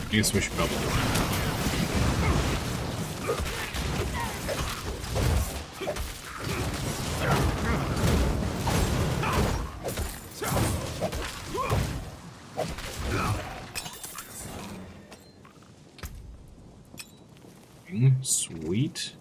I guess we should probably do it. Sweet.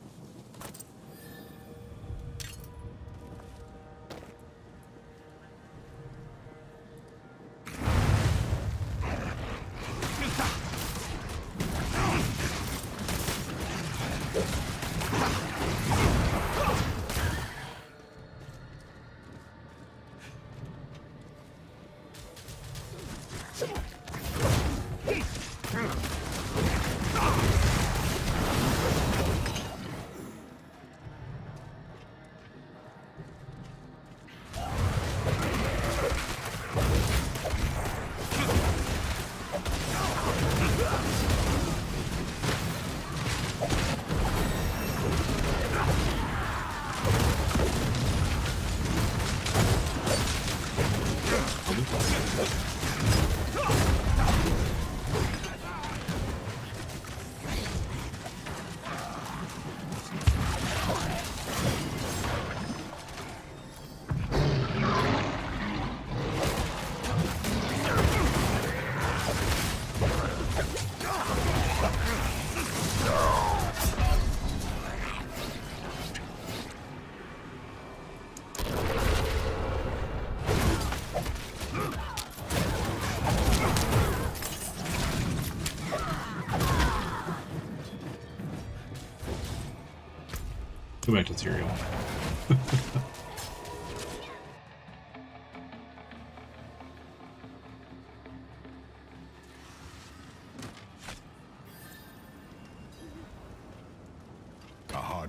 Go back to cereal.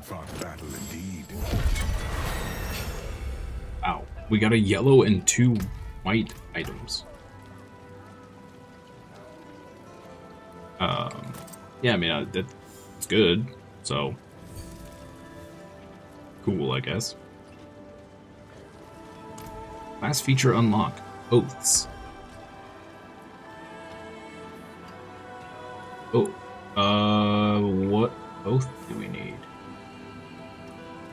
hard-fought battle indeed.
Wow. We got a yellow and 2 white items. Yeah, I mean, that's good. So, cool, I guess. Last feature unlocked. Oaths. Oh. What oath do we need?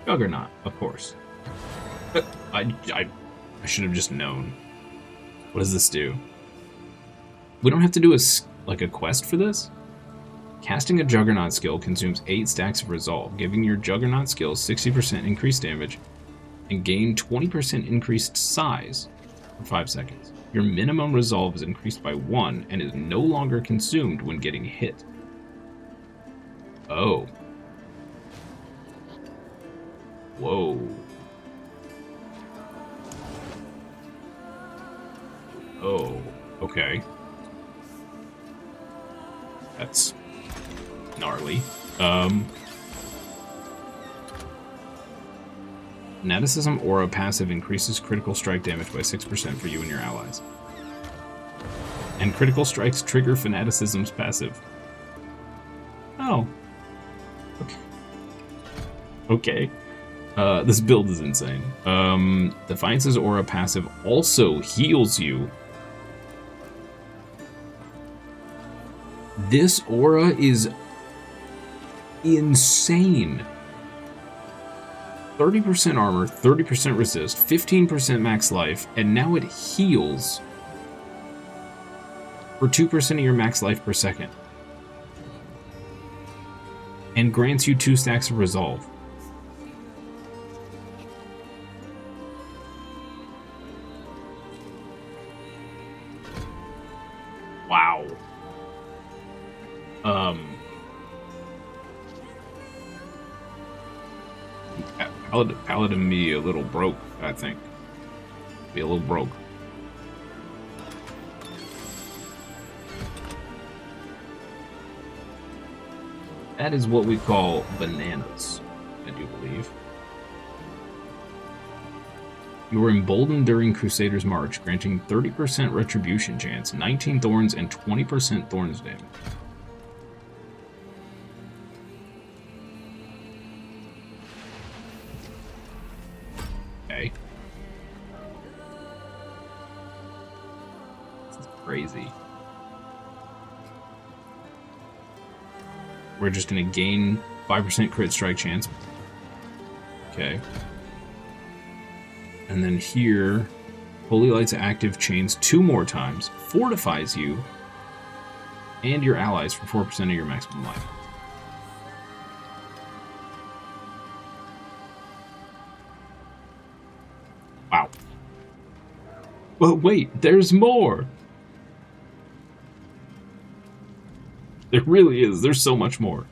Juggernaut, of course. I should have just known. What does this do? We don't have to do a quest for this? Casting a Juggernaut skill consumes 8 stacks of Resolve, giving your Juggernaut skill 60% increased damage and gain 20% increased size for 5 seconds. Your minimum Resolve is increased by 1 and is no longer consumed when getting hit. Oh. Whoa. Oh, okay. That's gnarly. Fanaticism Aura passive increases critical strike damage by 6% for you and your allies. And critical strikes trigger Fanaticism's passive. Oh. Okay. This build is insane. Defiance's Aura passive also heals you. This aura is insane. 30% armor, 30% resist, 15% max life, and now it heals for 2% of your max life per second. And grants you 2 stacks of Resolve. Wow. Paladin be a little broke, I think. Be a little broke. That is what we call bananas, I do believe. You were emboldened during Crusader's March, granting 30% retribution chance, 19 thorns, and 20% thorns damage. Okay. This is crazy. We're just going to gain 5% crit strike chance. Okay. And then here, Holy Light's active chains 2 more times, fortifies you and your allies for 4% of your maximum life. Wow. Well, wait, there's more! There really is. There's so much more.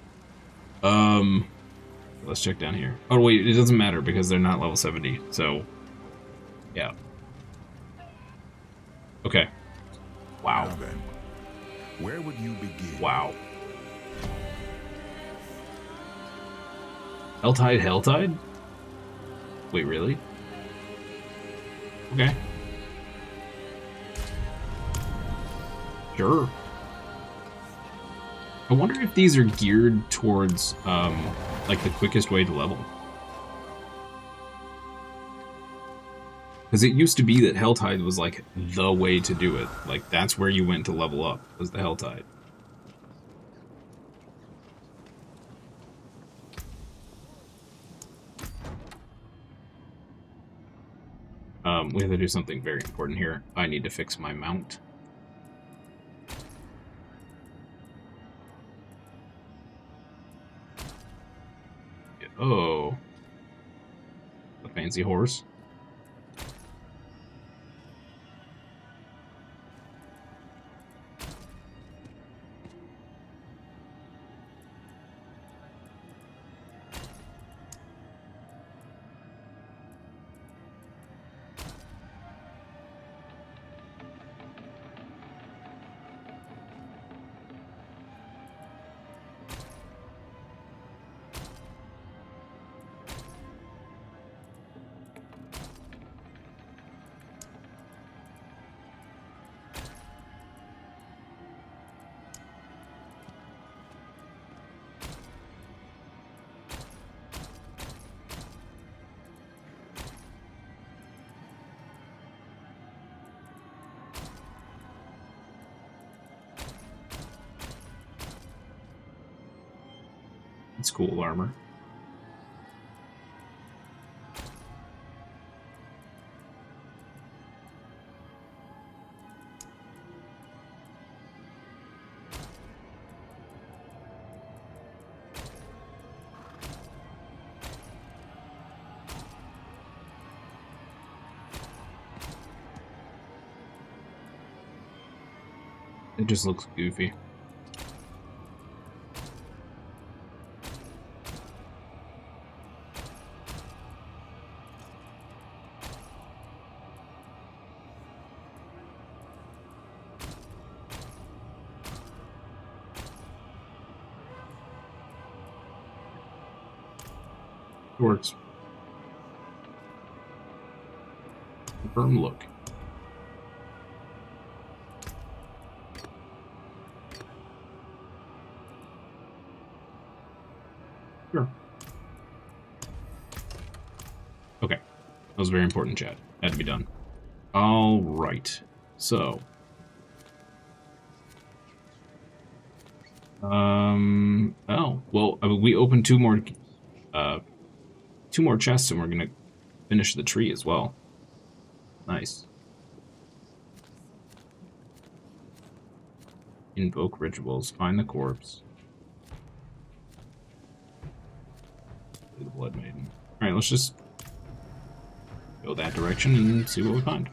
Let's check down here. Oh, wait, it doesn't matter because they're not level 70, so... yeah. Okay. Wow.
Now then, where would you begin?
Wow. Helltide? Wait, really? Okay. Sure. I wonder if these are geared towards, like, the quickest way to level. Because it used to be that Helltide was, like, the way to do it. Like, that's where you went to level up, was the Helltide. We have to do something very important here. I need to fix my mount. Oh. The fancy horse. It's cool armor. It just looks goofy. It works. Confirm look. Sure. Okay. That was very important, chat. Had to be done. All right. So. Oh. Well, I mean, we opened two more chests, and we're gonna finish the tree as well. Nice. Invoke rituals. Find the corpse. The Blood Maiden. Alright, let's just go that direction and see what we find.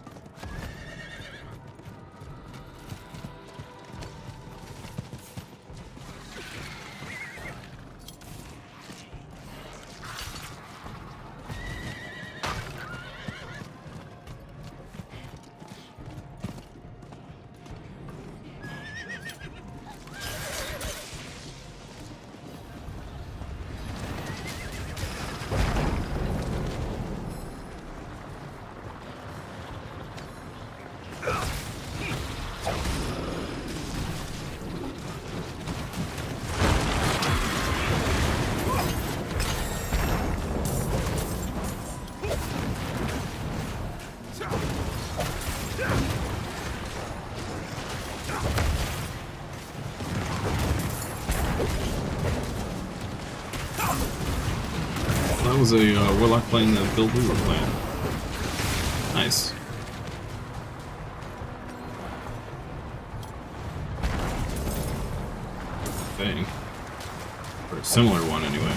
That was a warlock playing the build we were playing. Nice. Dang. Or a similar one, anyway.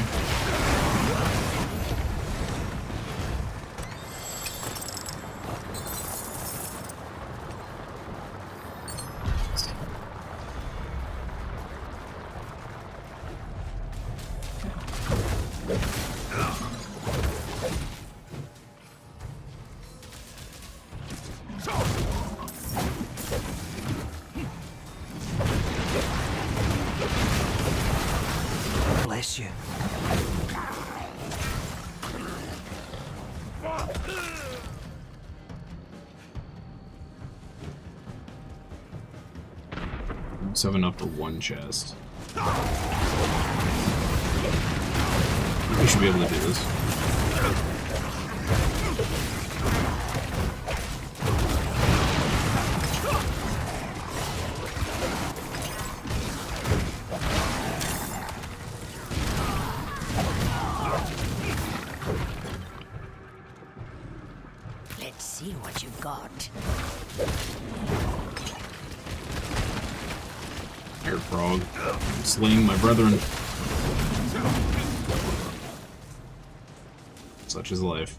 Bless you.
I'm 7 up for one chest. We should be able to do this.
Let's see what you got.
Air frog. Slaying my brethren. Such is life.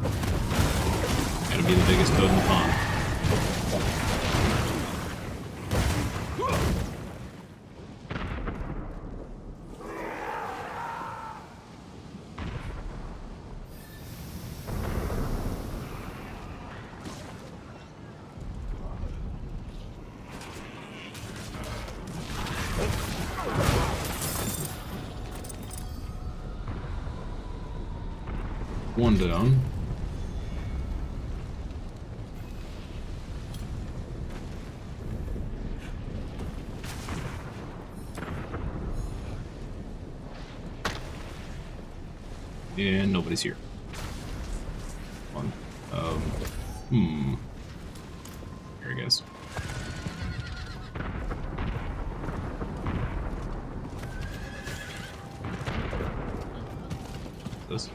Gotta be the biggest toad in the pond. One down. And nobody's here. One. Here he goes. this?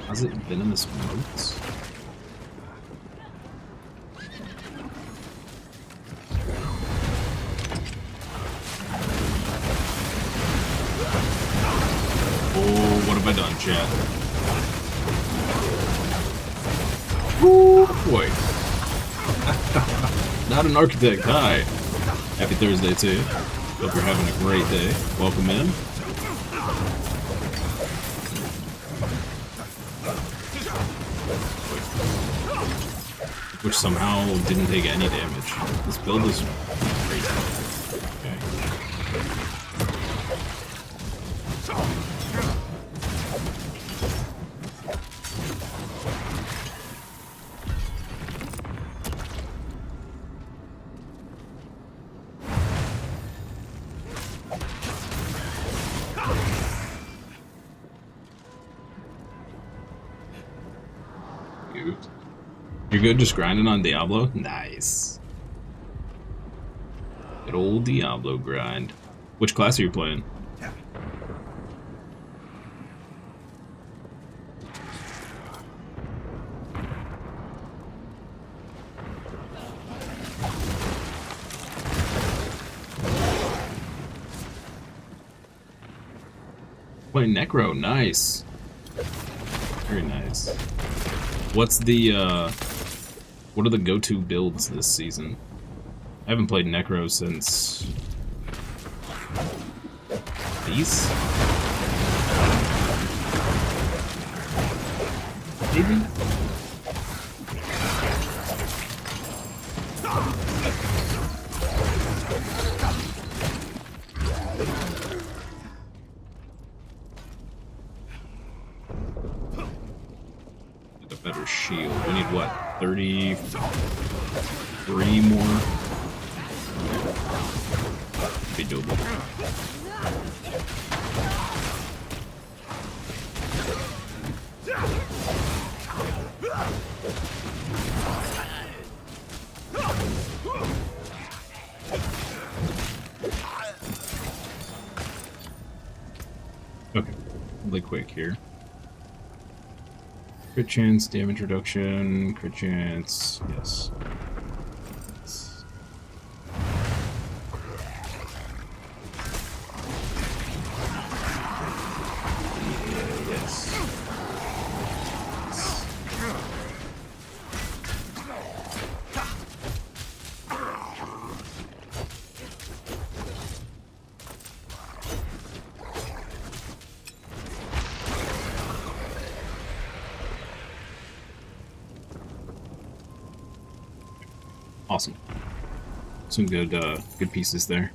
Has it venomous motes? Oh, what have I done, chat? Ooh, boy. Not an architect, hi. Happy Thursday to you. Hope you're having a great day. Welcome in. Which somehow didn't take any damage. This build is crazy. Okay. You're good just grinding on Diablo? Nice. Good old Diablo grind. Which class are you playing? Playing Necro, nice. Very nice. What's the, what are the go-to builds this season? I haven't played Necro since... these? Maybe? Better shield. We need what? 33 more? Be doable. Okay, really quick here. Crit chance, damage reduction, crit chance, yes. Yes. Awesome. Some good good pieces there.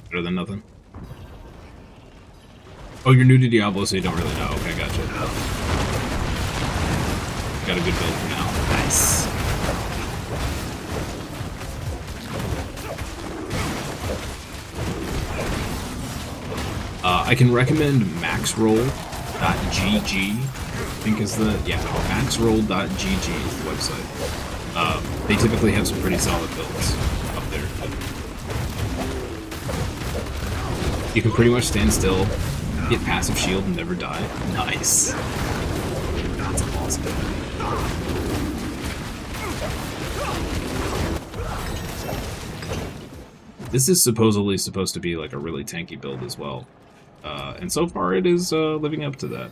Better than nothing. Oh, you're new to Diablo, so you don't really know. Okay, gotcha. Got a good build for now. Nice. I can recommend maxroll.gg, I think is the, yeah, maxroll.gg is the website. They typically have some pretty solid builds up there. You can pretty much stand still, get passive shield, and never die. Nice. That's awesome. This is supposedly supposed to be like a really tanky build as well. And so far it is living up to that.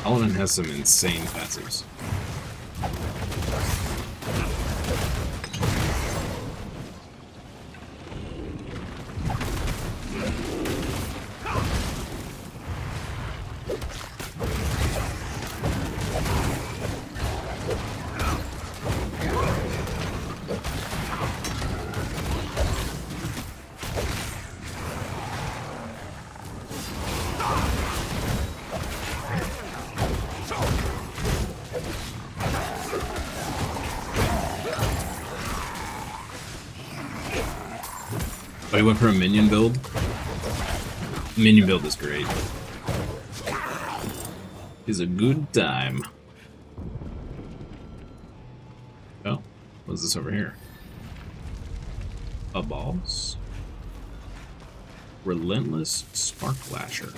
Paladin has some insane passives. Oh, you went for a minion build? Minion build is great. Is a good time. Oh, what's this over here? A boss. Relentless Spark Lasher.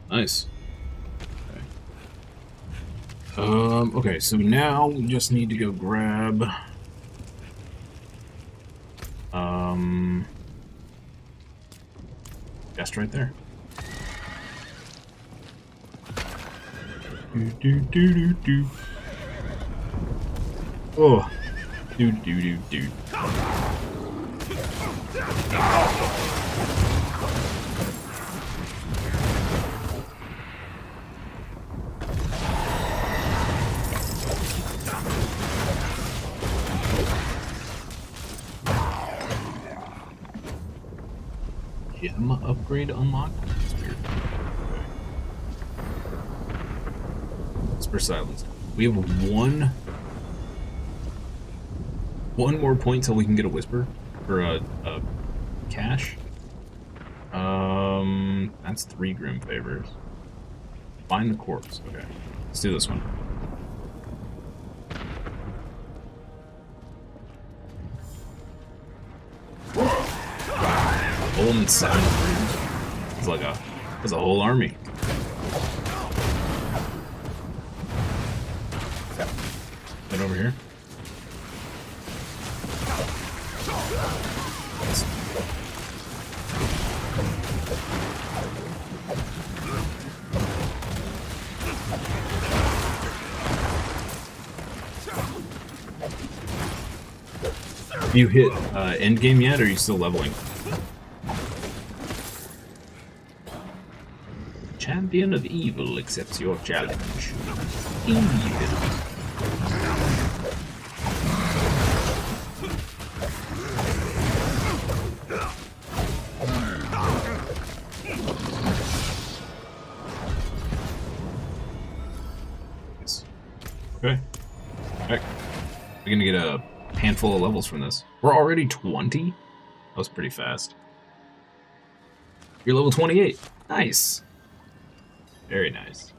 Nice. Okay, so now we just need to go grab just right there. Do. Oh. Do. Gem upgrade unlocked? That's weird. Okay. Whisper silence. We have one more point till we can get a whisper for a cache. That's 3 grim favors. Find the corpse. Okay, let's do this one. Golden 7. It's like there's a whole army. Right over here. Have you hit Endgame yet, or are you still leveling? Champion of Evil accepts your challenge. Evil. Okay. Alright. We're gonna get a handful of levels from this. We're already 20? That was pretty fast. You're level 28. Nice. Very nice.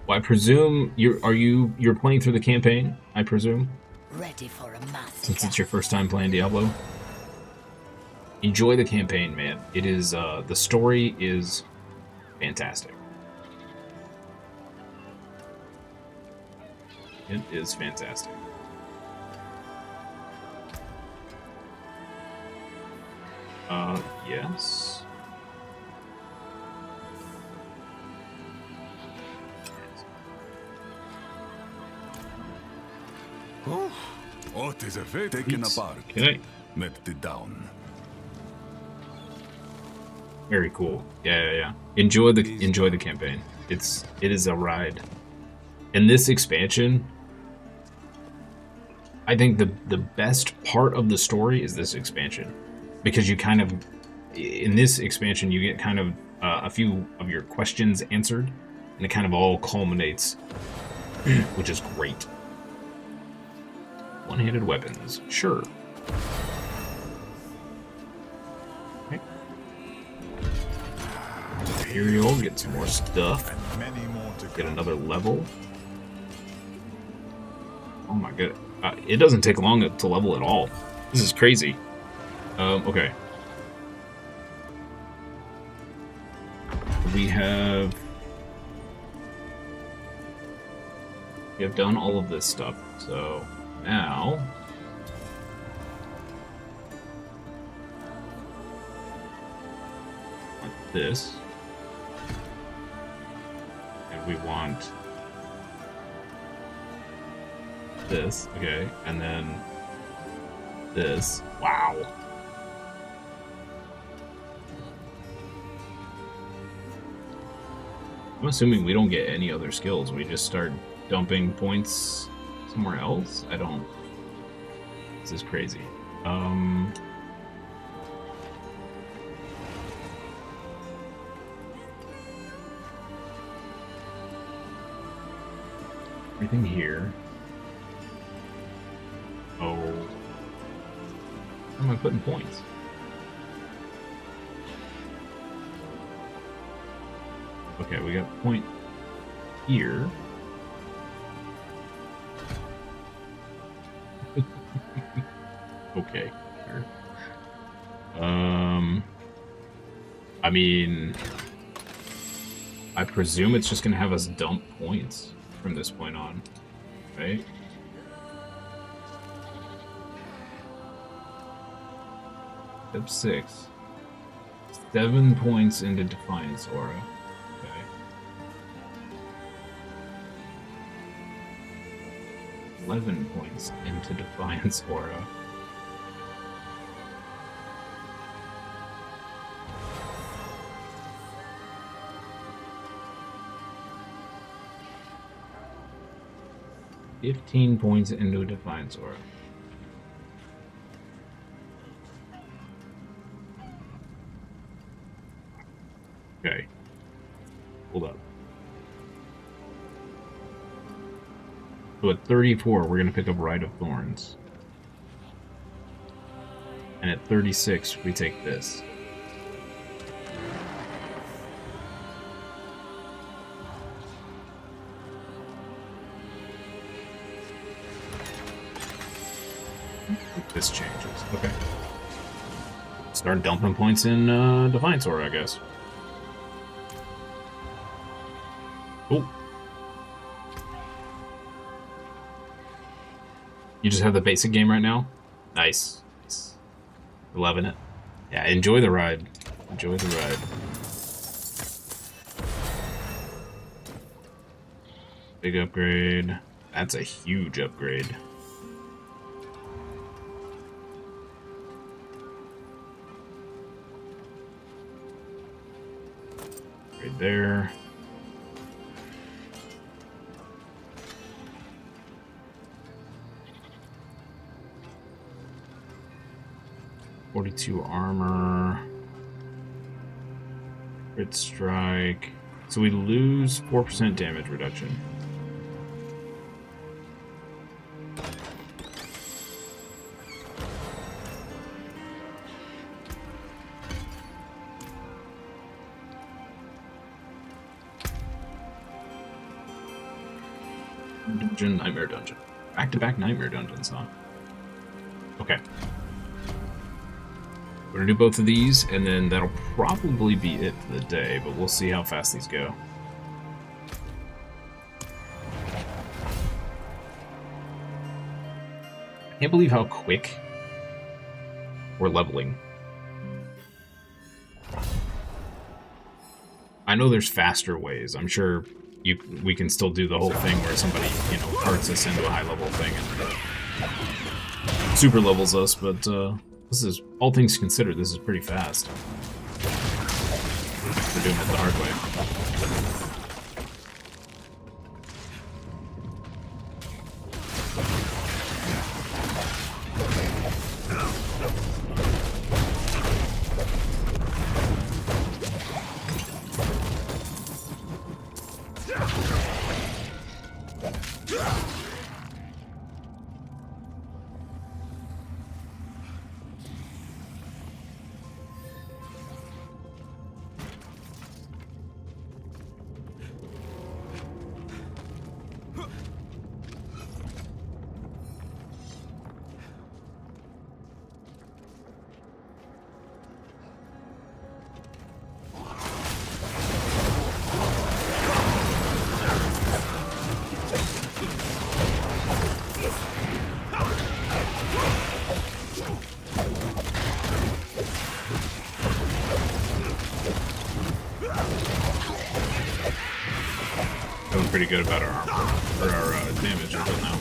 Well, I presume you're playing through the campaign, I presume?
Ready for a massacre.
Since it's your first time playing Diablo. Enjoy the campaign, man. It is the story is fantastic. It is fantastic. Yes.
Oh, what is a fate taken apart?
Okay.
Melted down.
Very cool. Yeah. Enjoy the campaign. It is a ride. And this expansion, I think the best part of the story is this expansion, because you kind of, in this expansion, you get kind of a few of your questions answered, and it kind of all culminates, which is great. One-handed weapons, sure. Okay. Peril, get some more stuff. Get another level. Oh my god. It doesn't take long to level at all. This is crazy. Okay. We have done all of this stuff, so now want this, and we want this, okay, and then this. Wow. I'm assuming we don't get any other skills. We just start dumping points somewhere else? I don't... This is crazy. Everything here. Oh. Where am I putting points? Okay, we got point here. Okay, sure. I mean, I presume it's just gonna have us dump points from this point on, right? Step 6. 7 points into Defiance Aura. Okay. $11 points into Defiance Aura. $15 points into Defiance Aura. Okay. Hold up. So at 34, we're going to pick up Rite of Thorns. And at 36, we take this. This changes. Okay. Start dumping points in Defiance Aura, I guess. Cool. You just have the basic game right now? Nice. Loving it. Yeah, enjoy the ride. Enjoy the ride. Big upgrade. That's a huge upgrade. Right there. .42 armor. Crit strike. So we lose 4% damage reduction. Dungeon, Nightmare Dungeon. Back-to-back Nightmare Dungeons, huh? Okay. We're gonna do both of these, and then that'll probably be it for the day, but we'll see how fast these go. I can't believe how quick we're leveling. I know there's faster ways. I'm sure we can still do the whole thing where somebody, you know, carts us into a high-level thing and super levels us, but this is, all things considered, this is pretty fast. We're doing it the hard way. Pretty good about our armor, or our damage until now.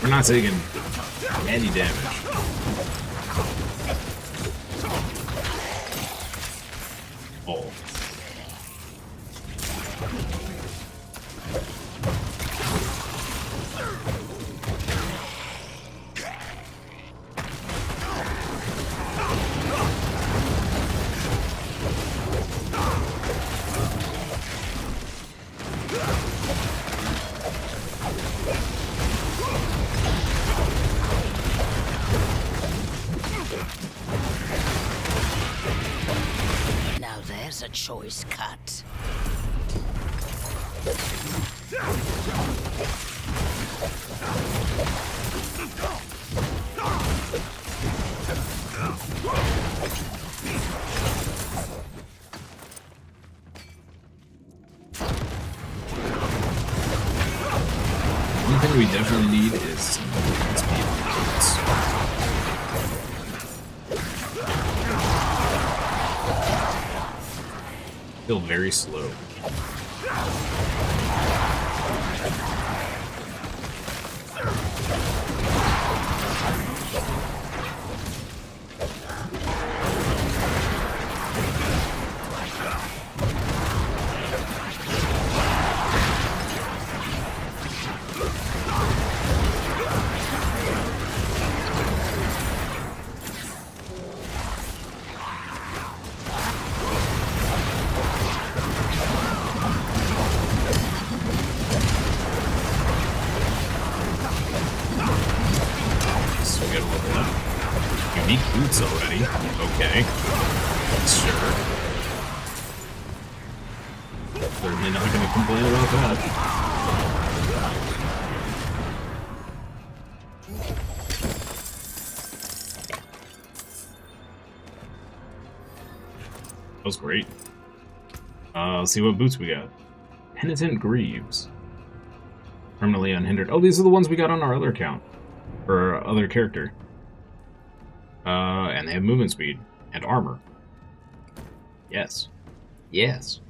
We're not taking any damage. Oh.
was a choice cut.
One thing we definitely need is some speed on boots. Feel very slow. Boots already. Okay. Sure. Certainly not going to complain about that. That was great. Let's see what boots we got. Penitent Greaves. Permanently unhindered. Oh, these are the ones we got on our other account. Or our other character. And they have movement speed and armor. Yes. Yes.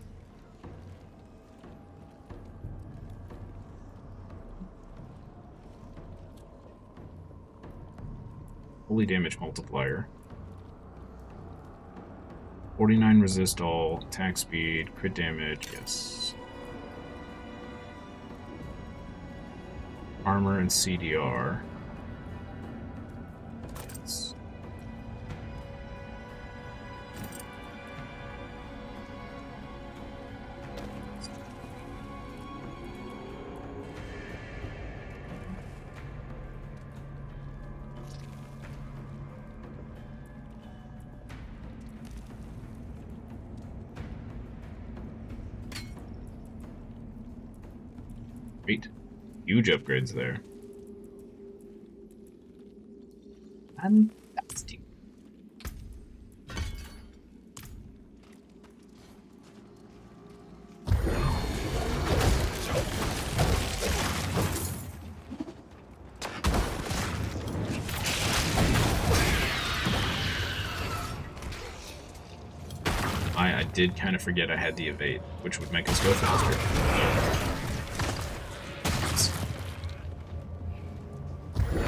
Holy damage multiplier. 49 resist all, attack speed, crit damage, yes. Armor and CDR. Yes. Great. Huge upgrades there. Fantastic. I did kind of forget I had the evade, which would make us go faster.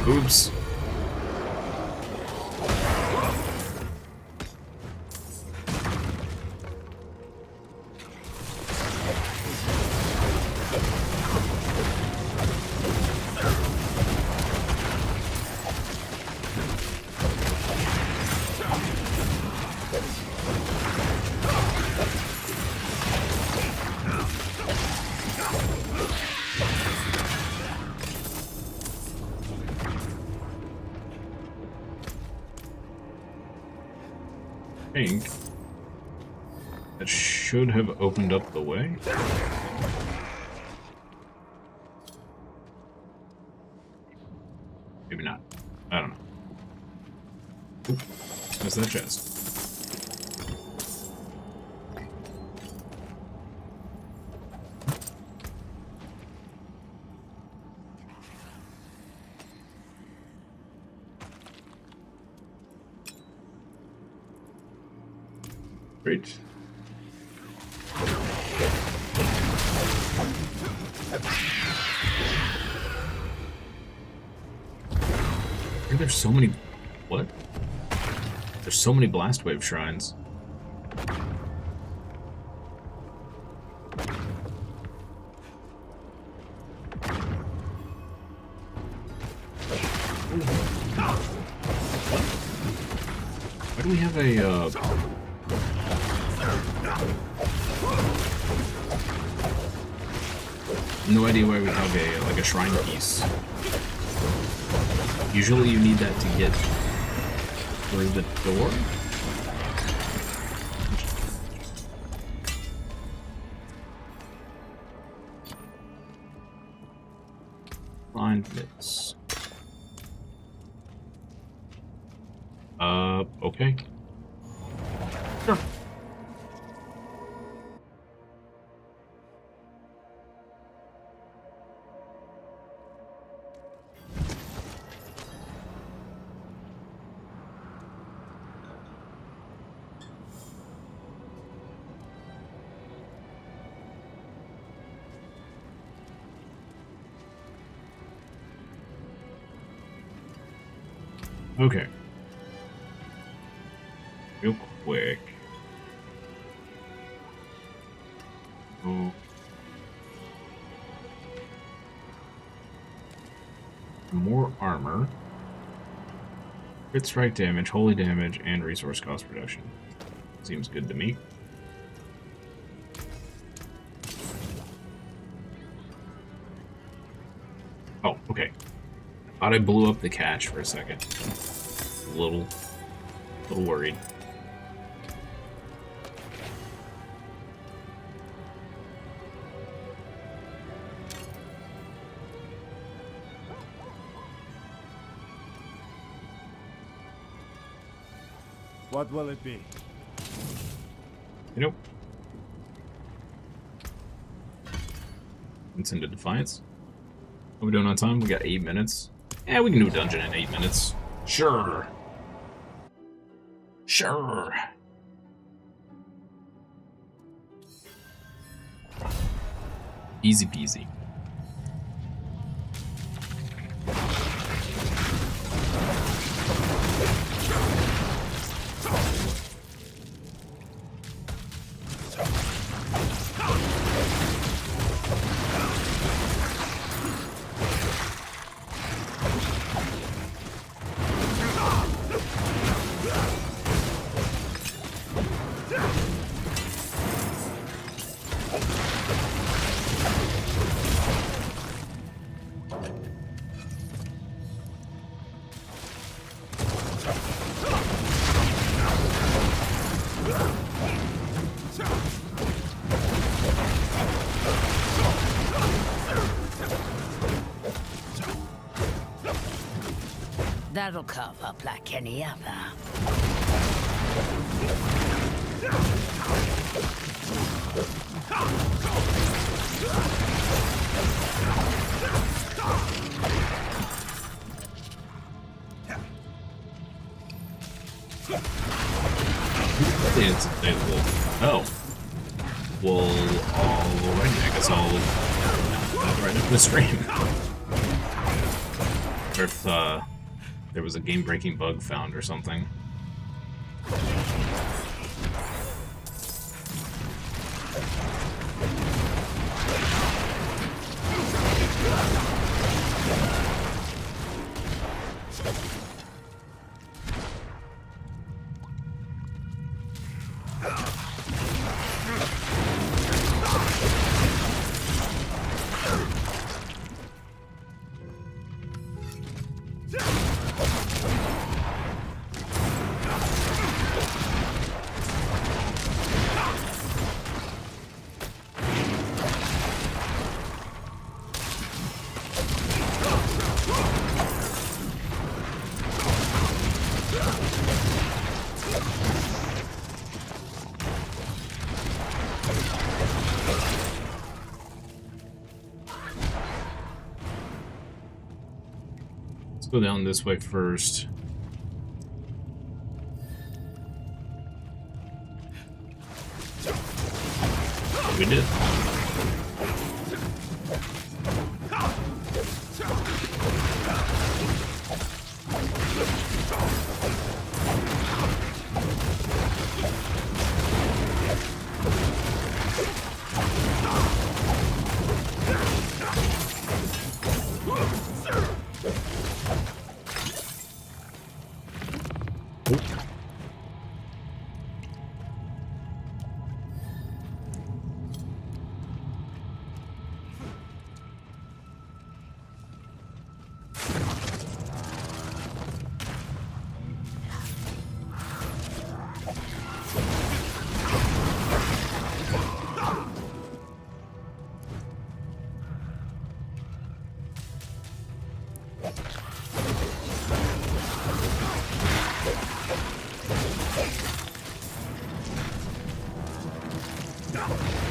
Oops. I think that should have opened up the way. Maybe not. I don't know. Oop, there's that chest. Great. There's so many... What? There's so many Blast Wave shrines. Why do we have a, no idea why we have a, like a shrine piece. Usually you need that to get through the door. find this. Okay. Sure. Okay. Real quick. Oh. More armor. Crit strike damage, holy damage, and resource cost reduction. Seems good to me. Oh, okay. Thought I blew up the cache for a second. A little worried.
What will it be?
Nope. It's into Defiance. What are we doing on time? We got 8 minutes. Yeah, we can do a dungeon in 8 minutes. Sure. Sure. Easy peasy.
That'll carve up like any other.
It's oh. Well, alrighty, I guess I'll right after the stream. Or if there was a game-breaking bug found or something. Go down this way first. We did.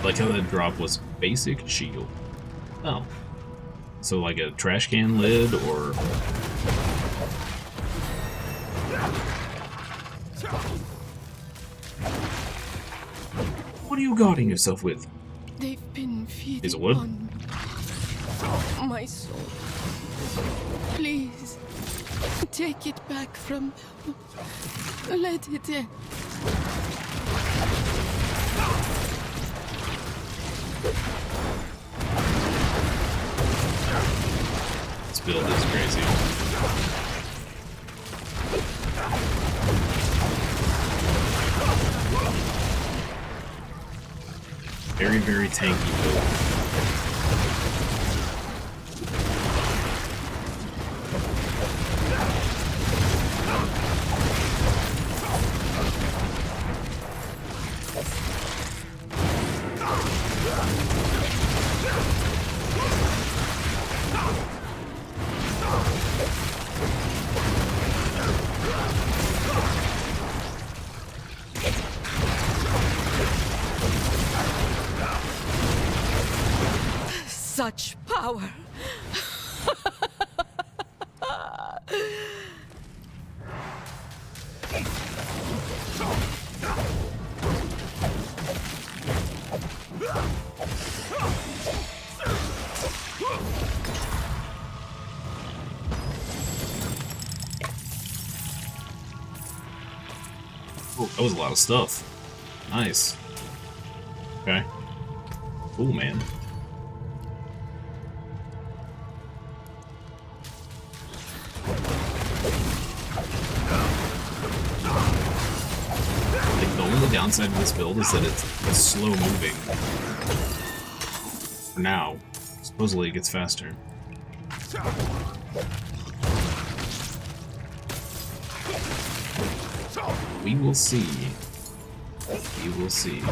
Like how that drop was basic shield. Oh. So like a trash can lid or... What are you guarding yourself with?
They've been feeding
Is it wood?
on my soul. Please, take it back from them. Let it end.
This build is crazy. Very, very tanky build.
Such power.
Oh, that was a lot of stuff. Nice. Okay. Cool, man. The downside of this build is that it's slow moving. For now. Supposedly it gets faster. We will see. We will see.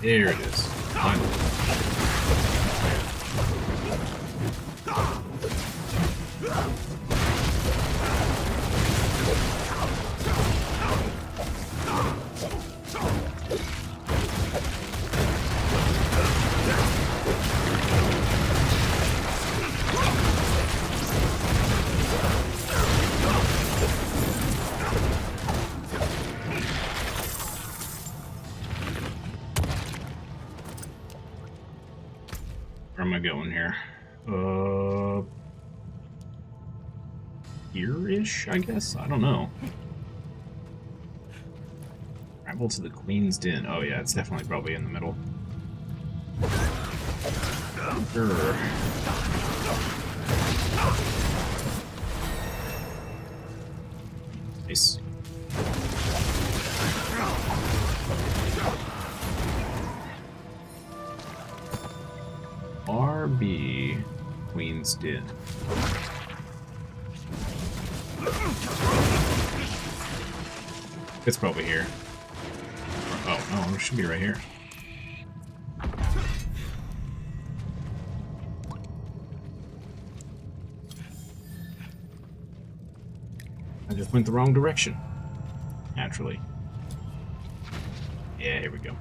There it is. Finally. Where am I going here? Here-ish, I guess? I don't know. Travel to the Queen's Den. Oh yeah, it's definitely probably in the middle. Sure. Nice. RB Queen's Den. It's probably here. Oh no, it should be right here. I just went the wrong direction. Naturally. Yeah, here we go.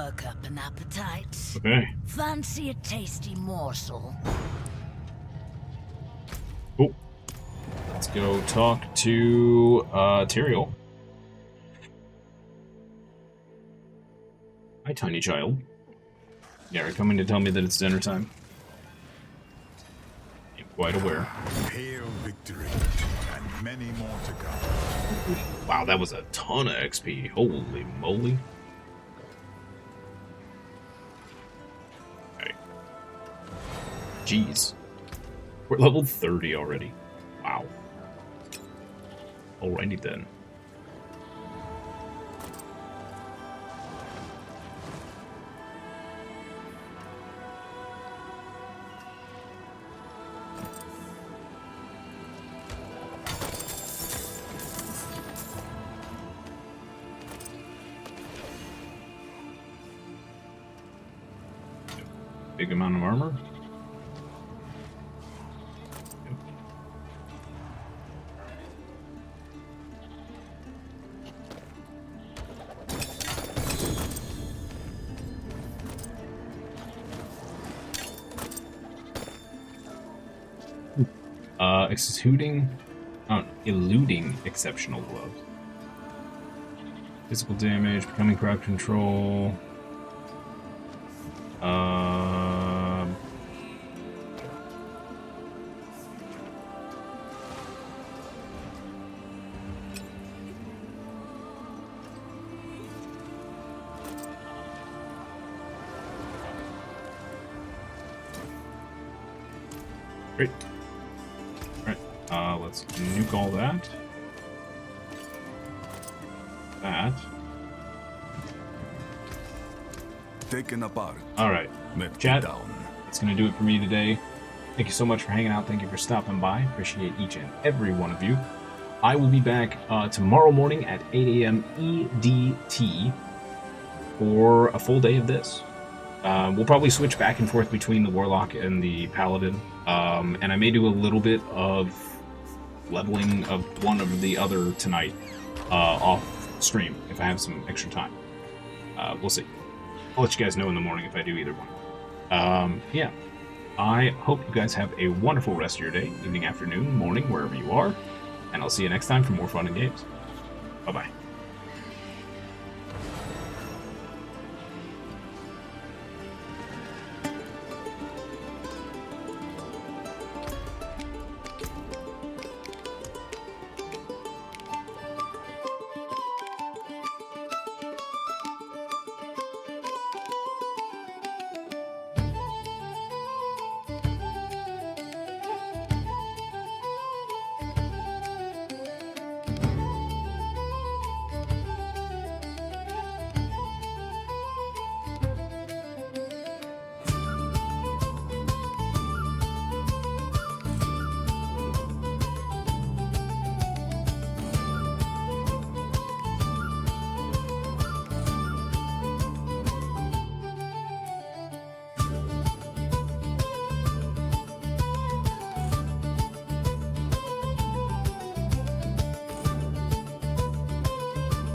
work up an appetite.
Okay.
Fancy a tasty morsel?
Cool. Let's go talk to Tyrael. Hi, tiny child. Yeah, are you coming to tell me that it's dinner time? I'm quite aware.
Hail victory, and many more to come.
Wow, that was a ton of XP. Holy moly. Okay. Jeez. We're level 30 already. Wow. Alrighty then. Big amount of armor. Eluding exceptional gloves. Physical damage, becoming crowd control. Great. Alright, let's nuke all that. That.
Taken apart.
Alright, chat, that's going to do it for me today. Thank you so much for hanging out. Thank you for stopping by. Appreciate each and every one of you. I will be back tomorrow morning at 8 a.m. EDT for a full day of this. We'll probably switch back and forth between the Warlock and the Paladin. And I may do a little bit of leveling of one of the other tonight off stream if I have some extra time. We'll see. I'll let you guys know in the morning if I do either one. Yeah. I hope you guys have a wonderful rest of your day, evening, afternoon, morning, wherever you are. And I'll see you next time for more fun and games. Bye-bye.